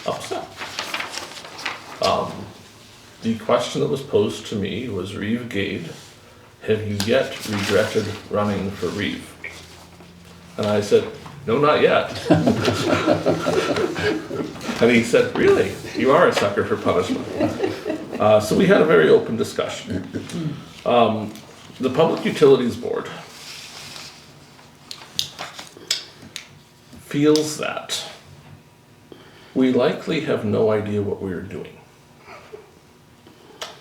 upset. The question that was posed to me was, Reeve Gade, have you yet regretted running for Reeve? And I said, no, not yet. And he said, really? You are a sucker for punishment. So we had a very open discussion. The Public Utilities Board feels that we likely have no idea what we are doing.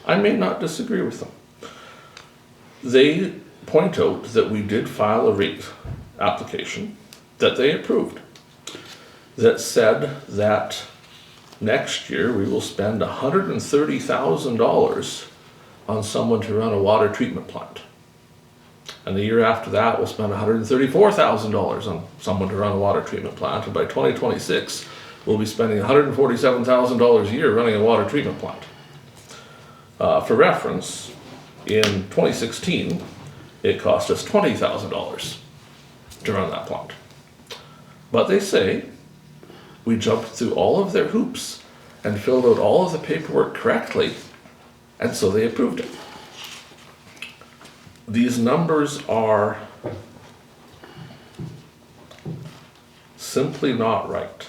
I may not disagree with them. They point out that we did file a rate application that they approved that said that next year we will spend $130,000 on someone to run a water treatment plant. And the year after that, we'll spend $134,000 on someone to run a water treatment plant. And by 2026, we'll be spending $147,000 a year running a water treatment plant. For reference, in 2016, it cost us $20,000 to run that plant. But they say we jumped through all of their hoops and filled out all of the paperwork correctly, and so they approved it. These numbers are simply not right.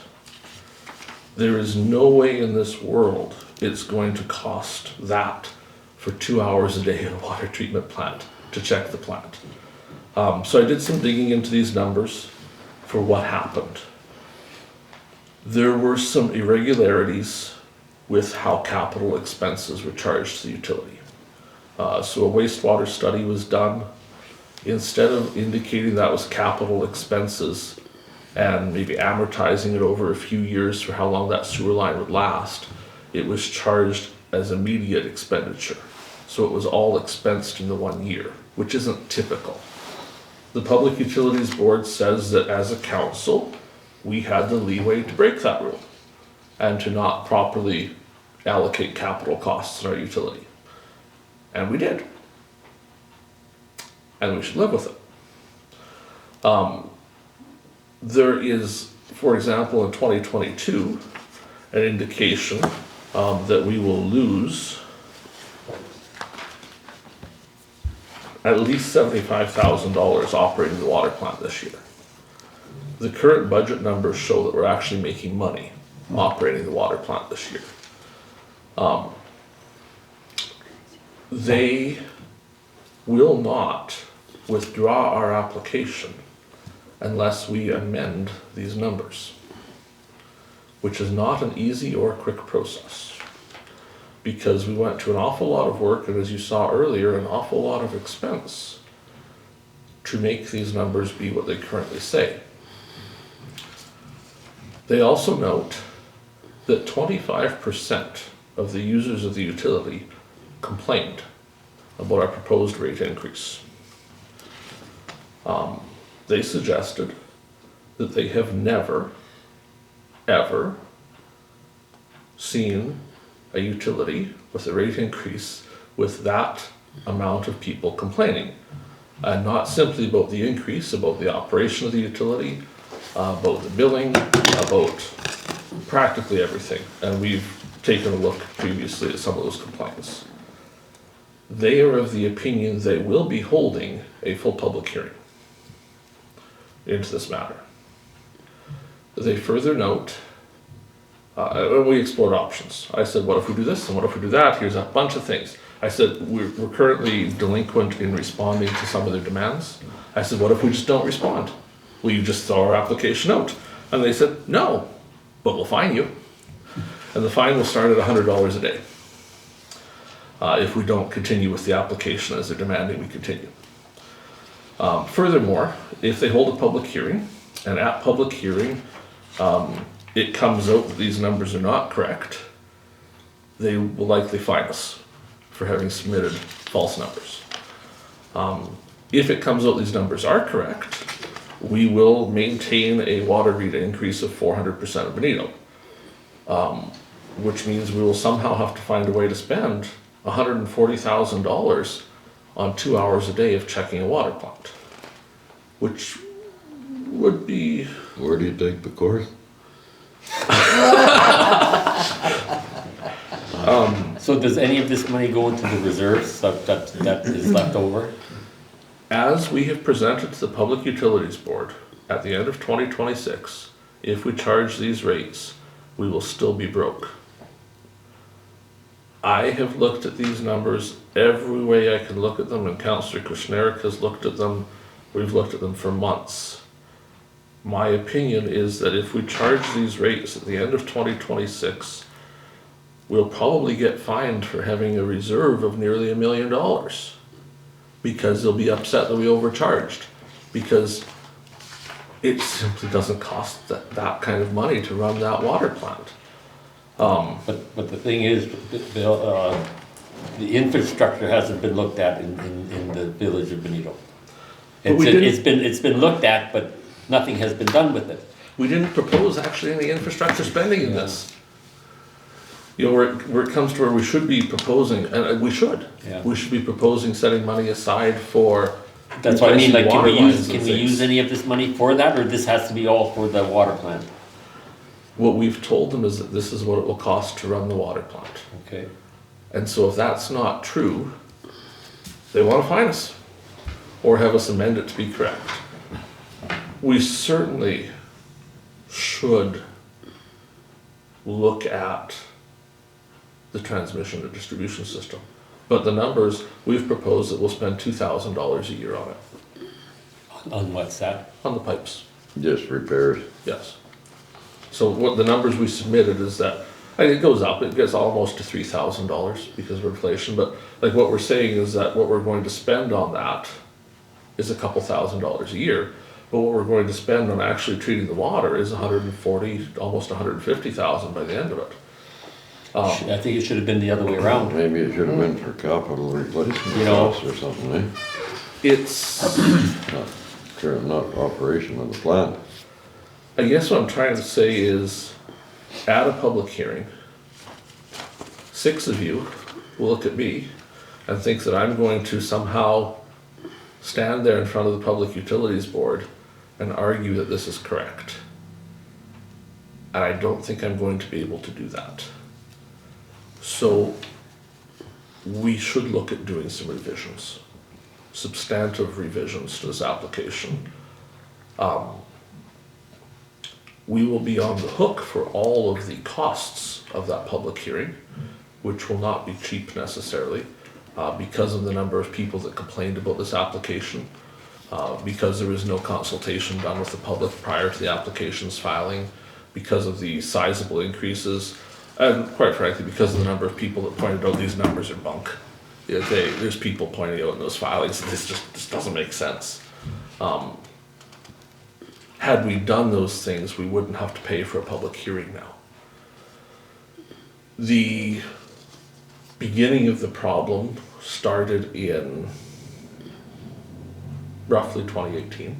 There is no way in this world it's going to cost that for 2 hours a day at a water treatment plant to check the plant. So I did some digging into these numbers for what happened. There were some irregularities with how capital expenses were charged to the utility. So a wastewater study was done. Instead of indicating that was capital expenses and maybe amortizing it over a few years for how long that sewer line would last, it was charged as immediate expenditure. So it was all expensed in the 1 year, which isn't typical. The Public Utilities Board says that as a council, we had the leeway to break that rule and to not properly allocate capital costs in our utility. And we did. And we should live with it. there is, for example, in 2022, an indication that we will lose at least $75,000 operating the water plant this year. The current budget numbers show that we're actually making money operating the water plant this year. They will not withdraw our application unless we amend these numbers, which is not an easy or quick process, because we went to an awful lot of work, and as you saw earlier, an awful lot of expense to make these numbers be what they currently say. They also note that 25% of the users of the utility complained about our proposed rate increase. They suggested that they have never, ever seen a utility with a rate increase with that amount of people complaining. And not simply about the increase, about the operation of the utility, about the billing, about practically everything. And we've taken a look previously at some of those complaints. They are of the opinion they will be holding a full public hearing into this matter. They further note, we explored options. I said, what if we do this and what if we do that? Here's a bunch of things. I said, we're currently delinquent in responding to some of their demands. I said, what if we just don't respond? Will you just throw our application out? And they said, no, but we'll fine you. And the fine will start at $100 a day if we don't continue with the application as they're demanding we continue. Furthermore, if they hold a public hearing, and at public hearing, it comes out that these numbers are not correct, they will likely fine us for having submitted false numbers. If it comes out these numbers are correct, we will maintain a water rate increase of 400% of Bonito, which means we will somehow have to find a way to spend $140,000 on 2 hours a day of checking a water plant, which would be... Where do you take the course? So does any of this money go into the reserves that is left over? As we have presented to the Public Utilities Board, at the end of 2026, if we charge these rates, we will still be broke. I have looked at these numbers every way I can look at them, and Councillor Kushniryk has looked at them. We've looked at them for months. My opinion is that if we charge these rates at the end of 2026, we'll probably get fined for having a reserve of nearly $1 million, because they'll be upset that we overcharged, because it simply doesn't cost that kind of money to run that water plant. But the thing is, the infrastructure hasn't been looked at in the village of Bonito. It's been looked at, but nothing has been done with it. We didn't propose actually any infrastructure spending in this. You know, where it comes to where we should be proposing, and we should. Yeah. We should be proposing setting money aside for. That's what I mean, like, can we replacing water lines and use things. any of this money for that, or this has to be all for the water plant? What we've told them is that this is what it will cost to run the water plant. Okay. And so if that's not true, they want to fine us or have us amend it to be correct. We certainly should look at the transmission and distribution system. But the numbers, we've proposed that we'll spend $2,000 a year on it, On what's that? on the pipes, Just repairs. yes. So what the numbers we submitted is that, I think it goes up, it gets almost to $3,000 because of inflation, but like what we're saying is that what we're going to spend on that is a couple $1,000s a year, but what we're going to spend on actually treating the water is 140, almost 150,000 by the end of it. I think it should have been the other way around. Maybe it should have been for capital replacement You know. costs or something, eh? It's, Not operation of the plant. I guess what I'm trying to say is, at a public hearing, 6 of you will look at me and think that I'm going to somehow stand there in front of the Public Utilities Board and argue that this is correct. And I don't think I'm going to be able to do that. So we should look at doing some revisions, substantive revisions to this application. We will be on the hook for all of the costs of that public hearing, which will not be cheap necessarily, because of the number of people that complained about this application, because there was no consultation done with the public prior to the application's filing, because of the sizable increases, and quite frankly, because of the number of people that pointed out these numbers are bunk. Yeah, there's people pointing out in those filings, this doesn't make sense. Had we done those things, we wouldn't have to pay for a public hearing now. The beginning of the problem started in roughly 2018,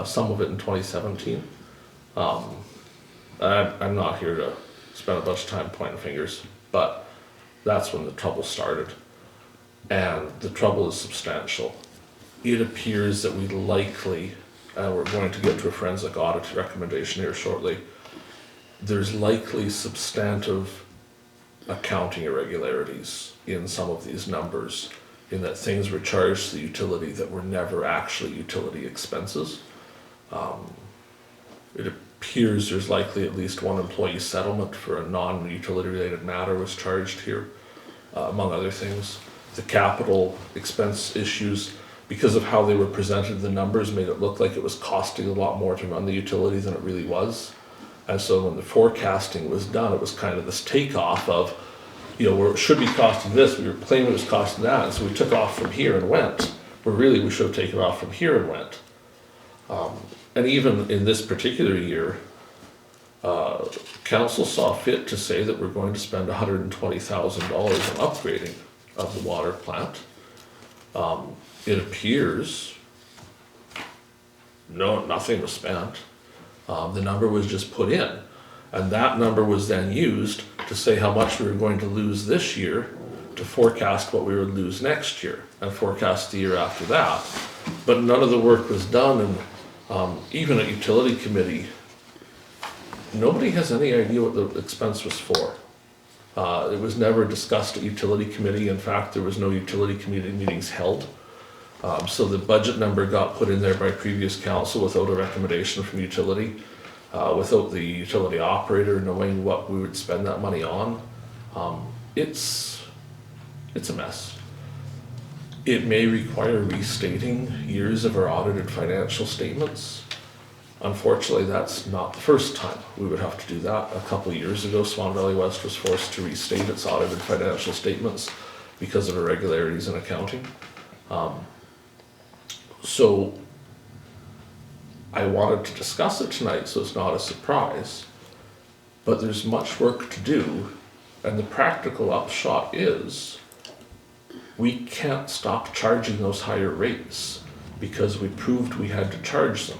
some of it in 2017. I'm not here to spend a bunch of time pointing fingers, but that's when the trouble started. And the trouble is substantial. It appears that we likely, and we're going to get to a forensic audit recommendation here shortly, there's likely substantive accounting irregularities in some of these numbers, in that things were charged to the utility that were never actually utility expenses. It appears there's likely at least one employee settlement for a non-utility related matter was charged here, among other things. The capital expense issues, because of how they were presented, the numbers made it look like it was costing a lot more to run the utility than it really was. And so when the forecasting was done, it was kind of this takeoff of, you know, where it should be costing this, we were claiming it was costing that, and so we took off from here and went, where really we should have taken off from here and went. And even in this particular year, council saw fit to say that we're going to spend $120,000 on upgrading of the water plant. It appears nothing was spent. The number was just put in, and that number was then used to say how much we were going to lose this year, to forecast what we would lose next year, and forecast the year after that. But none of the work was done, and even at utility committee, nobody has any idea what the expense was for. It was never discussed at utility committee. In fact, there was no utility committee meetings held. So the budget number got put in there by previous council without a recommendation from utility, without the utility operator knowing what we would spend that money on. It's a mess. It may require restating years of our audited financial statements. Unfortunately, that's not the first time we would have to do that. A couple of years ago, Swan Valley West was forced to restate its audited financial statements because of irregularities in accounting. So I wanted to discuss it tonight so it's not a surprise, but there's much work to do, and the practical upshot is we can't stop charging those higher rates because we proved we had to charge them.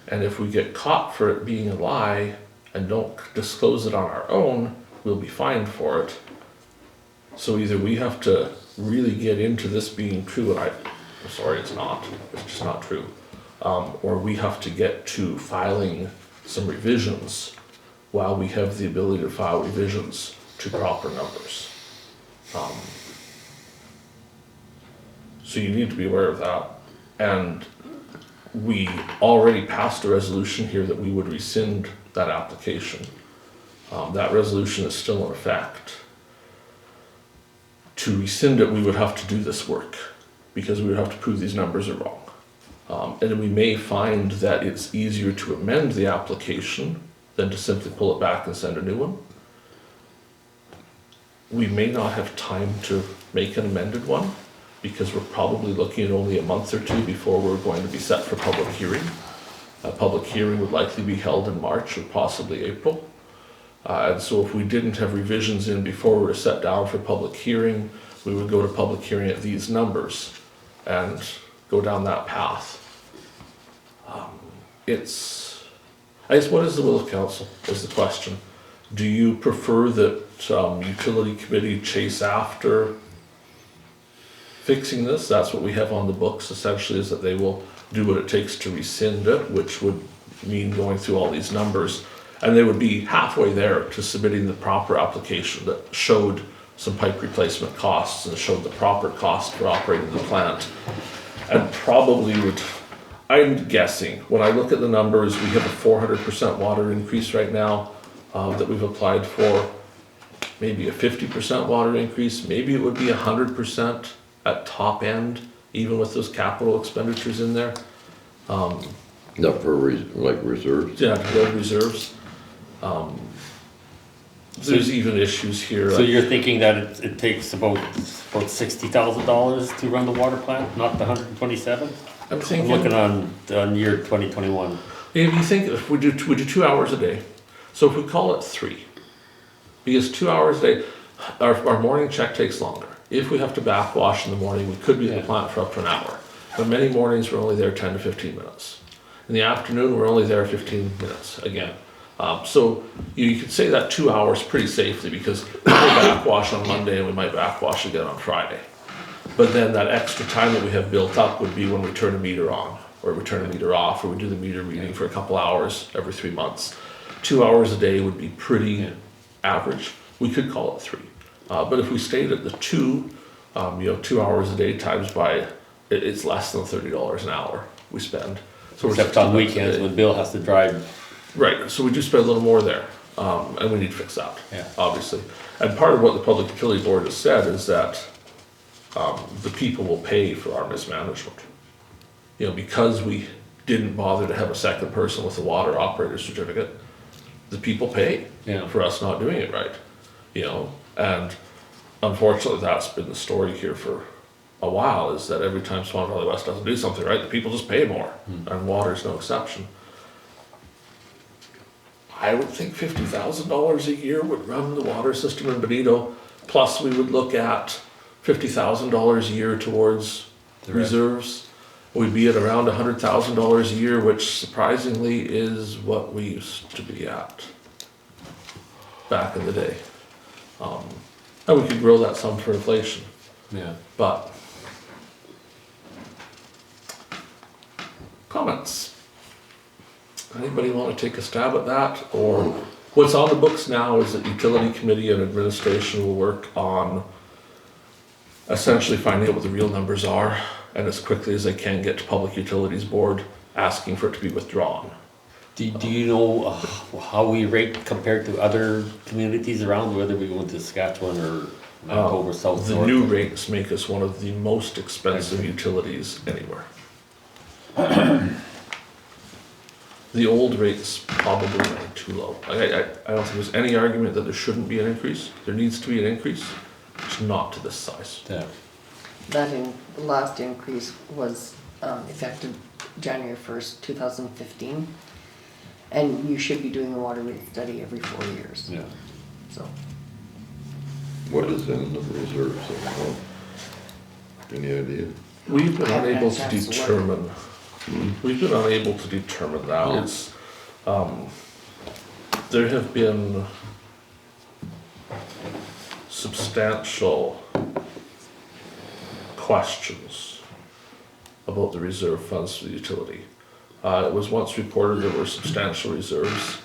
And if we get caught for it being a lie and don't disclose it on our own, we'll be fined for it. So either we have to really get into this being true, and I'm sorry, it's not. It's just not true. Or we have to get to filing some revisions while we have the ability to file revisions to proper numbers. So you need to be aware of that. And we already passed a resolution here that we would rescind that application. That resolution is still in effect. To rescind it, we would have to do this work because we would have to prove these numbers are wrong. And we may find that it's easier to amend the application than to simply pull it back and send a new one. We may not have time to make an amended one because we're probably looking at only a month or two before we're going to be set for public hearing. A public hearing would likely be held in March or possibly April. And so if we didn't have revisions in before we were set down for public hearing, we would go to public hearing at these numbers and go down that path. I guess what is the will of council is the question. Do you prefer that utility committee chase after fixing this. That's what we have on the books essentially, is that they will do what it takes to rescind it, which would mean going through all these numbers. And they would be halfway there to submitting the proper application that showed some pipe replacement costs and showed the proper cost for operating the plant. And probably would, I'm guessing, when I look at the numbers, we have a 400% water increase right now that we've applied for. Maybe a 50% water increase, maybe it would be 100% at top end, even with those capital expenditures in there. That for like reserves? Yeah, to build reserves. There's even issues here. So you're thinking that it takes about $60,000 to run the water plant, not the 127? I'm I'm thinking, looking on year 2021. if you think, if we do 2 hours a day, so if we call it 3, because 2 hours a day, our morning check takes longer. If we have to backwash in the morning, we could be at the plant for up to an hour. But many mornings, we're only there 10 to 15 minutes. In the afternoon, we're only there 15 minutes again. So you could say that 2 hours pretty safely, because we'll backwash on Monday and we might backwash again on Friday. But then that extra time that we have built up would be when we turn a meter on, or we turn a meter off, or we do the meter reading for a couple hours every 3 months. 2 hours a day would be pretty average. We could call it 3. But if we stayed at the 2, 2 hours a day times by, it's less than $30 an hour we spend. So Except on weekends when Bill has to drive. Right, so we do spend a little more there, and we need to fix that, obviously. And part of what the Public Utility Board has said is that the people will pay for our mismanagement. Because we didn't bother to have a second person with a water operator certificate, the people pay for us not doing it right. And unfortunately, that's been the story here for a while, is that every time Swan Valley West doesn't do something right, the people just pay more, and water's no exception. I would think $50,000 a year would run the water system in Benito, plus we would look at $50,000 a year towards reserves. We'd be at around $100,000 a year, which surprisingly is what we used to be at back in the day. And we could grow that some for inflation. Yeah. But, comments? Anybody want to take a stab at that? Or what's on the books now is that utility committee and administration will work on essentially finding out what the real numbers are, and as quickly as they can get to Public Utilities Board asking for it to be withdrawn. Do you know how we rate compared to other communities around, whether we go into Saskatchewan or Manitoba, South The North? new rates make us one of the most expensive utilities anywhere. The old rates probably went too low. I don't think there's any argument that there shouldn't be an increase. There needs to be an increase, it's not to this size. Yeah. The last increase was effective January 1st, 2015. And you should be doing a water rate study every 4 years. Yeah. So, What is in the reserves? Any idea? We've been I haven't unable had a to chance to look. determine, we've been unable to determine that. It's, there have been substantial questions about the reserve funds for the utility. It was once reported there were substantial reserves,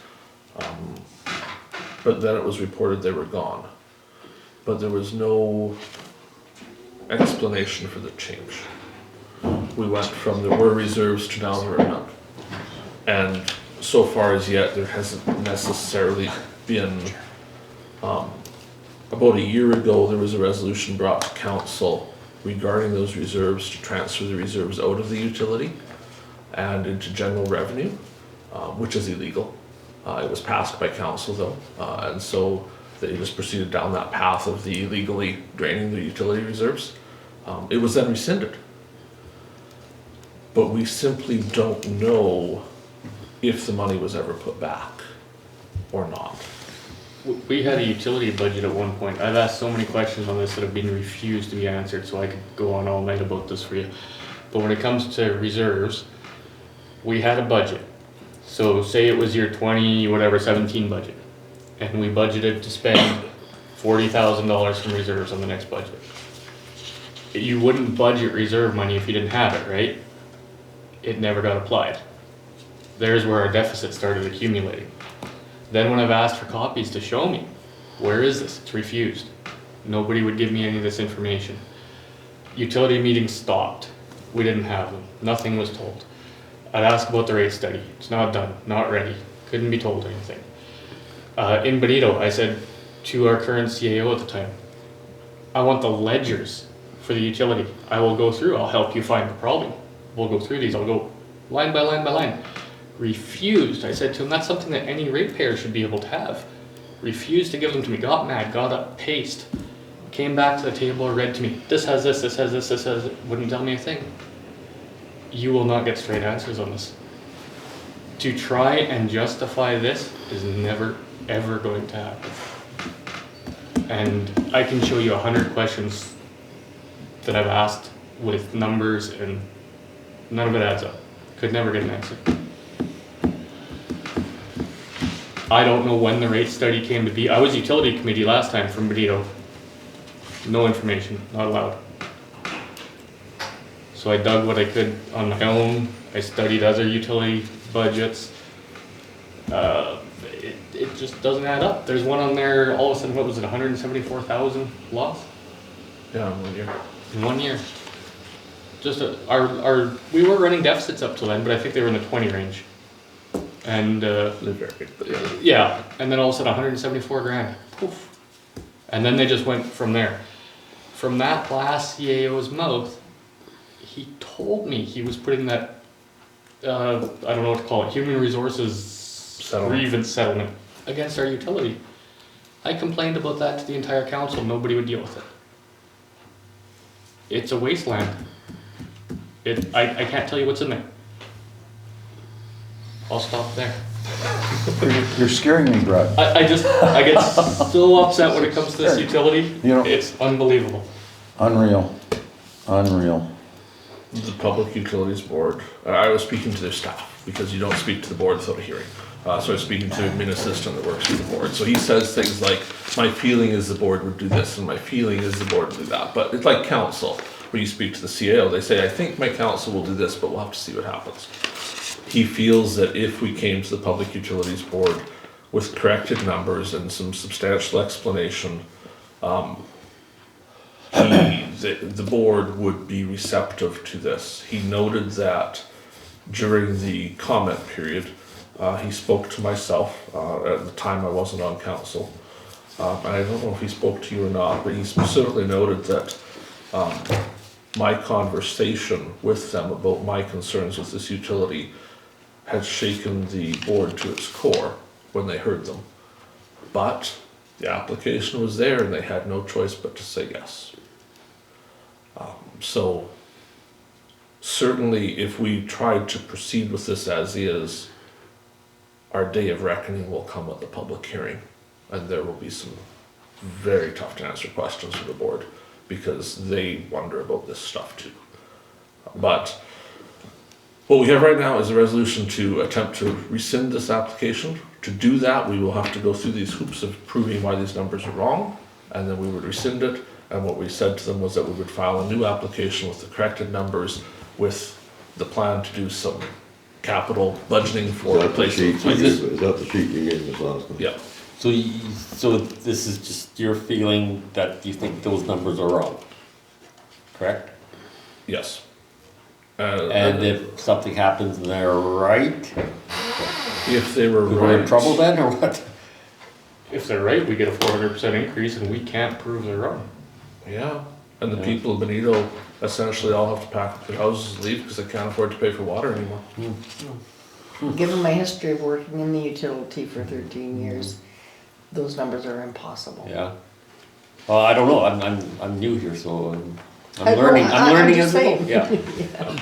but then it was reported they were gone. But there was no explanation for the change. We went from there were reserves to now there are none. And so far as yet, there hasn't necessarily been, about a year ago, there was a resolution brought to council regarding those reserves to transfer the reserves out of the utility and into general revenue, which is illegal. It was passed by council though, and so they just proceeded down that path of the illegally draining the utility reserves. It was then rescinded. But we simply don't know if the money was ever put back or not. We had a utility budget at one point. I've asked so many questions on this that have been refused to be answered, so I could go on all night about this for you. But when it comes to reserves, we had a budget. So say it was your 17 budget, and we budgeted to spend $40,000 from reserves on the next budget. you wouldn't budget reserve money if you didn't have it, right? It never got applied. There's where our deficit started accumulating. Then when I've asked for copies to show me, where is this? It's refused. Nobody would give me any of this information. Utility meetings stopped. We didn't have them. Nothing was told. I'd ask about the rate study. It's not done, not ready. Couldn't be told anything. In Benito, I said to our current CAO at the time, I want the ledgers for the utility. I will go through, I'll help you find the problem. We'll go through these, I'll go line by line by line. Refused. I said to him, that's something that any ratepayer should be able to have. Refused to give them to me, got mad, got up, paced. Came back to the table, read to me, this has this, this has this, this has it. Wouldn't tell me a thing. You will not get straight answers on this. To try and justify this is never, ever going to happen. And I can show you 100 questions that I've asked with numbers and none of it adds up. Could never get an answer. I don't know when the rate study came to be. I was utility committee last time from Benito. No information, not allowed. So I dug what I could on my own. I studied other utility budgets. It just doesn't add up. There's one on there, all of a sudden, what was it, 174,000 loss? Yeah, 1 year. In 1 year. Just we were running deficits up till then, but I think they were in the 20 range. And They're very big, but yeah. yeah, and then all of a sudden 174 grand. Poof. And then they just went from there. From that last CAO's mouth, he told me he was putting that, I don't know what to call it, human resources grievance settlement against our utility. I complained about that to the entire council, nobody would deal with it. It's a wasteland. I can't tell you what's in there. I'll stop there. You're scaring me, Brad. I get so upset when it comes to this utility. You know- It's unbelievable. Unreal. Unreal. The Public Utilities Board, I was speaking to their staff, because you don't speak to the board without a hearing. So I was speaking to an assistant that works with the board. So he says things like, my feeling is the board would do this, and my feeling is the board would do that. But it's like council, where you speak to the CAO, they say, I think my council will do this, but we'll have to see what happens. He feels that if we came to the Public Utilities Board with corrected numbers and some substantial explanation, the board would be receptive to this. He noted that during the comment period, he spoke to myself, at the time I wasn't on council. And I don't know if he spoke to you or not, but he specifically noted that my conversation with them about my concerns with this utility had shaken the board to its core when they heard them. But the application was there and they had no choice but to say yes. So certainly if we tried to proceed with this as is, our day of reckoning will come at the public hearing, and there will be some very tough to answer questions for the board, because they wonder about this stuff too. But what we have right now is a resolution to attempt to rescind this application. To do that, we will have to go through these hoops of proving why these numbers are wrong, and then we would rescind it. And what we said to them was that we would file a new application with the corrected numbers, with the plan to do some capital budgeting for replacement. Is that the sheet you gave us last time? Yeah. So this is just your feeling that you think those numbers are wrong, correct? Yes. And if something happens and they're right, if they were we're in right, trouble then, or what? If they're right, we get a 400% increase and we can't prove they're wrong. yeah, and the people of Benito essentially all have to pack up their houses and leave because they can't afford to pay for water anymore. Given my history of working in the utility for 13 years, those numbers are impossible. Yeah. Well, I don't know, I'm new here, so I I'm know, learning, I'm I'm learning just as we go, saying. yeah.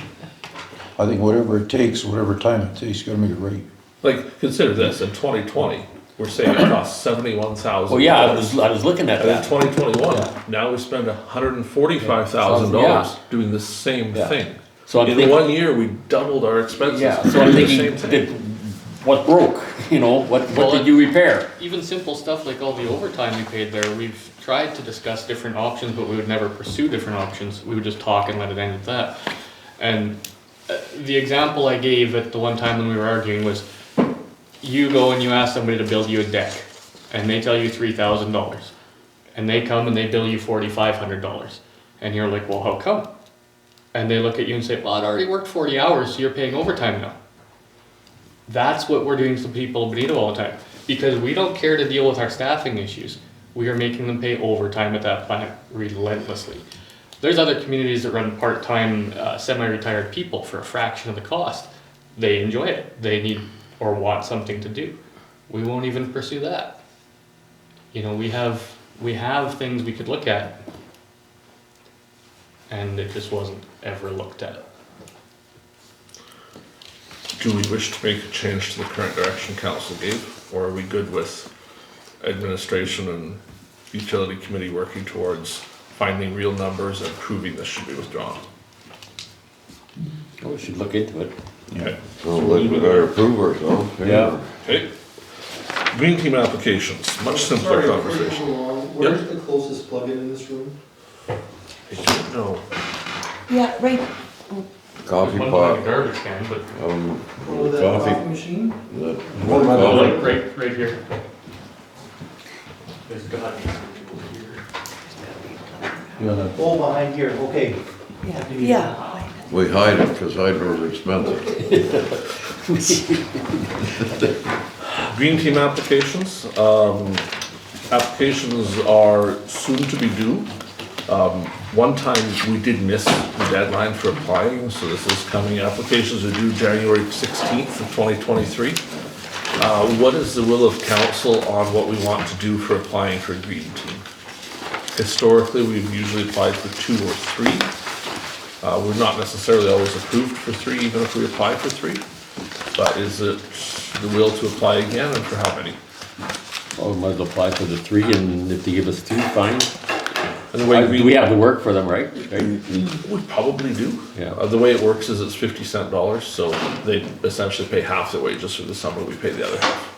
I think whatever it takes, whatever time it takes, you gotta make it right. Like, consider this, in 2020, we're saying it costs $71,000. Well, yeah, I was looking at And in that. 2021, Yeah. now we spend $145,000 Yeah. doing the same Yeah. thing. So I'm In thinking, 1 year, we doubled our expenses. yeah, to so I'm do the thinking, same thing. what broke, you know, what Well, did you repair? Even simple stuff like all the overtime we paid there, we've tried to discuss different options, but we would never pursue different options. We would just talk and let it end at that. And the example I gave at the one time when we were arguing was, you go and you ask somebody to build you a deck, and they tell you $3,000, and they come and they bill you $4,500, and you're like, well, how come? And they look at you and say, well, I'd already worked 40 hours, so you're paying overtime now. That's what we're doing to people in Benito all the time. Because we don't care to deal with our staffing issues, we are making them pay overtime at that plant relentlessly. There's other communities that run part-time, semi-retired people for a fraction of the cost. They enjoy it. They need or want something to do. We won't even pursue that. You know, we have things we could look at, and it just wasn't ever looked at. Do we wish to make a change to the current direction council gave, or are we good with administration and utility committee working towards finding real numbers and proving this should be withdrawn? Oh, we should look into it. Okay. So we better prove ourselves. Yeah. Okay. Green team applications, much simpler Sorry, before you conversation. go on, where's the closest plug-in in this room? I don't know. Yeah, right, Coffee One pot, like a garbage can, but Oh, that coffee coffee, machine? that, What about coffee, like right here. There's gotta be something over here. Oh, behind here, okay. yeah. we hide it because hydro's expensive. Green team applications. Applications are soon to be due. One time we did miss the deadline for applying, so this is coming. Applications are due January 16th of 2023. What is the will of council on what we want to do for applying for a green team? Historically, we've usually applied for 2 or 3. We're not necessarily always approved for 3, even if we apply for 3. But is it the will to apply again, and for how many? Well, we might as well apply for the 3, and if they give us 2, fine. And the way Do we have to work for them, right? we probably do. Yeah. The way it works is it's 50-cent dollars, so they essentially pay half their wages for the summer, we pay the other half.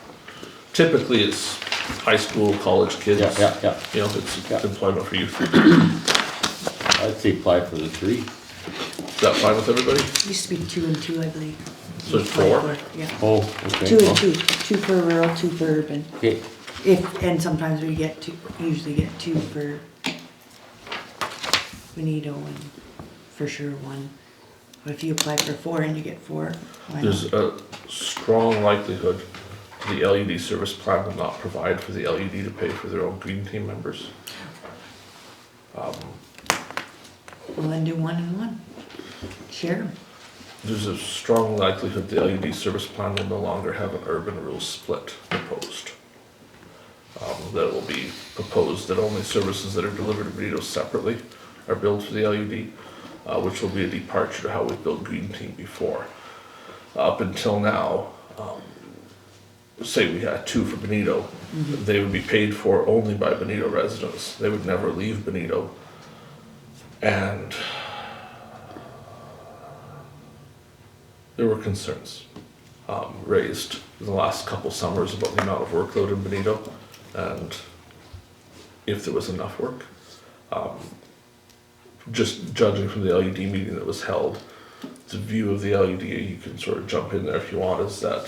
Typically, it's high school, college kids. Yeah. You know, it's Yeah. employment for youth. I'd say apply for the 3. Is that fine with everybody? Used to be 2 and 2, I believe. So it's 4? Yeah, Oh, okay. 2 well, and 2, 2 for rural, 2 for urban. Okay, And sometimes we get 2, usually get 2 for Benito and for sure 1. But if you apply for 4 and you get 4, why There's not? a strong likelihood the LED service plan will not provide for the LED to pay for their own green team members. Well, then do 1 and 1. Share 'em. There's a strong likelihood the LED service plan will no longer have an urban rural split proposed. That will be proposed that only services that are delivered to Benito separately are billed for the LED, which will be a departure to how we built Green Team before. Up until now, say we had 2 for Benito, they would be paid for only by Benito residents. They would never leave Benito. And there were concerns raised in the last couple summers about the amount of workload in Benito and if there was enough work. Just judging from the LED meeting that was held, the view of the LED, you can sort of jump in there if you want, is that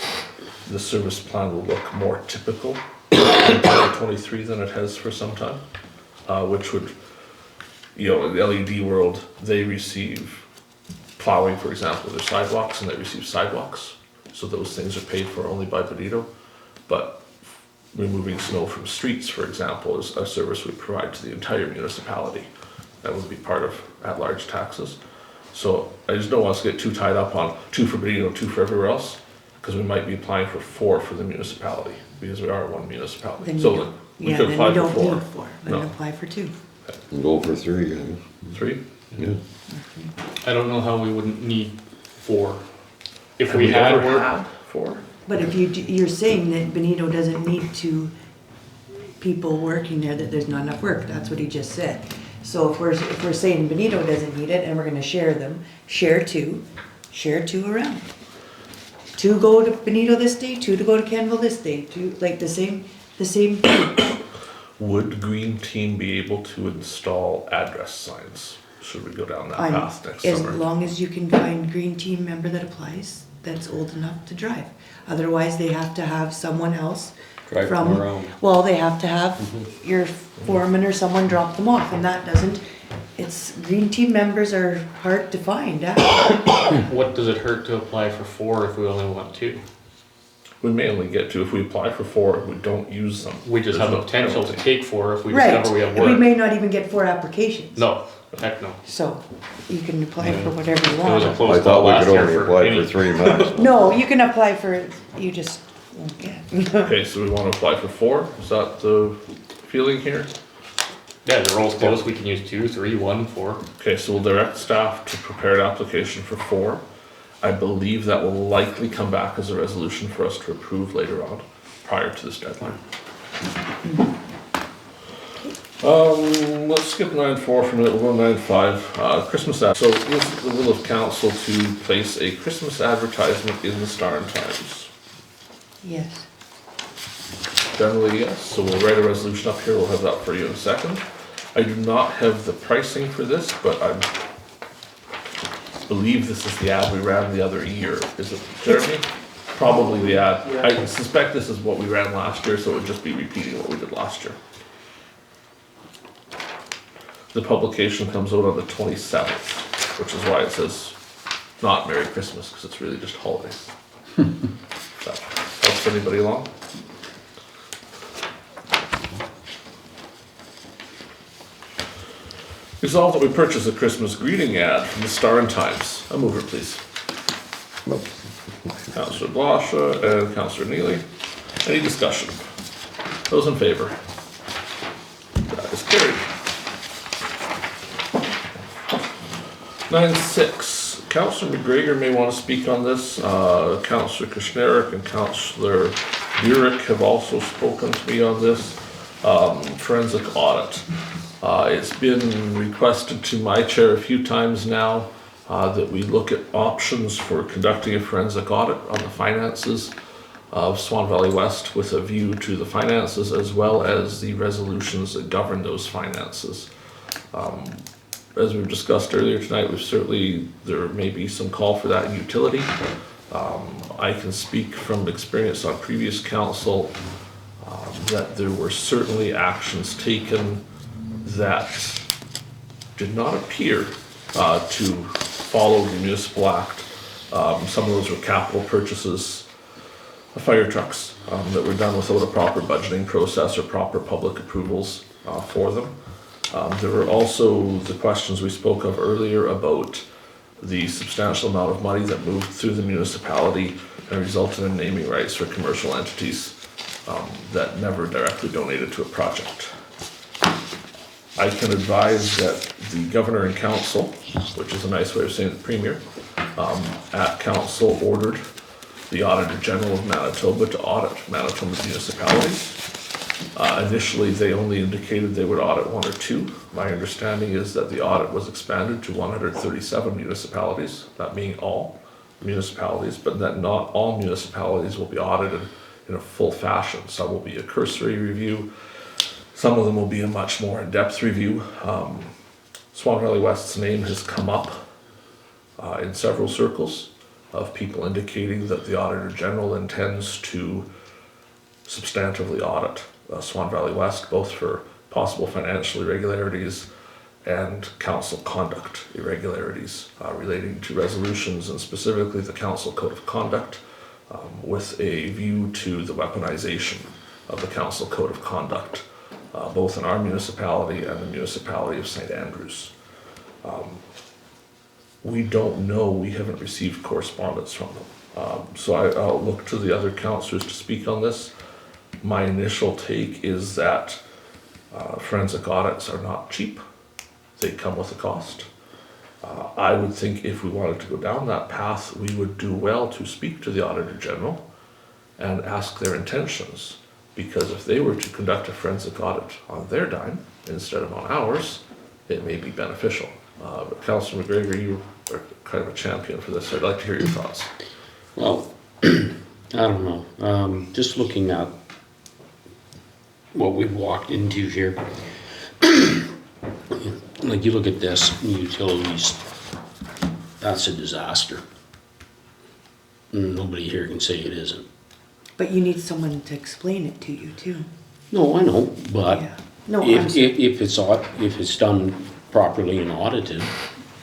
the service plan will look more typical in 2023 than it has for some time, which would, you know, in the LED world, they receive plowing, for example, their sidewalks, and they receive sidewalks. So those things are paid for only by Benito. But removing snow from streets, for example, is a service we provide to the entire municipality. That would be part of at-large taxes. So I just don't want us to get too tied up on 2 for Benito and 2 for everywhere else, because we might be applying for 4 for the municipality, because we are one municipality. Then you So don't, we yeah, could then apply you for don't 4. need 4, then No. apply for 2. And go for 3, I guess. 3? Yeah. I don't know how we wouldn't need 4. If Have we had ever work, had 4? But if you're saying that Benito doesn't need 2 people working there, that there's not enough work, that's what he just said. So if we're saying Benito doesn't need it and we're gonna share them, share 2 around. 2 go to Benito this day, 2 to go to Kenville this day, 2, like the same thing. Would Green Team be able to install address signs? Should we go down that I'm- path next As summer? long as you can find green team member that applies, that's old enough to drive. Otherwise, they have to have someone else Drive them from, around. well, they have to have your foreman or someone drop them off, and that doesn't, it's, green team members are hard to find, actually. What does it hurt to apply for 4 if we only want 2? We may only get to, if we apply for 4, we don't use them. We just There's have the no potential to penalty. take 4 if we Right, discover we have and we work. may not even get 4 applications. No, heck no. So, you can apply for whatever you It was a want. close I call thought we last could year only for apply for any. 3 max. No, you can apply for, you just won't get. Okay, so we want to apply for 4, is that the feeling here? Yeah, the roll's close, we can use 2, 3, 1, 4. Okay, so we'll direct staff to prepare an application for 4. I believe that will likely come back as a resolution for us to approve later on, prior to this deadline. Let's skip 9.4 for a minute, we'll go 9.5, Christmas ad. So is it the will of council to place a Christmas advertisement in the Star and Times? Yes. Generally, yes, so we'll write a resolution up here, we'll have that for you in a second. I do not have the pricing for this, but I believe this is the ad we ran the other year. Is it, Jeremy? Probably the ad. I suspect this is what we ran last year, so it would just be repeating what we did last year. The publication comes out on the 27th, which is why it says not Merry Christmas, because it's really just holidays. That helps anybody along? Resolved that we purchase a Christmas greeting ad from the Star and Times. A mover, please. Councillor Blosha and Councillor Neely. Any discussion? Those in favor? That is carried. 9.6. Councillor McGregor may want to speak on this. Councillor Kushniryk and Councillor Burick have also spoken to me on this. Forensic audit. It's been requested to my chair a few times now that we look at options for conducting a forensic audit on the finances of Swan Valley West with a view to the finances as well as the resolutions that govern those finances. As we've discussed earlier tonight, there may be some call for that in utility. I can speak from experience on previous council that there were certainly actions taken that did not appear to follow the municipal act. Some of those were capital purchases of fire trucks that were done without a proper budgeting process or proper public approvals for them. There were also the questions we spoke of earlier about the substantial amount of money that moved through the municipality and resulted in naming rights for commercial entities that never directly donated to a project. I can advise that the governor and council, which is a nice way of saying the premier, at council ordered the Auditor General of Manitoba to audit Manitoba's municipalities. Initially, they only indicated they would audit 1 or 2. My understanding is that the audit was expanded to 137 municipalities, that being all municipalities, but that not all municipalities will be audited in a full fashion. Some will be a cursory review. Some of them will be a much more in-depth review. Swan Valley West's name has come up in several circles of people indicating that the Auditor General intends to substantively audit Swan Valley West, both for possible financial irregularities and council conduct irregularities relating to resolutions and specifically the council code of conduct with a view to the weaponization of the council code of conduct both in our municipality and the municipality of St. Andrews. We don't know, we haven't received correspondence from them. So I'll look to the other councillors to speak on this. My initial take is that forensic audits are not cheap. They come with a cost. I would think if we wanted to go down that path, we would do well to speak to the Auditor General and ask their intentions. Because if they were to conduct a forensic audit on their dime instead of on ours, it may be beneficial. But Councillor McGregor, you are kind of a champion for this. I'd like to hear your thoughts. Well, I don't know. Just looking at what we've walked into here. Like you look at this, utilities, that's a disaster. Nobody here can say it isn't. But you need someone to explain it to you too. No, I know, but Yeah. No, I'm if it's done properly and audited,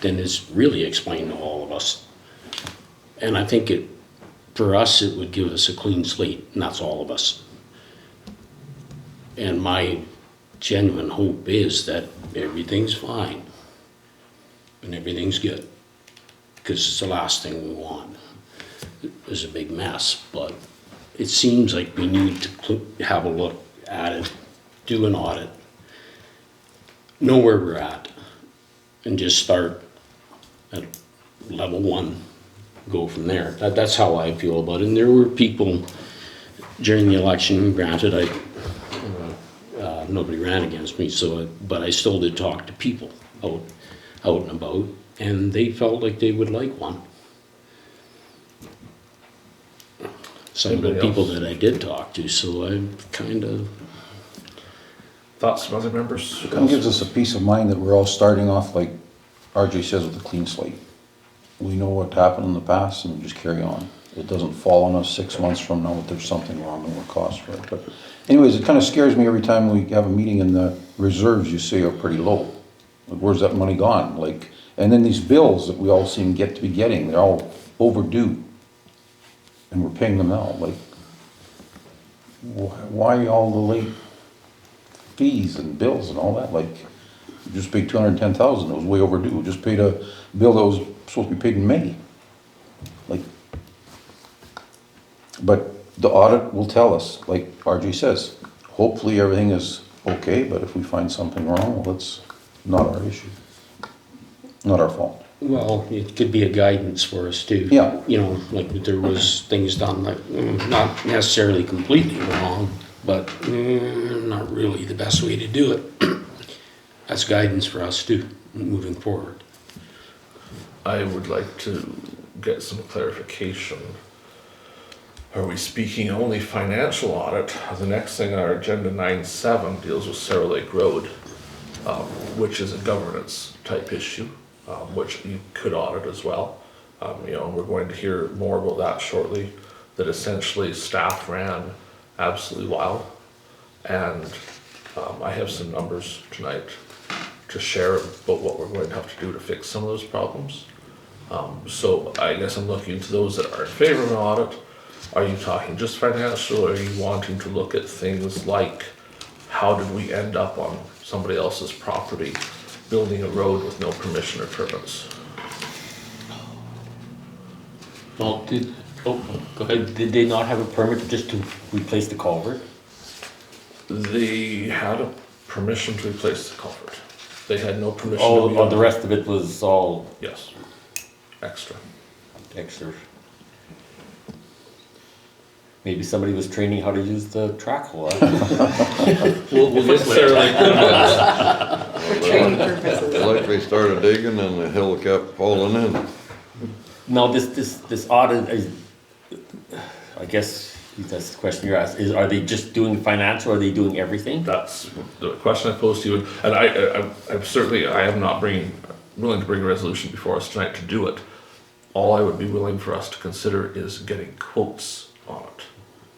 then it's really explained to all of us. And I think for us, it would give us a clean slate, and that's all of us. And my genuine hope is that everything's fine and everything's good, because it's the last thing we want. It's a big mess, but it seems like we need to have a look at it, do an audit, know where we're at, and just start at level 1, go from there. That's how I feel about it. And there were people during the election, granted, nobody ran against me, but I still did talk to people out and about, and they felt like they would like one. Some of the Anybody people else? that I did talk to, so I kind of, Thoughts from other members? It kind of gives us a peace of mind that we're all starting off, like RJ says, with a clean slate. We know what happened in the past and we just carry on. It doesn't fall on us 6 months from now if there's something wrong and we're cost for it. But anyways, it kind of scares me every time we have a meeting and the reserves you say are pretty low. Like, where's that money gone? Like, and then these bills that we all seem to be getting, they're all overdue. And we're paying them now, like, why all the late fees and bills and all that? Like, you just paid $210,000, it was way overdue. We just paid a bill that was supposed to be paid in May. Like, but the audit will tell us, like RJ says, hopefully everything is okay, but if we find something wrong, well, it's not our issue. Not our fault. well, it could be a guidance for us too. Yeah. You know, like there was things done like, not necessarily completely wrong, but not really the best way to do it. That's guidance for us too, moving forward. I would like to get some clarification. Are we speaking only financial audit? The next thing on our agenda, 9.7, deals with Sarah Lake Road, which is a governance type issue, which you could audit as well. You know, we're going to hear more about that shortly, that essentially staff ran absolutely wild. And I have some numbers tonight to share about what we're going to have to do to fix some of those problems. So I guess I'm looking to those that are in favor of an audit. Are you talking just financial, or are you wanting to look at things like, how did we end up on somebody else's property building a road with no permission or permits? Well, go ahead, did they not have a permit just to replace the culvert? They had a permission to replace the culvert. They had no permission to be Oh, the rest of it was all Yes, extra. extra. Maybe somebody was training how to use the track hole. We'll get Sarah Lake Road. training purposes. They likely started digging and the hill kept falling in. No, this audit is, I guess that's the question you're asking, are they just doing financial, or are they doing everything? That's the question I posed to you, and I'm certainly, I am not willing to bring a resolution before us tonight to do it. All I would be willing for us to consider is getting quotes on it.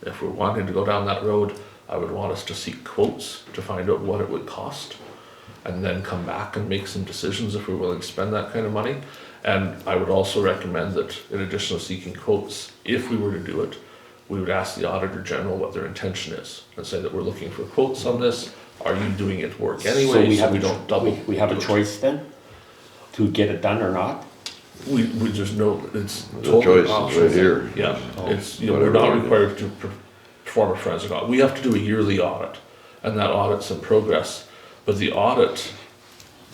If we're wanting to go down that road, I would want us to seek quotes to find out what it would cost, and then come back and make some decisions if we're willing to spend that kind of money. And I would also recommend that in addition to seeking quotes, if we were to do it, we would ask the Auditor General what their intention is, and say that we're looking for quotes on this. Are you doing it work anyway, So we have we don't double? we have a do it? choice then, to get it done or not? We there's no, it's The totally choice is optional. right here. Yeah, it's, you know, we're Whatever not we do. required to perform a forensic audit. We have to do a yearly audit, and that audit's in progress. But the audit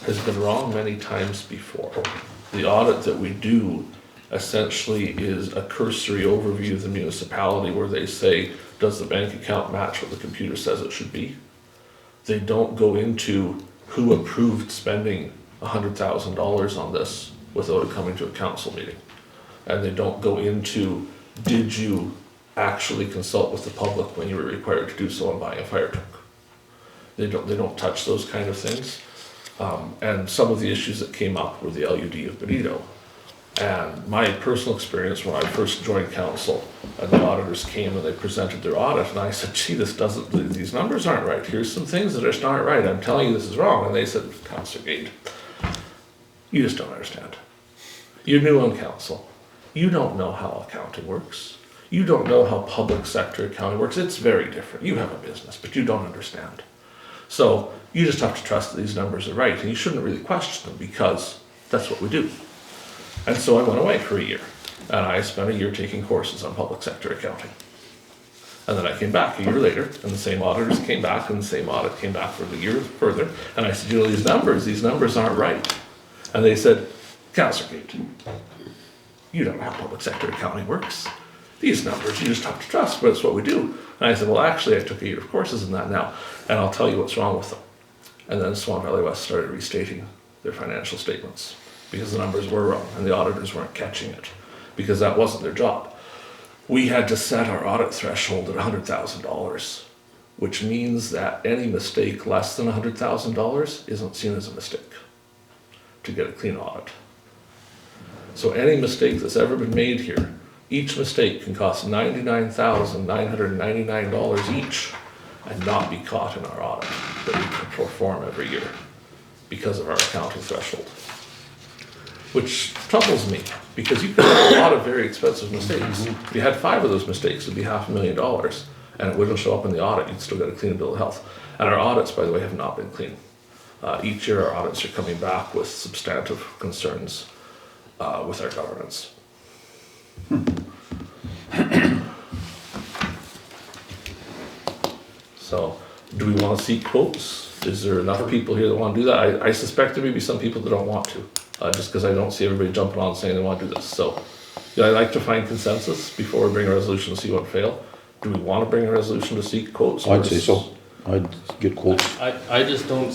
has been wrong many times before. The audit that we do essentially is a cursory overview of the municipality, where they say, does the bank account match what the computer says it should be? They don't go into who approved spending $100,000 on this without it coming to a council meeting. And they don't go into, did you actually consult with the public when you were required to do so on buying a fire truck? They don't touch those kind of things. And some of the issues that came up were the LUD of Benito. And my personal experience when I first joined council and the auditors came and they presented their audit and I said, gee, these numbers aren't right. Here's some things that just aren't right. I'm telling you this is wrong. And they said, Councillor Gade, you just don't understand. You're new on council. You don't know how accounting works. You don't know how public sector accounting works. It's very different. You have a business, but you don't understand. So you just have to trust that these numbers are right and you shouldn't really question them because that's what we do. And so I went away for a year and I spent a year taking courses on public sector accounting. And then I came back a year later and the same auditors came back and the same audit came back for the year further. And I said, you know, these numbers aren't right. And they said, Councillor Gade, you don't know how public sector accounting works. These numbers, you just have to trust, but it's what we do. And I said, well, actually, I took a year of courses in that now, and I'll tell you what's wrong with them. And then Swan Valley West started restating their financial statements because the numbers were wrong and the auditors weren't catching it because that wasn't their job. We had to set our audit threshold at $100,000, which means that any mistake less than $100,000 isn't seen as a mistake to get a clean audit. So any mistake that's ever been made here, each mistake can cost $99,999 each and not be caught in our audit that we can perform every year because of our accounting threshold. Which troubles me because you can have a lot of very expensive mistakes. If you had 5 of those mistakes, it'd be $500,000 and it wouldn't show up in the audit. You'd still get a clean bill of health. And our audits, by the way, have not been clean. Each year our audits are coming back with substantive concerns with our governance. So, do we want to seek quotes? Is there enough people here that want to do that? I suspect there may be some people that don't want to, just because I don't see everybody jumping on saying they want to do this. So, yeah, I'd like to find consensus before we bring a resolution to see what fail. Do we want to bring a resolution to seek quotes? I'd say so. I'd get quotes. I just don't